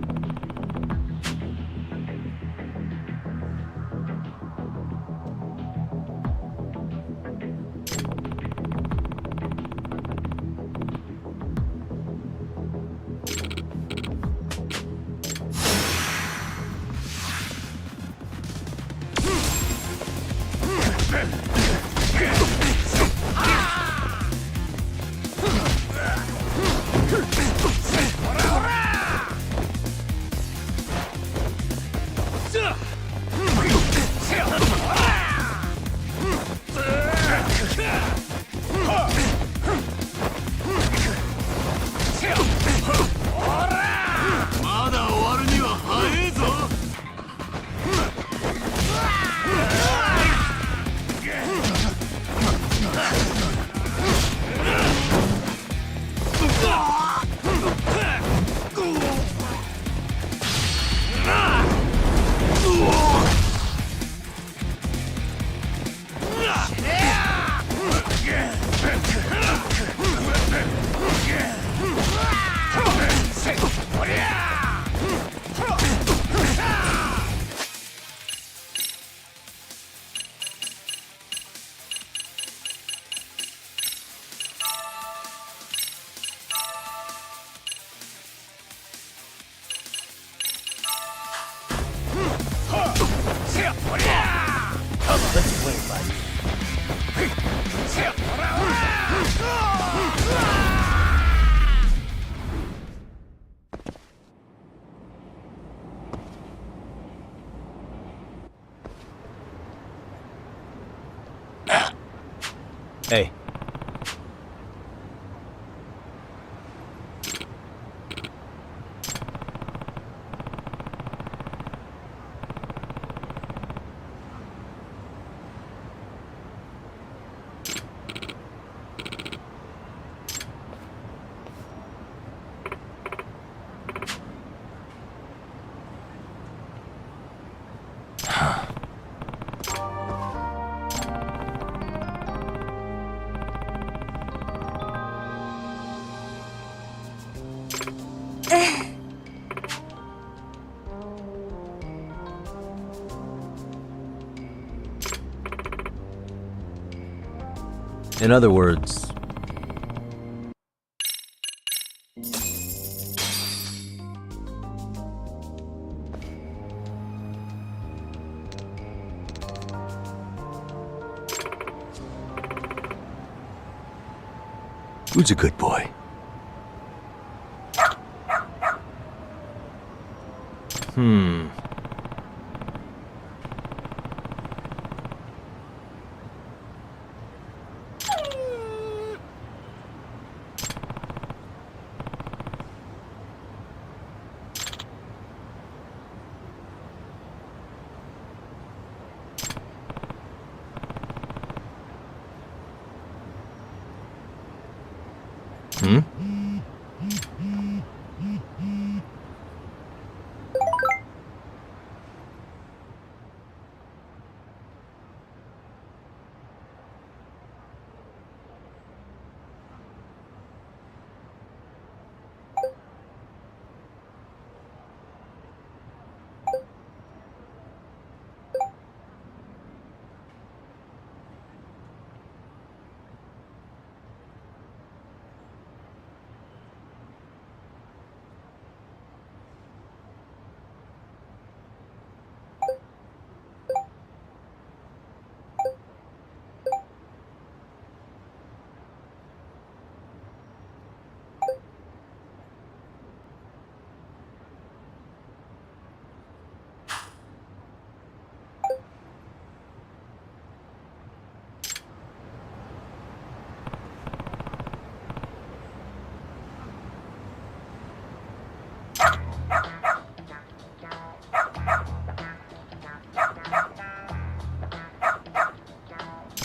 Let's play, buddy. Hey. In other words, who's a good boy?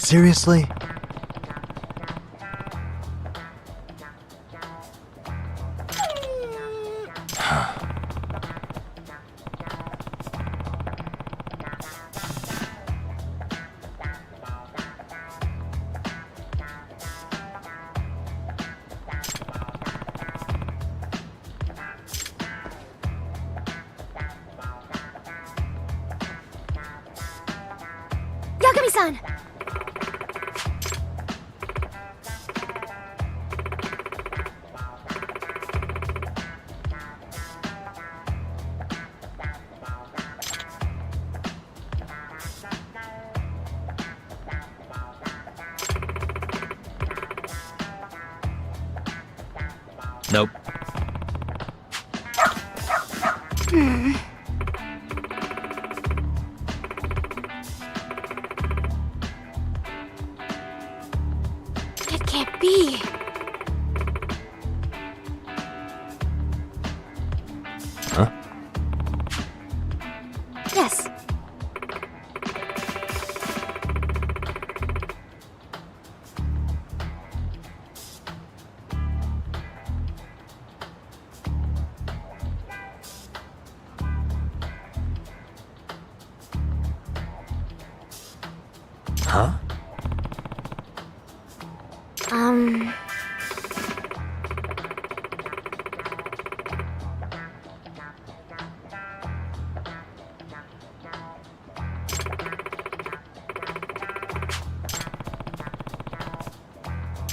Seriously? Yagami-san! Nope. It can't be. Huh? Yes. Huh?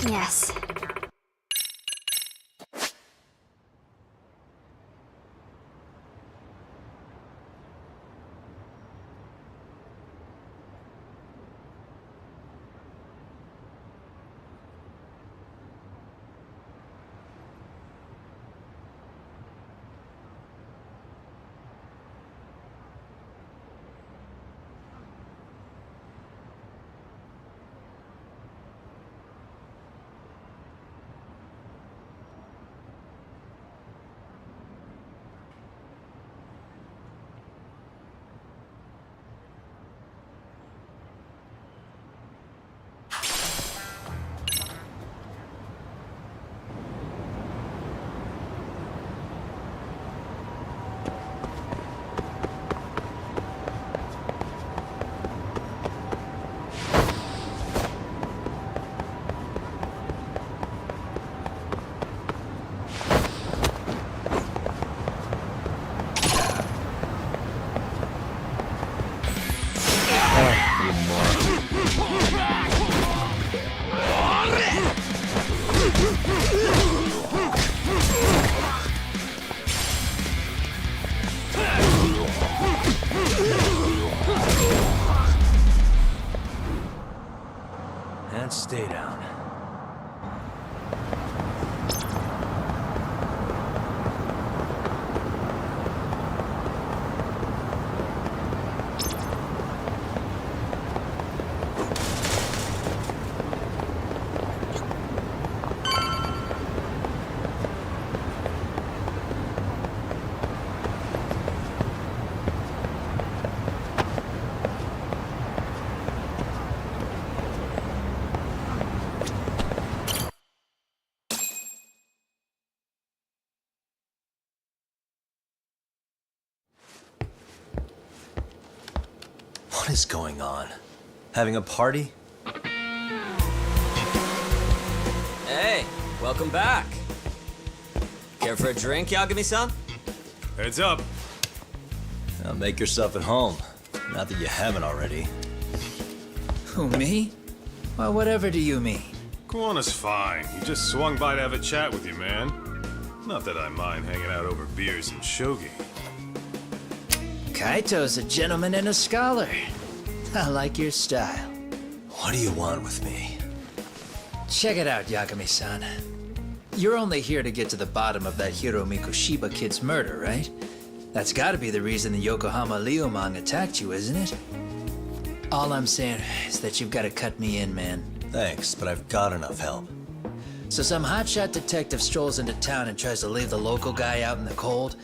Yes. And stay down. What is going on? Having a party? Hey, welcome back. Care for a drink, Yagami-san? Heads up. Now make yourself at home. Not that you haven't already. Who, me? Well, whatever do you mean? Kuwana's fine. He just swung by to have a chat with you, man. Not that I mind hanging out over beers and shogi. Kaito's a gentleman and a scholar. I like your style. What do you want with me? Check it out, Yagami-san. You're only here to get to the bottom of that Hiro Mikoshiba kid's murder, right? That's gotta be the reason the Yokohama Liumang attacked you, isn't it? All I'm saying is that you've gotta cut me in, man. Thanks, but I've got enough help. So some hotshot detective strolls into town and tries to leave the local guy out in the cold?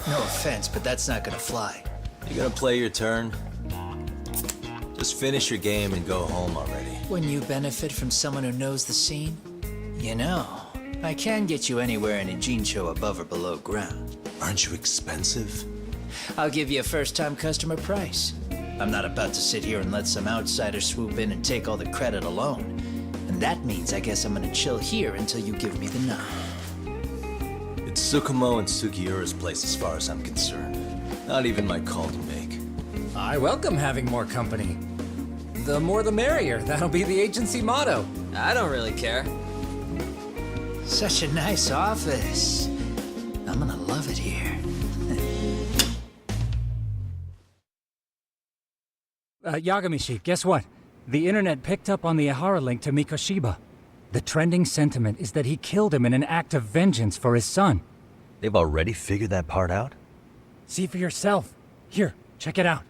No offense, but that's not gonna fly. You gonna play your turn? Just finish your game and go home already. When you benefit from someone who knows the scene, you know, I can get you anywhere in a Jincho above or below ground. Aren't you expensive? I'll give you a first-time customer price. I'm not about to sit here and let some outsider swoop in and take all the credit alone. And that means I guess I'm gonna chill here until you give me the nod. It's Tsukumo and Sugiura's place as far as I'm concerned. Not even my call to make. I welcome having more company. The more the merrier. That'll be the agency motto. I don't really care. Such a nice office. I'm gonna love it here. Yagami-shi, guess what? The internet picked up on the Ihara link to Mikoshiba. The trending sentiment is that he killed him in an act of vengeance for his son. They've already figured that part out? See for yourself. Here, check it out.